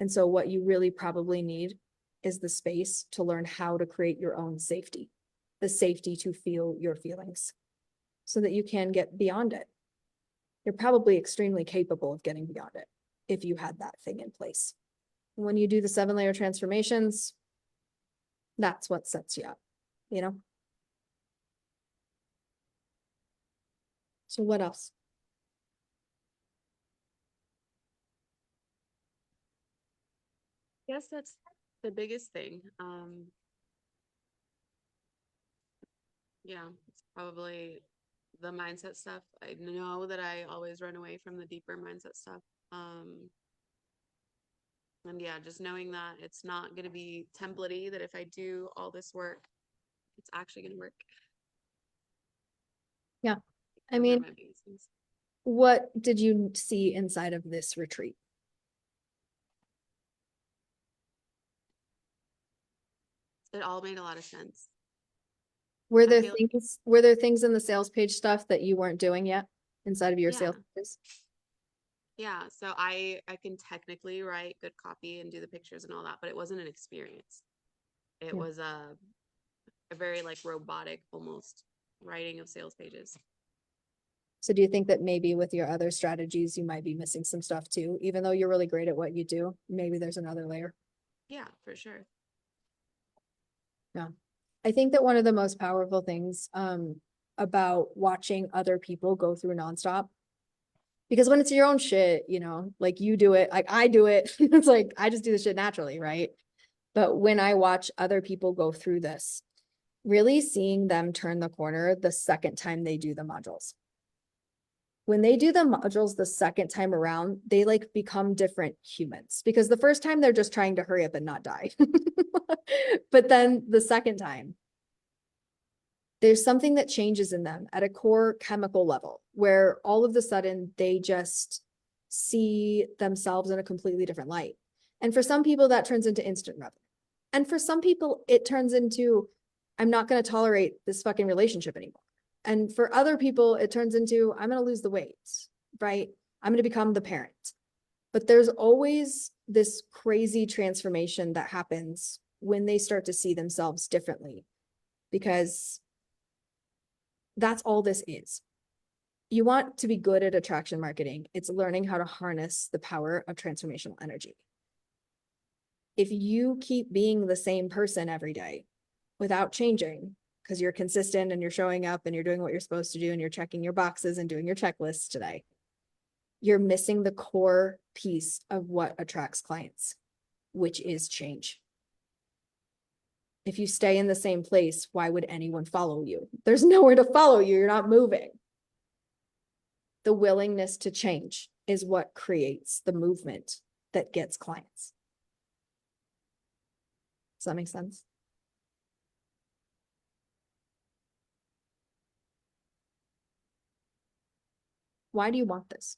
And so what you really probably need is the space to learn how to create your own safety, the safety to feel your feelings so that you can get beyond it. You're probably extremely capable of getting beyond it if you had that thing in place. When you do the 7-layer transformations, that's what sets you up, you know? So what else? Yes, that's the biggest thing. Yeah, it's probably the mindset stuff. I know that I always run away from the deeper mindset stuff. And yeah, just knowing that it's not going to be templatey, that if I do all this work, it's actually going to work. Yeah. I Those are mean, my biggest things. what did you see inside of this retreat? It all made a lot of sense. Were I there feel like, things in the sales page stuff that you weren't doing yet inside of your yeah, sales pages? yeah. So I can technically write good copy and do the pictures and all that, but it wasn't an experience. It Yeah. was a very like robotic almost writing of sales pages. So do you think that maybe with your other strategies, you might be missing some stuff too, even though you're really great at what you do? Maybe there's another layer. Yeah, for sure. Yeah. I think that one of the most powerful things about watching other people go through Nonstop, because when it's your own shit, you know, like you do it, like I do it, it's like I just do the shit naturally, right? But when I watch other people go through this, really seeing them turn the corner the second time they do the modules. When they do the modules the second time around, they like become different humans, because the first time they're just trying to hurry up and not die. But then the second time, there's something that changes in them at a core chemical level where all of a sudden they just see themselves in a completely different light. And for some people, that turns into instant revenue. And for some people, it turns into, I'm not going to tolerate this fucking relationship anymore. And for other people, it turns into, I'm going to lose the weight, right? I'm going to become the parent. But there's always this crazy transformation that happens when they start to see themselves differently, because that's all this is. You want to be good at attraction marketing. It's learning how to harness the power of transformational energy. If you keep being the same person every day without changing, because you're consistent and you're showing up and you're doing what you're supposed to do and you're checking your boxes and doing your checklists today, you're missing the core piece of what attracts clients, which is change. If you stay in the same place, why would anyone follow you? There's nowhere to follow you. You're not moving. The willingness to change is what creates the movement that gets clients. Does that make sense? Why do you want this?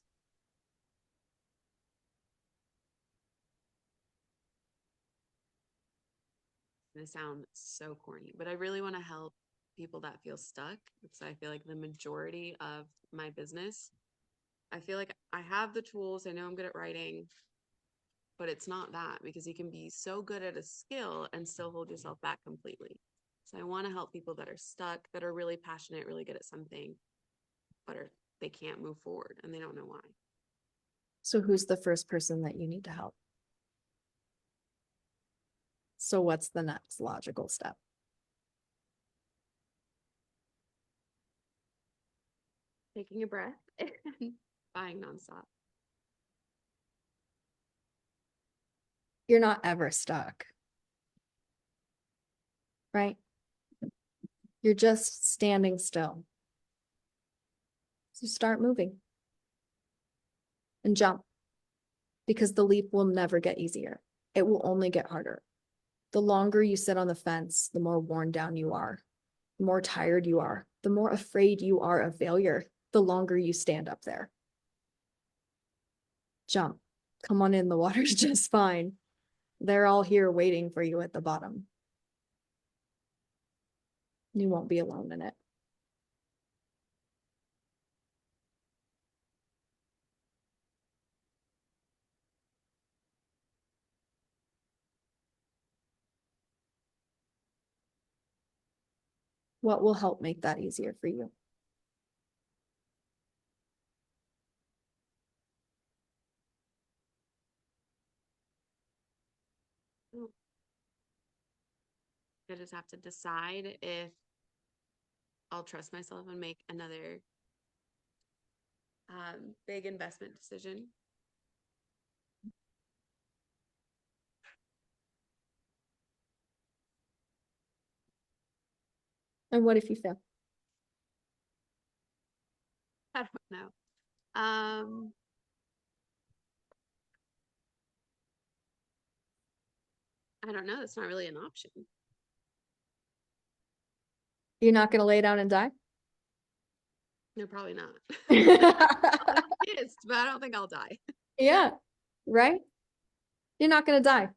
Gonna sound so corny, but I really want to help people that feel stuck, because I feel like the majority of my business, I feel like I have the tools, I know I'm good at writing, but it's not that, because you can be so good at a skill and still hold yourself back completely. So I want to help people that are stuck, that are really passionate, really good at something, but they can't move forward and they don't know why. So who's the first person that you need to help? So what's the next logical step? Taking a breath and buying nonstop. You're not ever stuck, right? You're just standing still. So start moving and jump, because the leap will never get easier. It will only get harder. The longer you sit on the fence, the more worn down you are, the more tired you are, the more afraid you are of failure, the longer you stand up there. Jump. Come on in, the water's just fine. They're all here waiting for you at the bottom. You won't be alone in it. What will help make that easier for you? I just have to decide if I'll trust myself and make another big investment decision. And what if you fail? I don't know. I don't know. It's not really an option. You're not going to lay down and die? No, probably not. I'll be pissed, but I don't think I'll die. Yeah, right? You're not going to die.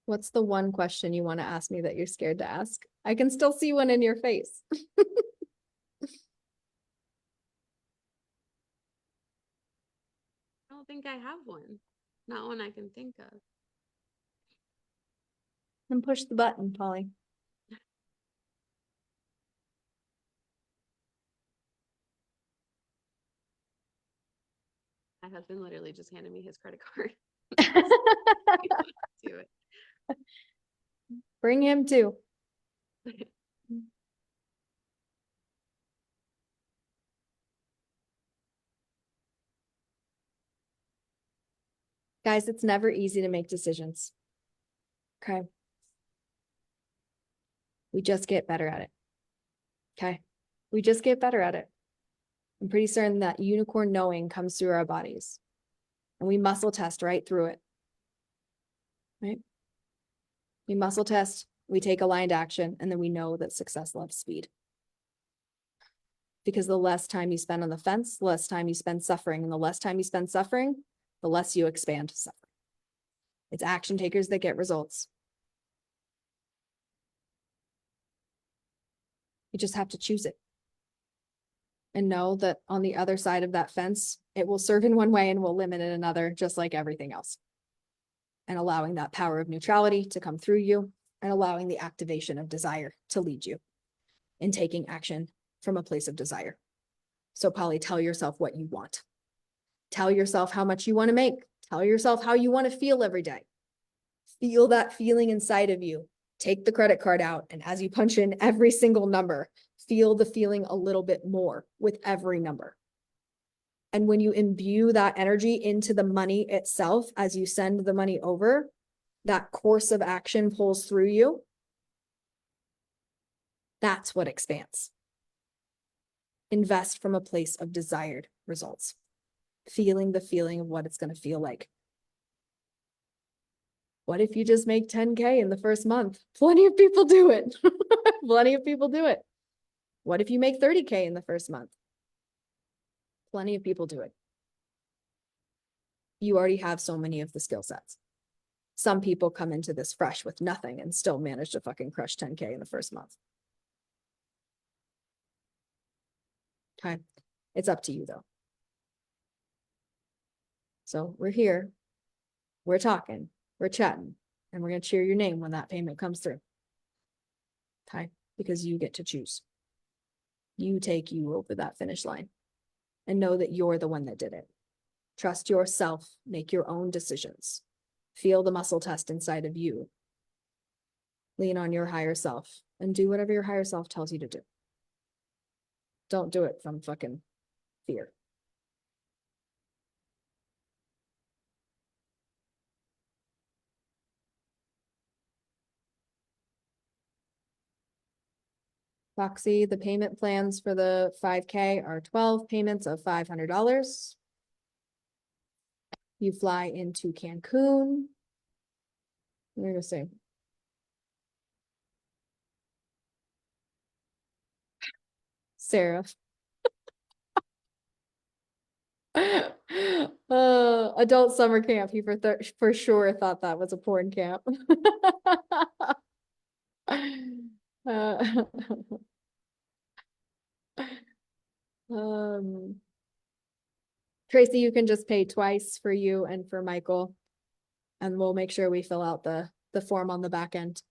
What's the one question you want to ask me that you're scared to ask? I can still see one in your face. I don't think I have one. Not one I can think of. Then push the button, Polly. My husband literally just handed me his credit card. Do it. Bring him too. Guys, it's never easy to make decisions. Okay. We just get better at it. Okay. We just get better at it. I'm pretty certain that unicorn knowing comes through our bodies. And we muscle test right through it. Right? We muscle test, we take aligned action, and then we know that success loves speed. Because the less time you spend on the fence, the less time you spend suffering. And the less time you spend suffering, the less you expand suffering. It's action takers that get results. You just have to choose it. And know that on the other side of that fence, it will serve in one way and will limit in another, just like everything else. And allowing that power of neutrality to come through you, and allowing the activation of desire to lead you in taking action from a place of desire. So Polly, tell yourself what you want. Tell yourself how much you want to make. Tell yourself how you want to feel every day. Feel that feeling inside of you. Take the credit card out, and as you punch in every single number, feel the feeling a little bit more with every number. And when you imbue that energy into the money itself, as you send the money over, that course of action pulls through you. That's what expands. Invest from a place of desired results. Feeling the feeling of what it's going to feel like. What if you just make 10K in the first month? Plenty of people do it. Plenty of people do it. What if you make 30K in the first month? Plenty of people do it. You already have so many of the skill sets. Some people come into this fresh with nothing and still manage to fucking crush 10K in the first month. Okay. It's up to you though. So we're here we're talking, we're chatting, and we're going to cheer your name when that payment comes through. Okay. Because you get to choose. You take you over that finish line and know that you're the one that did it. Trust yourself, make your own decisions. Feel the muscle test inside of you. Lean on your higher self and do whatever your higher self tells you to do. Don't do it from fucking fear. Foxy, the payment plans for the 5K are 12 payments of $500. You fly into Cancun. We're gonna see. Sarah. Adult summer camp. He for sure thought that was a porn camp. Uh, Tracy, you can just pay twice for you and for Michael, and we'll make sure we fill out the form on the back end.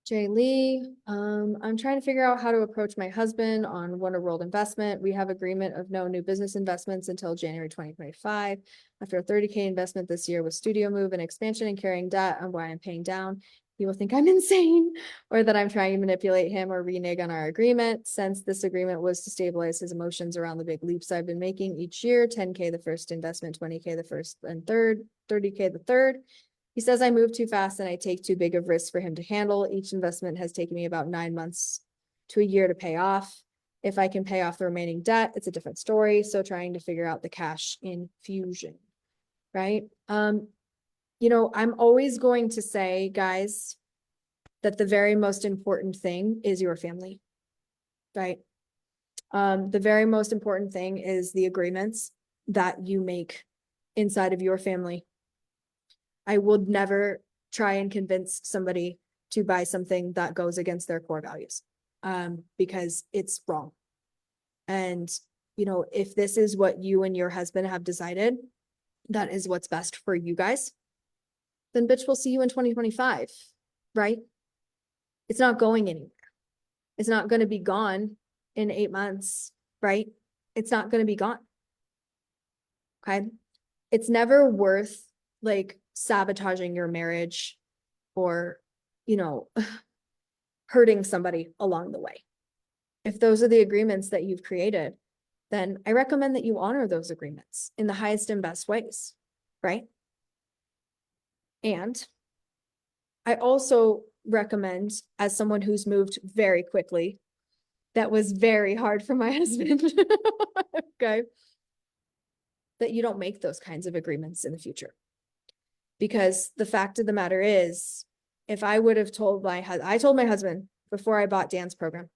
Jay Lee, I'm trying to figure out how to approach my husband on Wonder World investment. We have agreement of no new business investments until January 2025. After a 30K investment this year with studio move and expansion and carrying debt on why I'm paying down, he will think I'm insane or that I'm trying to manipulate him or renege on our agreement. Since this agreement was to stabilize his emotions around the big leaps I've been making each year, 10K the first investment, 20K the first and third, 30K the third. He says I move too fast and I take too big of risks for him to handle. Each investment has taken me about 9 months to a year to pay off. If I can pay off the remaining debt, it's a different story. So trying to figure out the cash infusion, right? You know, I'm always going to say, guys, that the very most important thing is your family, right? The very most important thing is the agreements that you make inside of your family. I would never try and convince somebody to buy something that goes against their core values, because it's wrong. And, you know, if this is what you and your husband have decided, that is what's best for you guys, then bitch, we'll see you in 2025, right? It's not going anywhere. It's not going to be gone in 8 months, right? It's not going to be gone. Okay. It's never worth like sabotaging your marriage or, you know, hurting somebody along the way. If those are the agreements that you've created, then I recommend that you honor those agreements in the highest and best ways, right? And I also recommend, as someone who's moved very quickly, that was very hard for my husband, okay, that you don't make those kinds of agreements in the future. Because the fact of the matter is, if I would have told I told my husband before I bought Dan's program,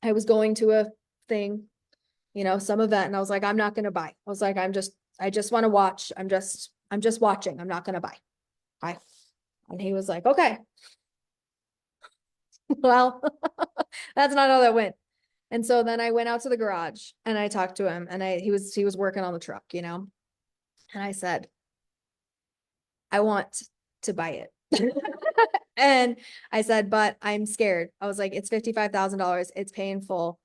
I was going to a thing, you know, some event, and I was like, I'm not going to buy. I was like, I just want to watch. I'm just watching. I'm not going to buy. And he was like, okay. Well, that's not how that went. And so then I went out to the garage and I talked to him, and he was working on the truck, you know, and I said, I want to buy it. And I said, but I'm scared. I was like, it's $55,000. It's painful.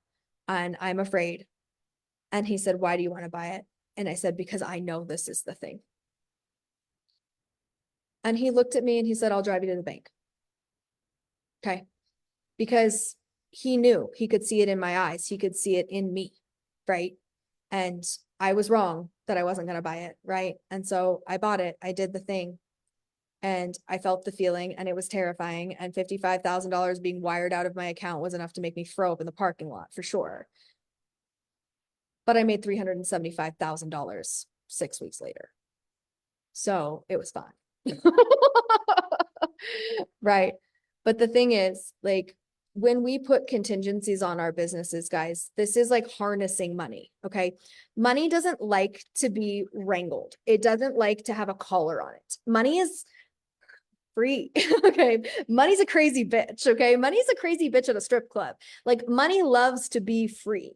And I'm afraid. And he said, why do you want to buy it? And I said, because I know this is the thing. And he looked at me and he said, I'll drive you to the bank. Okay. Because he knew, he could see it in my eyes. He could see it in me. Right. And I was wrong that I wasn't going to buy it. Right. And so I bought it. I did the thing. And I felt the feeling, and it was terrifying. And $55,000 being wired out of my account was enough to make me throw up in the parking lot for sure. But I made $375,000 6 weeks later. So it was fine. Right. But the thing is, like, when we put contingencies on our businesses, guys, this is like harnessing money. Okay. Money doesn't like to be wrangled. It doesn't like to have a collar on it. Money is free. Okay. Money's a crazy bitch. Okay. Money's a crazy bitch at a strip club. Like money loves to be free.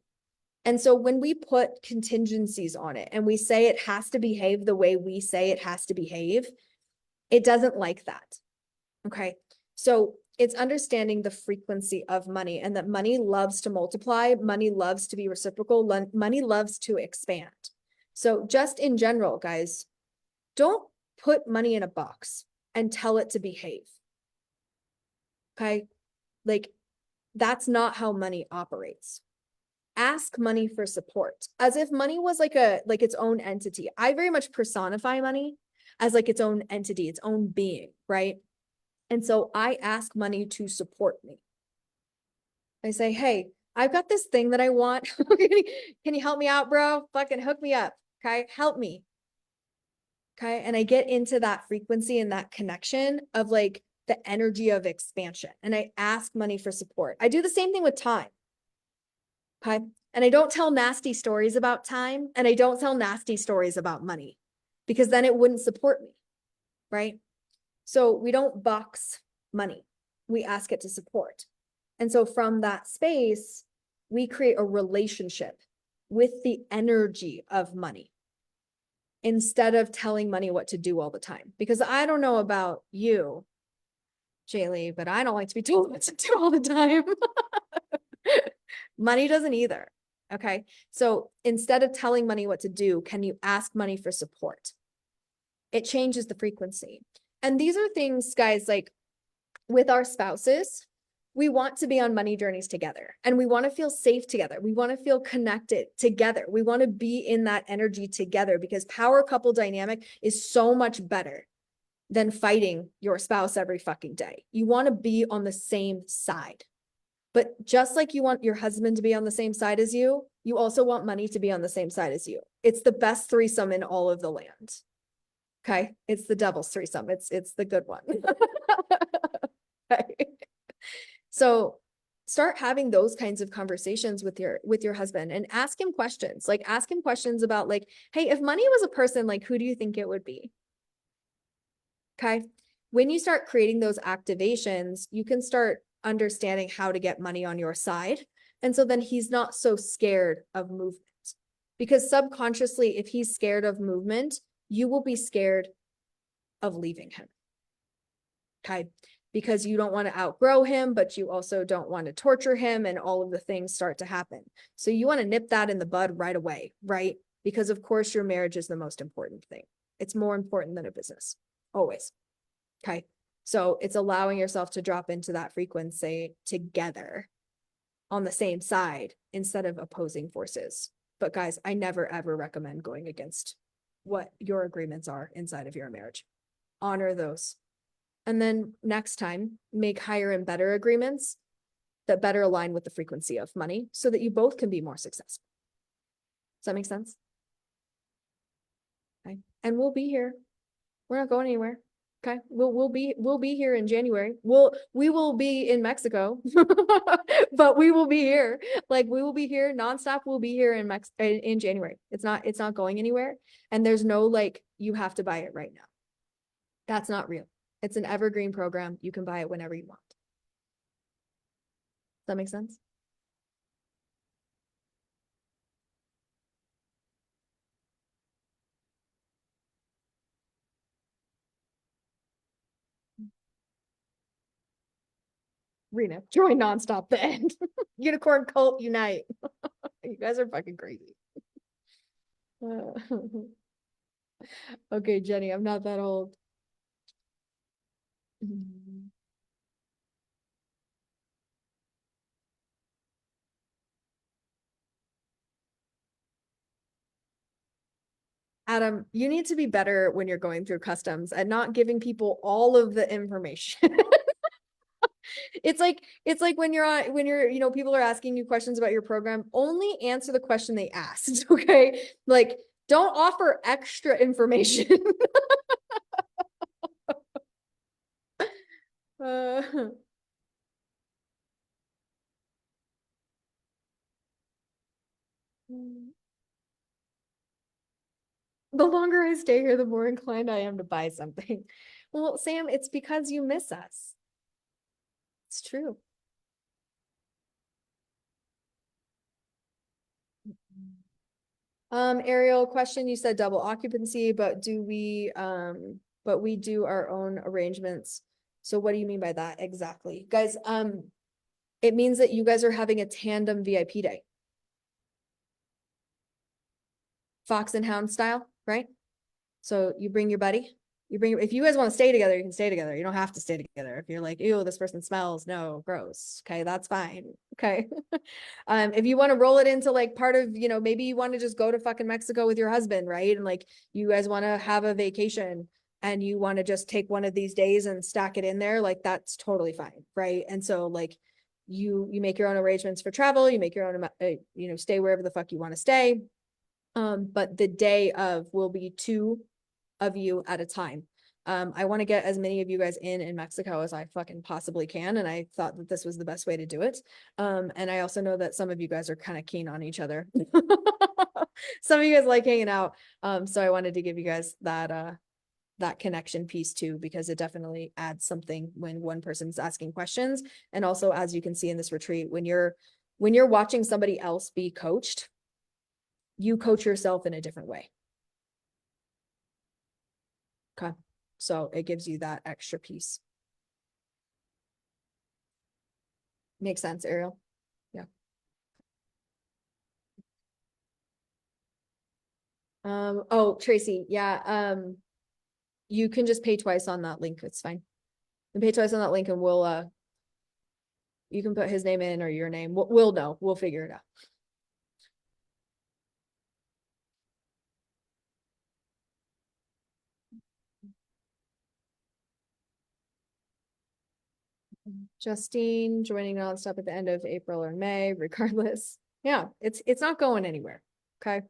And so when we put contingencies on it and we say it has to behave the way we say it has to behave, it doesn't like that. Okay. So it's understanding the frequency of money and that money loves to multiply. Money loves to be reciprocal. Money loves to expand. So just in general, guys, don't put money in a box and tell it to behave. Okay. Like that's not how money operates. Ask money for support as if money was like its own entity. I very much personify money as like its own entity, its own being, right? And so I ask money to support me. I say, hey, I've got this thing that I want. Can you help me out, bro? Fucking hook me up. Okay. Help me. Okay. And I get into that frequency and that connection of like the energy of expansion. And I ask money for support. I do the same thing with time. Okay. And I don't tell nasty stories about time and I don't tell nasty stories about money because then it wouldn't support me. Right. So we don't box money. We ask it to support. And so from that space, we create a relationship with the energy of money instead of telling money what to do all the time. Because I don't know about you, Jaylee, but I don't like to be told what to do all the time. Money doesn't either. Okay. So instead of telling money what to do, can you ask money for support? It changes the frequency. And these are things, guys, like with our spouses, we want to be on money journeys together and we want to feel safe together. We want to feel connected together. We want to be in that energy together because power couple dynamic is so much better than fighting your spouse every fucking day. You want to be on the same side. But just like you want your husband to be on the same side as you, you also want money to be on the same side as you. It's the best threesome in all of the land. Okay. It's the devil's threesome. It's the good one. Okay. So start having those kinds of conversations with your husband and ask him questions. Like ask him questions about like, hey, if money was a person, like who do you think it would be? Okay. When you start creating those activations, you can start understanding how to get money on your side. And so then he's not so scared of movement because subconsciously, if he's scared of movement, you will be scared of leaving him. Okay. Because you don't want to outgrow him, but you also don't want to torture him and all of the things start to happen. So you want to nip that in the bud right away, right? Because of course your marriage is the most important thing. It's more important than a business, always. Okay. So it's allowing yourself to drop into that frequency together on the same side instead of opposing forces. But guys, I never ever recommend going against what your agreements are inside of your marriage. Honor those. And then next time, make higher and better agreements that better align with the frequency of money so that you both can be more successful. Does that make sense? Okay. And we'll be here. We're not going anywhere. Okay. We'll be here in January. We will be in Mexico, but we will be here. Like we will be here nonstop. We'll be here in January. It's not going anywhere. And there's no like, you have to buy it right now. That's not real. It's an evergreen program. You can buy it whenever you want. Does that make sense? Rena, join nonstop then. Unicorn cult unite. You guys are fucking crazy. Okay, Jenny, I'm not that old. Adam, you need to be better when you're going through customs and not giving people all of the information. It's like when people are asking you questions about your program, only answer the question they asked, okay? Like don't offer extra information. uh, the longer I I stay here, the more inclined I am to buy something. Well, Sam, it's because you miss us. It's true. Ariel, question, you said double occupancy, but we do our own arrangements. So what do you mean by that exactly? Guys, it means that you guys are having a tandem VIP day. Fox and Hound style, right? So you bring your buddy, if you guys want to stay together, you can stay together. You don't have to stay together. If you're like, ew, this person smells, no, gross. Okay, that's fine. Okay. If you want to roll it into like part of, maybe you want to just go to fucking Mexico with your husband, right? And like you guys want to have a vacation and you want to just take one of these days and stack it in there, like that's totally fine, right? And so like you make your own arrangements for travel, you make your own, stay wherever the fuck you want to stay. But the day of will be 2 of you at a time. I want to get as many of you guys in Mexico as I fucking possibly can. And I thought that this was the best way to do it. And I also know that some of you guys are kind of keen on each other. Some of you guys like hanging out. So I wanted to give you guys that connection piece too, because it definitely adds something when one person's asking questions. And also, as you can see in this retreat, when you're watching somebody else be coached, you coach yourself in a different way. Okay. So it gives you that extra piece. Makes sense, Ariel? Yeah. Oh, Tracy, yeah. You can just pay twice on that link. It's fine. You pay twice on that link and we'll you can put his name in or your name. We'll know. We'll figure it out. Justine joining nonstop at the end of April or May, regardless. Yeah, it's not going anywhere. Okay.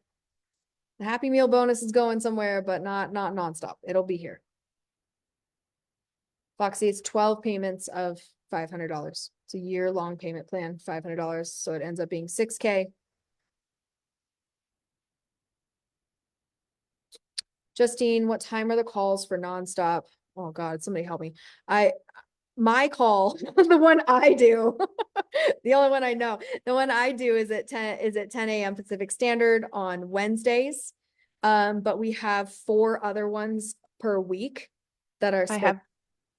The Happy Meal bonus is going somewhere, but not nonstop. It'll be here. Foxy, it's 12 payments of $500. It's a year-long payment plan, $500. So it ends up being 6K. Justine, what time are the calls for nonstop? Oh God, somebody help me. My call, the one I do, the only one I know, the one I do is at 10 a.m. Pacific Standard on Wednesdays. But we have 4 other ones per week that are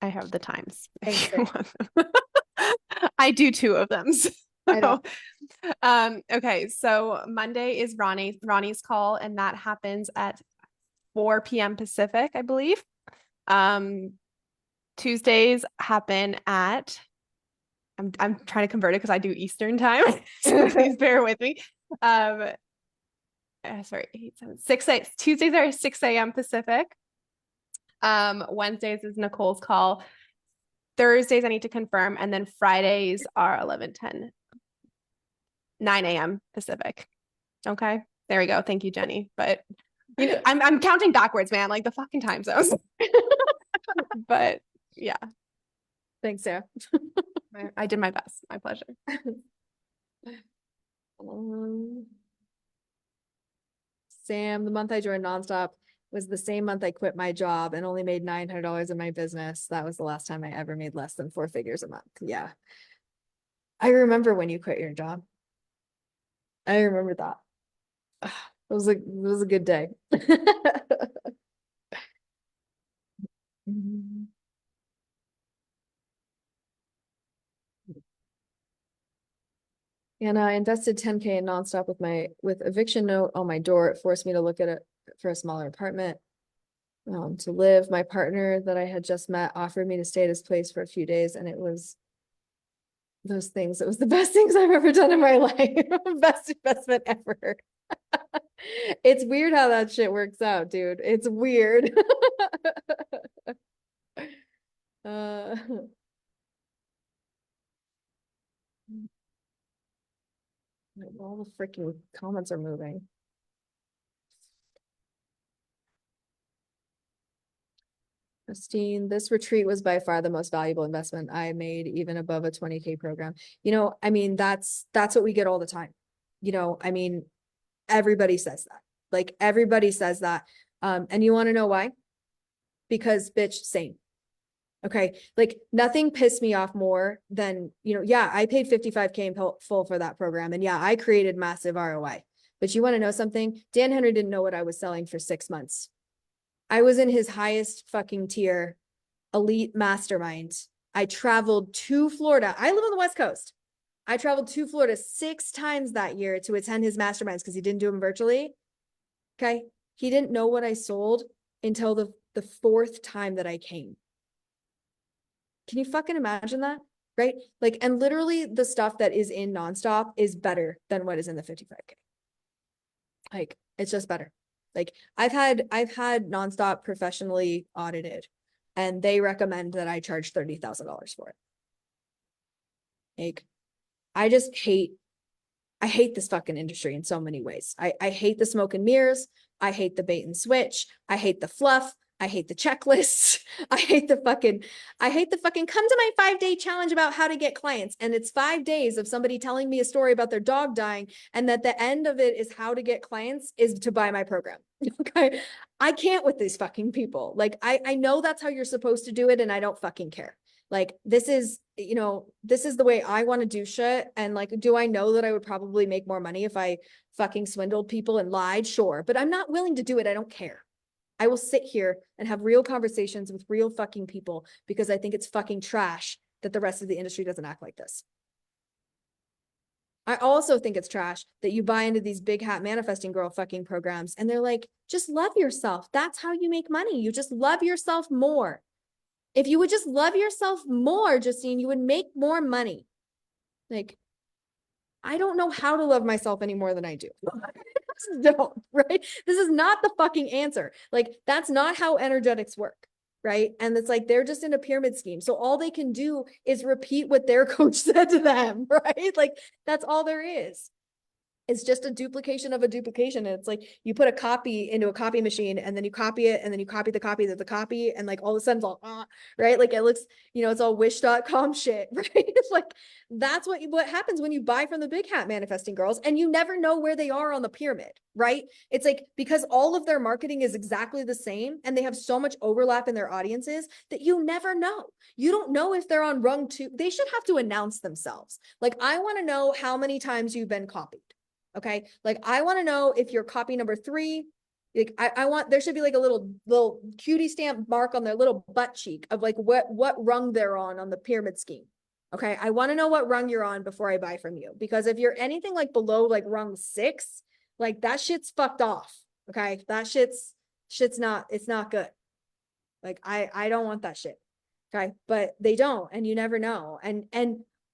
I have the times. Thanks, I do 2 of them. So. I know. Okay, so Monday is Ronnie's call, and that happens at 4 p.m. Pacific, I believe. Tuesdays happen at I'm trying to convert it because I do Eastern time. So please bear with me. Sorry, Tuesdays are 6 a.m. Pacific. Wednesdays is Nicole's call. Thursdays I need to confirm, and then Fridays are 11:10, 9 a.m. Pacific. Okay, there we go. Thank you, Jenny. But I'm counting backwards, man, like the fucking time zones. But yeah. Thanks, Sarah. I did my best. My pleasure. Sam, the month I joined nonstop was the same month I quit my job and only made $900 in my business. That was the last time I ever made less than 4 figures a month. Yeah. I remember when you quit your job. I remember that. It was a good day. And I invested 10K in nonstop with eviction note on my door. It forced me to look at it for a smaller apartment to live. My partner that I had just met offered me to stay at his place for a few days, and it was those things. It was the best things I've ever done in my life. Best investment ever. It's weird how that shit works out, dude. It's weird. All the freaking comments are moving. Christine, this retreat was by far the most valuable investment I made, even above a 20K program. I mean, that's what we get all the time. I mean, everybody says that. Like everybody says that. And you want to know why? Because bitch, same. Okay. Like nothing pissed me off more than, yeah, I paid 55K in full for that program. And yeah, I created massive ROI. But you want to know something? Dan Henry didn't know what I was selling for 6 months. I was in his highest fucking tier elite mastermind. I traveled to Florida. I live on the West Coast. I traveled to Florida 6 times that year to attend his masterminds because he didn't do them virtually. Okay. He didn't know what I sold until the 4th time that I came. Can you fucking imagine that? Right? Like, and literally the stuff that is in nonstop is better than what is in the 55K. Like, it's just better. Like I've had nonstop professionally audited and they recommend that I charge $30,000 for it. Like, I hate this fucking industry in so many ways. I hate the smoke and mirrors. I hate the bait and switch. I hate the fluff. I hate the checklists. I hate the fucking come to my 5-day challenge about how to get clients. And it's 5 days of somebody telling me a story about their dog dying. And that the end of it is how to get clients is to buy my program. Okay. I can't with these fucking people. Like, I know that's how you're supposed to do it. And I don't fucking care. Like, this is the way I want to do shit. And like, do I know that I would probably make more money if I fucking swindled people and lied? Sure. But I'm not willing to do it. I don't care. I will sit here and have real conversations with real fucking people because I think it's fucking trash that the rest of the industry doesn't act like this. I also think it's trash that you buy into these big hat manifesting girl fucking programs and they're like, just love yourself. That's how you make money. You just love yourself more. If you would just love yourself more, Justine, you would make more money. Like, I don't know how to love myself any more than I do. Don't, right? This is not the fucking answer. Like, that's not how energetics work, right? And it's like, they're just in a pyramid scheme. So all they can do is repeat what their coach said to them, right? Like, that's all there is. It's just a duplication of a duplication. And it's like you put a copy into a copy machine and then you copy it and then you copy the copy of the copy. And like all of a sudden it's all, right? Like it looks, it's all wish.com shit, right? It's like, that's what happens when you buy from the big hat manifesting girls and you never know where they are on the pyramid, right? It's like, because all of their marketing is exactly the same and they have so much overlap in their audiences that you never know. You don't know if they're on rung 2. They should have to announce themselves. Like, I want to know how many times you've been copied. Okay. Like, I want to know if you're copy number 3, like I want, there should be like a little cutie stamp mark on their little butt cheek of like what rung they're on the pyramid scheme. Okay. I want to know what rung you're on before I buy from you, because if you're anything like below like rung 6, like that shit's fucked off. Okay. That shit's not, it's not good. Like, I don't want that shit. Okay. But they don't, and you never know. And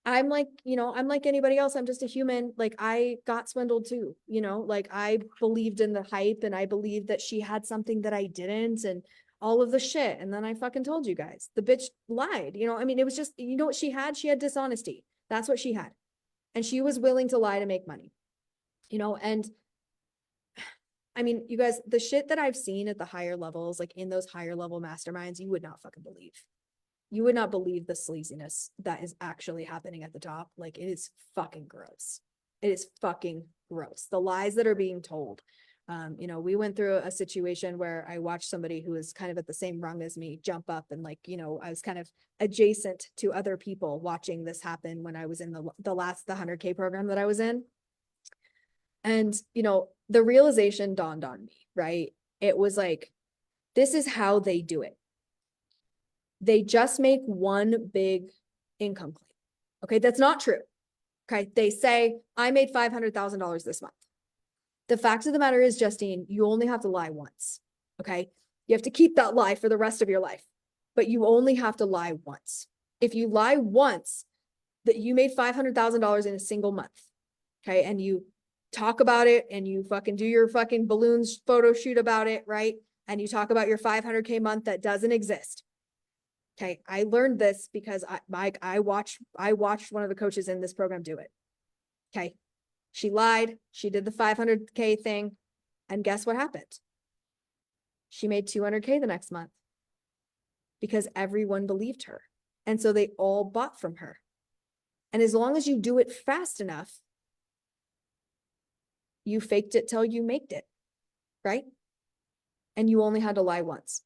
I'm like, I'm like anybody else. I'm just a human. Like, I got swindled too, like I believed in the hype and I believed that she had something that I didn't and all of the shit. And then I fucking told you guys, the bitch lied, I mean, it was just, what she had? She had dishonesty. That's what she had. And she was willing to lie to make money, and I mean, you guys, the shit that I've seen at the higher levels, like in those higher level masterminds, you would not fucking believe. You would not believe the sleaziness that is actually happening at the top. Like, it is fucking gross. It is fucking gross. The lies that are being told. We went through a situation where I watched somebody who was kind of at the same rung as me jump up and like, I was kind of adjacent to other people watching this happen when I was in the 100K program that I was in. And, the realization dawned on me, right? It was like, this is how they do it. They just make one big income claim. Okay, that's not true. Okay, they say, I made $500,000 this month. The fact of the matter is, Justine, you only have to lie once. Okay, you have to keep that lie for the rest of your life, but you only have to lie once. If you lie once that you made $500,000 in a single month, okay, and you talk about it and you fucking do your fucking balloons photo shoot about it, right? And you talk about your 500K month that doesn't exist. Okay, I learned this because I watched one of the coaches in this program do it. Okay, she lied. She did the 500K thing, and guess what happened? She made 200K the next month because everyone believed her, and so they all bought from her. And as long as you do it fast enough, you faked it till you maked it, right? and you only had to lie once.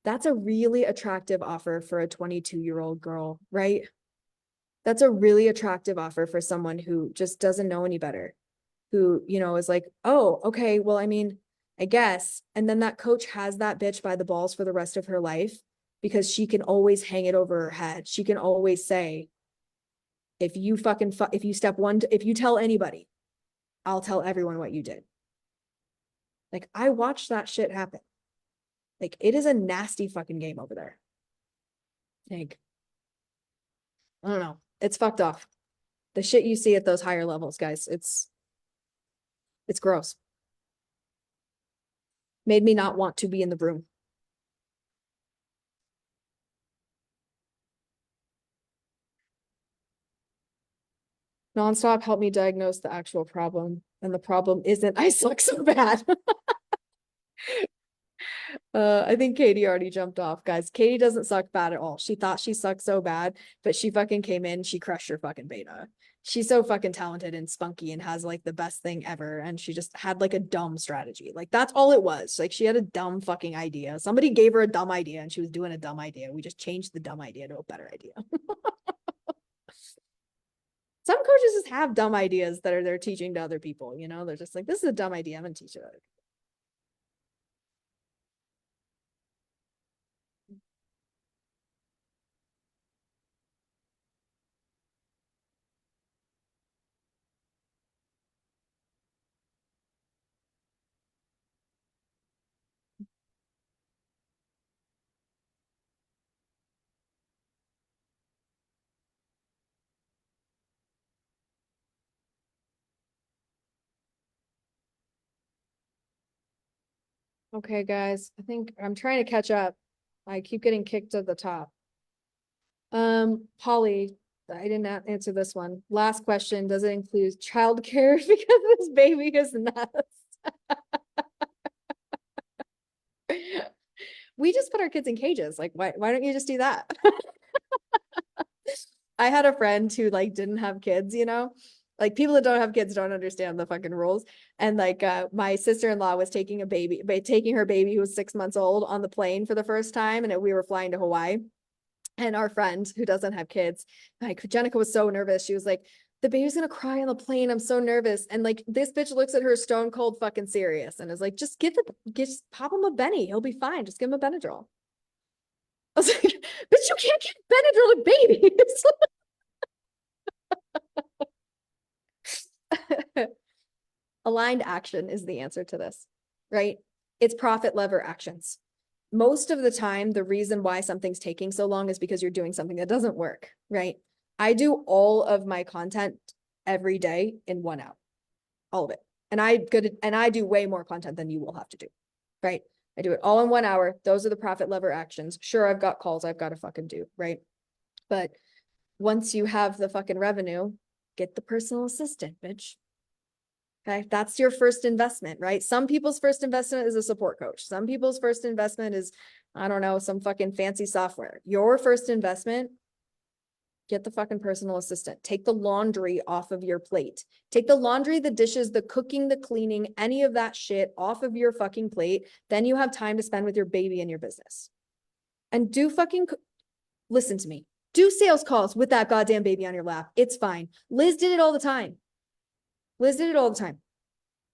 That's a really attractive offer for a 22-year-old girl, right? That's a really attractive offer for someone who just doesn't know any better, who, you know, is like, oh, okay, well, I mean, I guess. And then that coach has that bitch by the balls for the rest of her life because she can always hang it over her head. She can always say, if you if you tell anybody, I'll tell everyone what you did. Like, I watched that shit happen. Like, it is a nasty fucking game over there. Like, I don't know. It's fucked off. The shit you see at those higher levels, guys, it's gross. Made me not want to be in the room. Nonstop helped me diagnose the actual problem. And the problem isn't I suck so bad. I think Katie already jumped off, guys. Katie doesn't suck bad at all. She thought she sucked so bad, but she fucking came in, she crushed her fucking beta. She's so fucking talented and spunky and has like the best thing ever. And she just had like a dumb strategy. Like, that's all it was. Like, she had a dumb fucking idea. Somebody gave her a dumb idea and she was doing a dumb idea. We just changed the dumb idea to a better idea. Some coaches just have dumb ideas that they're teaching to other people, you know? They're just like, this is a dumb idea, I'm gonna teach it to other people. Okay, guys, I think I'm trying to catch up. I keep getting kicked to the top. Holly, I didn't answer this one. Last question, does it include childcare because this baby is nuts? We just put our kids in cages. Like, why don't you just do that? I had a friend who like didn't have kids, you know? Like, people that don't have kids don't understand the fucking rules. And like my sister-in-law was taking her baby who was 6 months old on the plane for the first time, and we were flying to Hawaii. And our friend who doesn't have kids, like, Jenica was so nervous. She was like, the baby's gonna cry on the plane. I'm so nervous. And like, this bitch looks at her stone cold fucking serious and is like, just pop him a Benny. He'll be fine. Just give him a Benadryl. I was like, but you can't give Benadryl to babies. Aligned action is the answer to this, right? It's profit lever actions. Most of the time, the reason why something's taking so long is because you're doing something that doesn't work, right? I do all of my content every day in 1 hour, all of it. And I do way more content than you will have to do, right? I do it all in 1 hour. Those are the profit lever actions. Sure, I've got calls I've got to fucking do, right? But once you have the fucking revenue, get the personal assistant, bitch. Okay, that's your first investment, right? Some people's first investment is a support coach. Some people's first investment is, I don't know, some fucking fancy software. Your first investment, get the fucking personal assistant. Take the laundry off of your plate. Take the laundry, the dishes, the cooking, the cleaning, any of that shit off of your fucking plate. Then you have time to spend with your baby and your business. And listen to me. Do sales calls with that goddamn baby on your lap. It's fine. Liz did it all the time.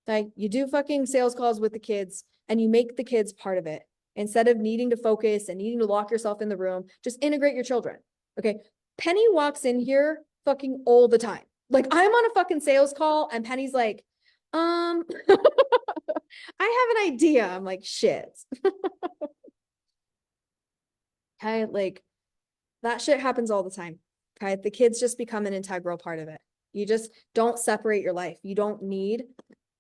Like, you do fucking sales calls with the kids and you make the kids part of it. Instead of needing to focus and needing to lock yourself in the room, just integrate your children. Okay. Penny walks in here fucking all the time. Like, I'm on a fucking sales call and Penny's like, I have an idea. I'm like, shit. Okay. Like, that shit happens all the time. Okay. The kids just become an integral part of it. You just don't separate your life. You don't need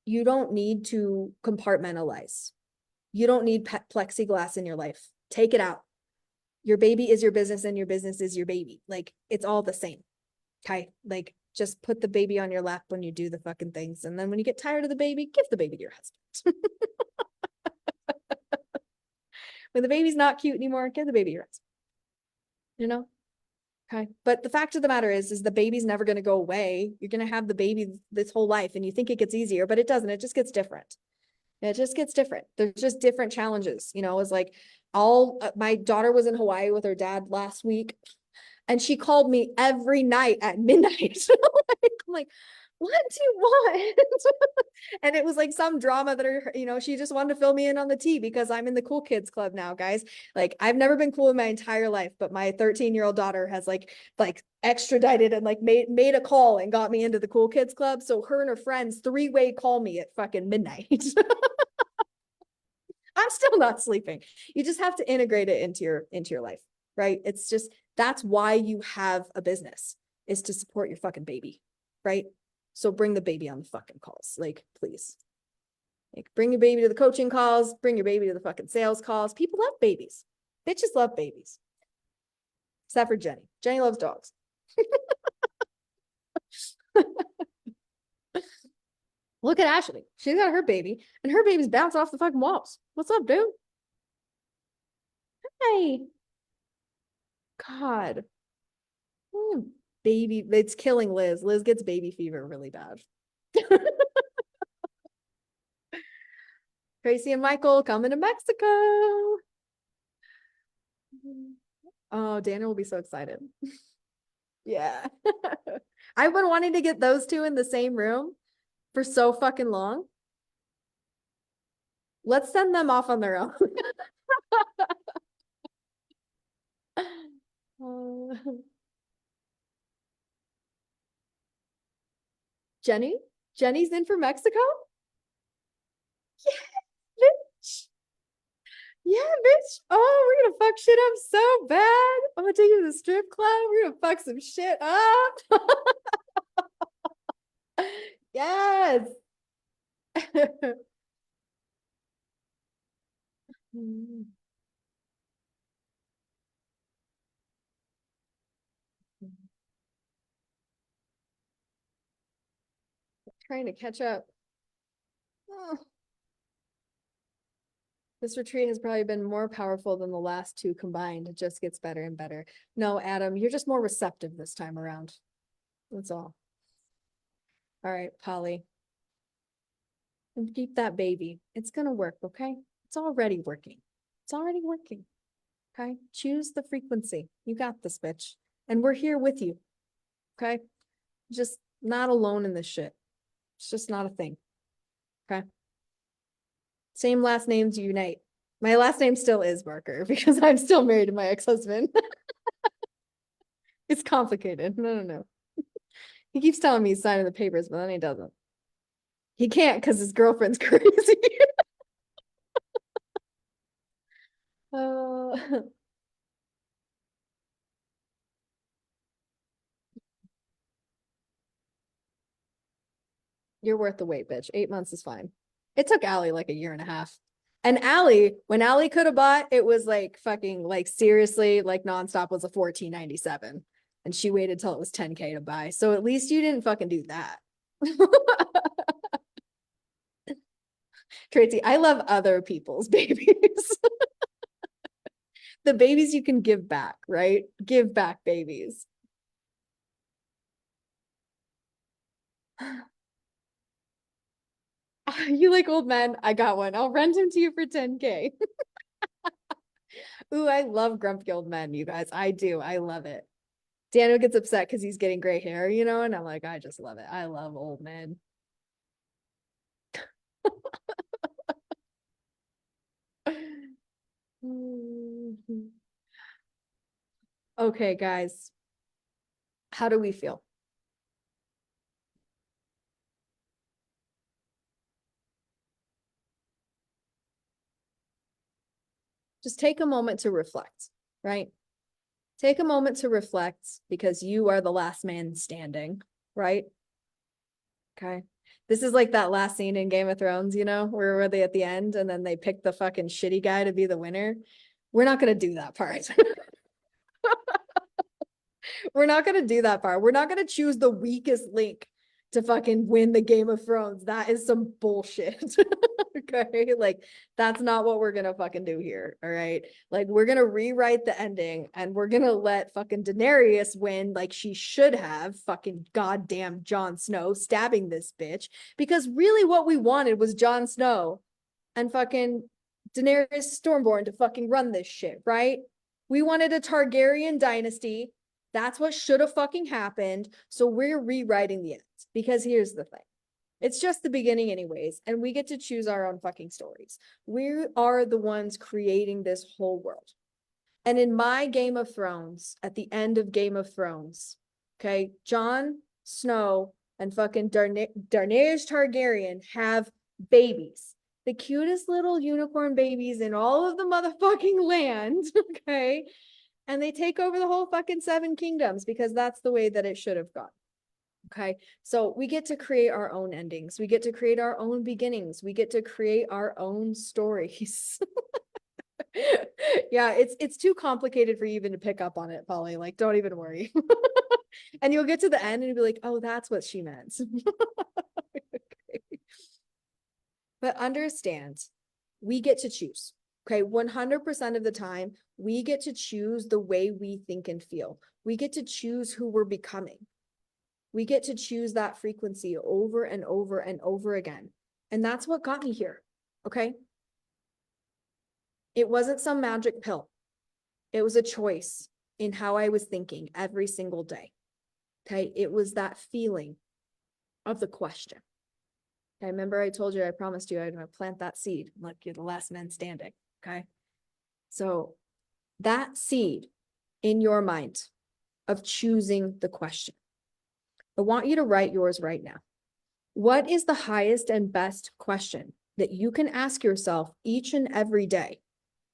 to compartmentalize. You don't need plexiglass in your life. Take it out. Your baby is your business and your business is your baby. Like, it's all the same. Okay. Like, just put the baby on your lap when you do the fucking things. And then when you get tired of the baby, give the baby to your husband. When the baby's not cute anymore, give the baby to your husband. You know? Okay. But the fact of the matter is the baby's never going to go away. You're going to have the baby this whole life and you think it gets easier, but it doesn't. It just gets different. It just gets different. There's just different challenges. You know, it was like all my daughter was in Hawaii with her dad last week, and she called me every night at midnight. I'm like, what do you want? And it was like some drama that her, you know, she just wanted to fill me in on the tea because I'm in the cool kids club now, guys. Like I've never been cool in my entire life, but my 13-year-old daughter has like extradited and like made a call and got me into the cool kids club. So her and her friends three-way call me at fucking midnight. I'm still not sleeping. You just have to integrate it into your life, right? It's just that's why you have a business, is to support your fucking baby, right? So bring the baby on the fucking calls, like please. Like bring your baby to the coaching calls, bring your baby to the fucking sales calls. People love babies. Bitches love babies. Except for Jenny. Jenny loves dogs. Look at Ashley. She's got her baby, and her baby's bouncing off the fucking walls. What's up, dude? Hi. God. Baby, it's killing Liz. Liz gets baby fever really bad. Tracy and Michael coming to Mexico. Oh, Daniel will be so excited. Yeah. I've been wanting to get those two in the same room for so fucking long. Let's send them off on their own. Jenny? Jenny's in for Mexico? Yeah, bitch. Yeah, bitch. Oh, we're gonna fuck shit up so bad. I'm gonna take you to the strip club. We're gonna fuck some shit up. Yes. Trying to catch up. Oh. This retreat has probably been more powerful than the last two combined. It just gets better and better. No, Adam, you're just more receptive this time around. That's all. All right, Polly. And keep that baby. It's gonna work, okay? It's already working. It's already working. Okay? Choose the frequency. You got this, bitch. And we're here with you. Okay? Just not alone in this shit. It's just not a thing. Okay? Same last names unite. My last name still is Barker because I'm still married to my ex-husband. It's complicated. No. He keeps telling me he's signing the papers, but then he doesn't. He can't because his girlfriend's crazy. You're worth the wait, bitch. 8 months is fine. It took Allie like a year and a half. And Allie, when Allie could have bought, it was like fucking like seriously, like nonstop was a $14.97. And she waited till it was $10K to buy. So at least you didn't fucking do that. Tracy, I love other people's babies. The babies you can give back, right? Give back babies. You like old men? I got one. I'll rent him to you for 10K. Ooh, I love grumpy old men, you guys. I do. I love it. Daniel gets upset because he's getting gray hair, you know, and I'm like, I just love it. I love old men. Okay, guys. How do we feel? Just take a moment to reflect, right? Take a moment to reflect because you are the last man standing, right? Okay. This is like that last scene in Game of Thrones, you know, where were they at the end and then they pick the fucking shitty guy to be the winner. We're not going to do that part. We're not going to do that part. We're not going to choose the weakest link to fucking win the Game of Thrones. That is some bullshit. Okay. Like, that's not what we're going to fucking do here. All right. Like, we're going to rewrite the ending and we're going to let fucking Daenerys win like she should have. Fucking goddamn Jon Snow stabbing this bitch. Because really what we wanted was Jon Snow and fucking Daenerys Stormborn to fucking run this shit, right? We wanted a Targaryen dynasty. That's what should have fucking happened. So we're rewriting the ends because here's the thing. It's just the beginning anyways, and we get to choose our own fucking stories. We are the ones creating this whole world. And in my Game of Thrones, at the end of Game of Thrones, okay, Jon Snow and fucking Daenerys Targaryen have babies. The cutest little unicorn babies in all of the motherfucking land, okay? And they take over the whole fucking 7 kingdoms because that's the way that it should have gone. Okay, so we get to create our own endings. We get to create our own beginnings. We get to create our own stories. Yeah, it's too complicated for you even to pick up on it, Polly. Like, don't even worry. And you'll get to the end and you'll be like, oh, that's what she meant. Okay. But understand, we get to choose. Okay, 100% of the time, we get to choose the way we think and feel. We get to choose who we're becoming. We get to choose that frequency over and over and over again. And that's what got me here. Okay. It wasn't some magic pill. It was a choice in how I was thinking every single day. Okay. It was that feeling of the question. Okay. Remember I told you, I promised you I'd plant that seed. Look, you're the last man standing. Okay. So that seed in your mind of choosing the question, I want you to write yours right now. What is the highest and best question that you can ask yourself each and every day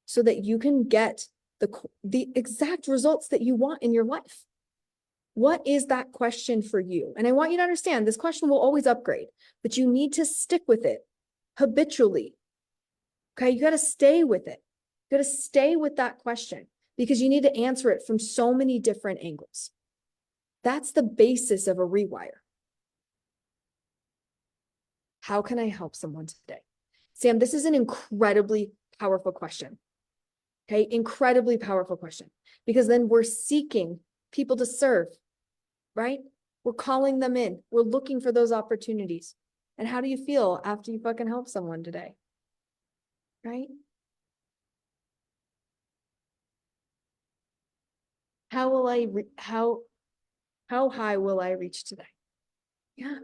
so that you can get the exact results that you want in your life? What is that question for you? And I want you to understand this question will always upgrade, but you need to stick with it habitually. Okay, you got to stay with it. You got to stay with that question because you need to answer it from so many different angles. That's the basis of a rewire. How can I help someone today? Sam, this is an incredibly powerful question. Okay, incredibly powerful question, because then we're seeking people to serve, right? We're calling them in. We're looking for those opportunities. And how do you feel after you fucking help someone today? Right? How will how high will I reach today? Yeah.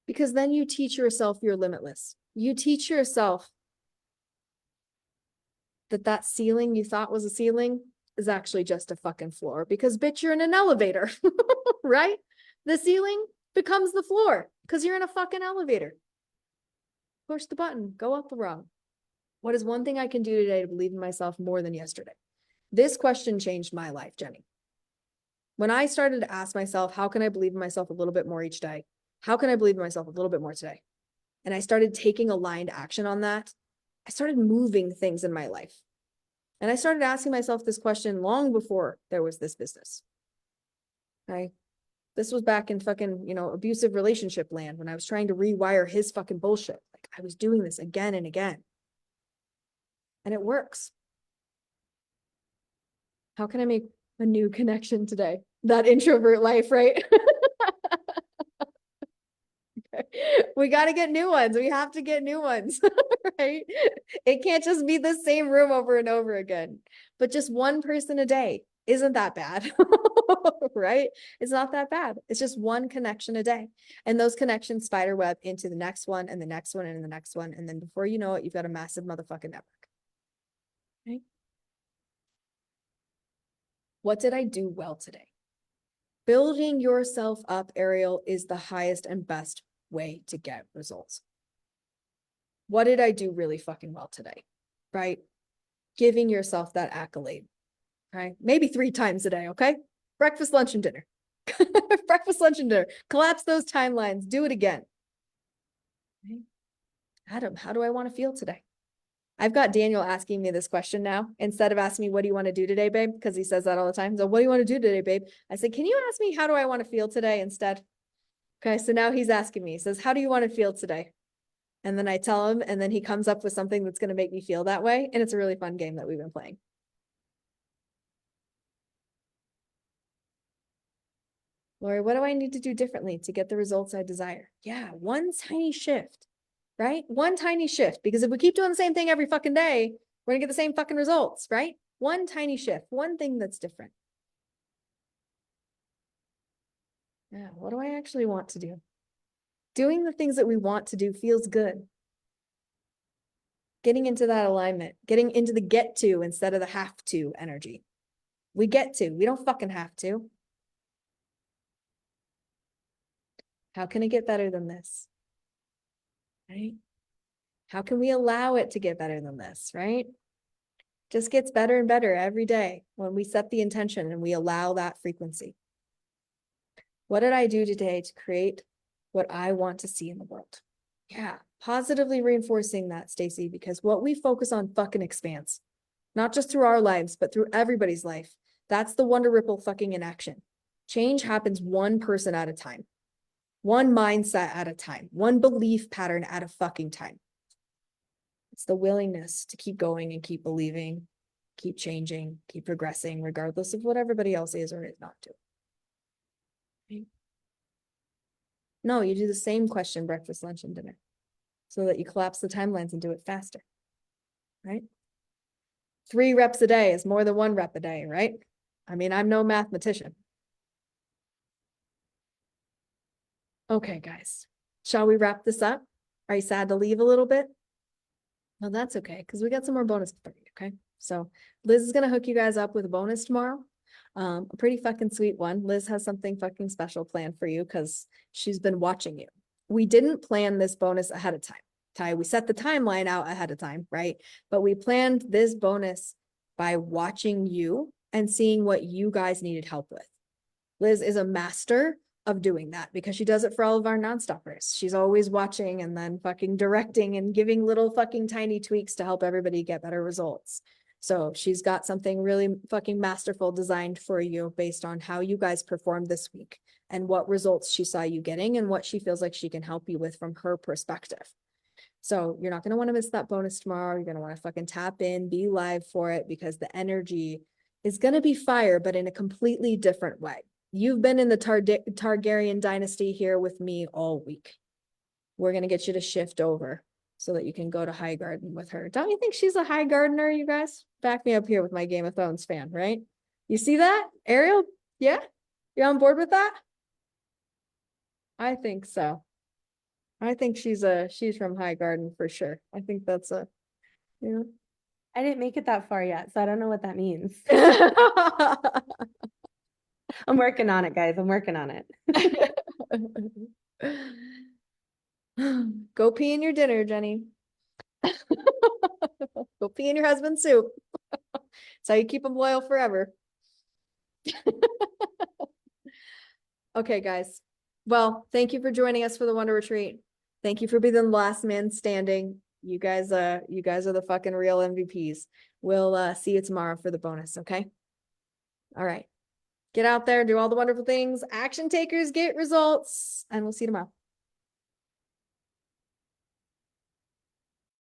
Because then you teach yourself you're limitless. You teach yourself that ceiling you thought was a ceiling is actually just a fucking floor, because bitch, you're in an elevator, right? The ceiling becomes the floor because you're in a fucking elevator. Push the button, go up the rung. What is one thing I can do today to believe in myself more than yesterday? This question changed my life, Jenny. When I started to ask myself, how can I believe in myself a little bit more each day? How can I believe in myself a little bit more today? And I started taking aligned action on that. I started moving things in my life. And I started asking myself this question long before there was this business. Okay. This was back in fucking, abusive relationship land when I was trying to rewire his fucking bullshit. Like, I was doing this again and again. And it works. How can I make a new connection today? That introvert life, right? We got to get new ones. We have to get new ones, right? It can't just be the same room over and over again, but just one person a day isn't that bad, right? It's not that bad. It's just one connection a day. And those connections spiderweb into the next one and the next one and the next one. And then before you know it, you've got a massive motherfucking network. Okay. What did I do well today? Building yourself up, Ariel, is the highest and best way to get results. What did I do really fucking well today? Right? Giving yourself that accolade. Right? Maybe 3 times a day, okay? Breakfast, lunch, and dinner. Breakfast, lunch, and dinner. Collapse those timelines. Do it again. Okay? Adam, how do I want to feel today? I've got Daniel asking me this question now. Instead of asking me, what do you want to do today, babe? Because he says that all the time. So what do you want to do today, babe? I said, can you ask me, how do I want to feel today instead? Okay, so now he's asking me, he says, how do you want to feel today? And then I tell him, and then he comes up with something that's going to make me feel that way. And it's a really fun game that we've been playing. Lori, what do I need to do differently to get the results I desire? Yeah, one tiny shift. right? One tiny shift, because if we keep doing the same thing every fucking day, we're gonna get the same fucking results, right? One tiny shift, one thing that's different. Yeah, what do I actually want to do? Doing the things that we want to do feels good. Getting into that alignment, getting into the get to instead of the have to energy. We get to, we don't fucking have to. How can it get better than this? Right? How can we allow it to get better than this, right? Just gets better and better every day when we set the intention and we allow that frequency. What did I do today to create what I want to see in the world? Yeah, positively reinforcing that, Stacey, because what we focus on fucking expands, not just through our lives, but through everybody's life. That's the Wonder Ripple fucking in action. Change happens one person at a time, one mindset at a time, one belief pattern at a fucking time. It's the willingness to keep going and keep believing, keep changing, keep progressing, regardless of what everybody else is or is not doing. Okay. No, you do the same question, breakfast, lunch, and dinner, so that you collapse the timelines and do it faster, right? 3 reps a day is more than 1 rep a day, right? I mean, I'm no mathematician. Okay, guys, shall we wrap this up? Are you sad to leave a little bit? No, that's okay, because we got some more bonus for you, okay? So Liz is gonna hook you guys up with a bonus tomorrow. A pretty fucking sweet one. Liz has something fucking special planned for you because she's been watching you. We didn't plan this bonus ahead of time, Ty. We set the timeline out ahead of time, right? But we planned this bonus by watching you and seeing what you guys needed help with. Liz is a master of doing that because she does it for all of our non-stoppers. She's always watching and then fucking directing and giving little fucking tiny tweaks to help everybody get better results. So she's got something really fucking masterful designed for you based on how you guys performed this week and what results she saw you getting and what she feels like she can help you with from her perspective. So you're not going to want to miss that bonus tomorrow. You're going to want to fucking tap in, be live for it, because the energy is going to be fire, but in a completely different way. You've been in the Targaryen dynasty here with me all week. We're going to get you to shift over so that you can go to High Garden with her. Don't you think she's a High Gardener, you guys? Back me up here with my Game of Thrones fan, right? You see that? Ariel? Yeah? You're on board with that? I think so. I think she's from High Garden for sure. I think that's a, you I didn't make it that far yet, so I don't know what that means. know. I'm working on it, guys. I'm working on it. Go pee in your dinner, Jenny. Go pee in your husband's soup. That's how you keep them loyal forever. Okay, guys. Well, thank you for joining us for the Wonder Retreat. Thank you for being the last man standing. You guys are the fucking real MVPs. We'll see you tomorrow for the bonus, okay? All right. Get out there, do all the wonderful things. Action takers get results, and we'll see you tomorrow.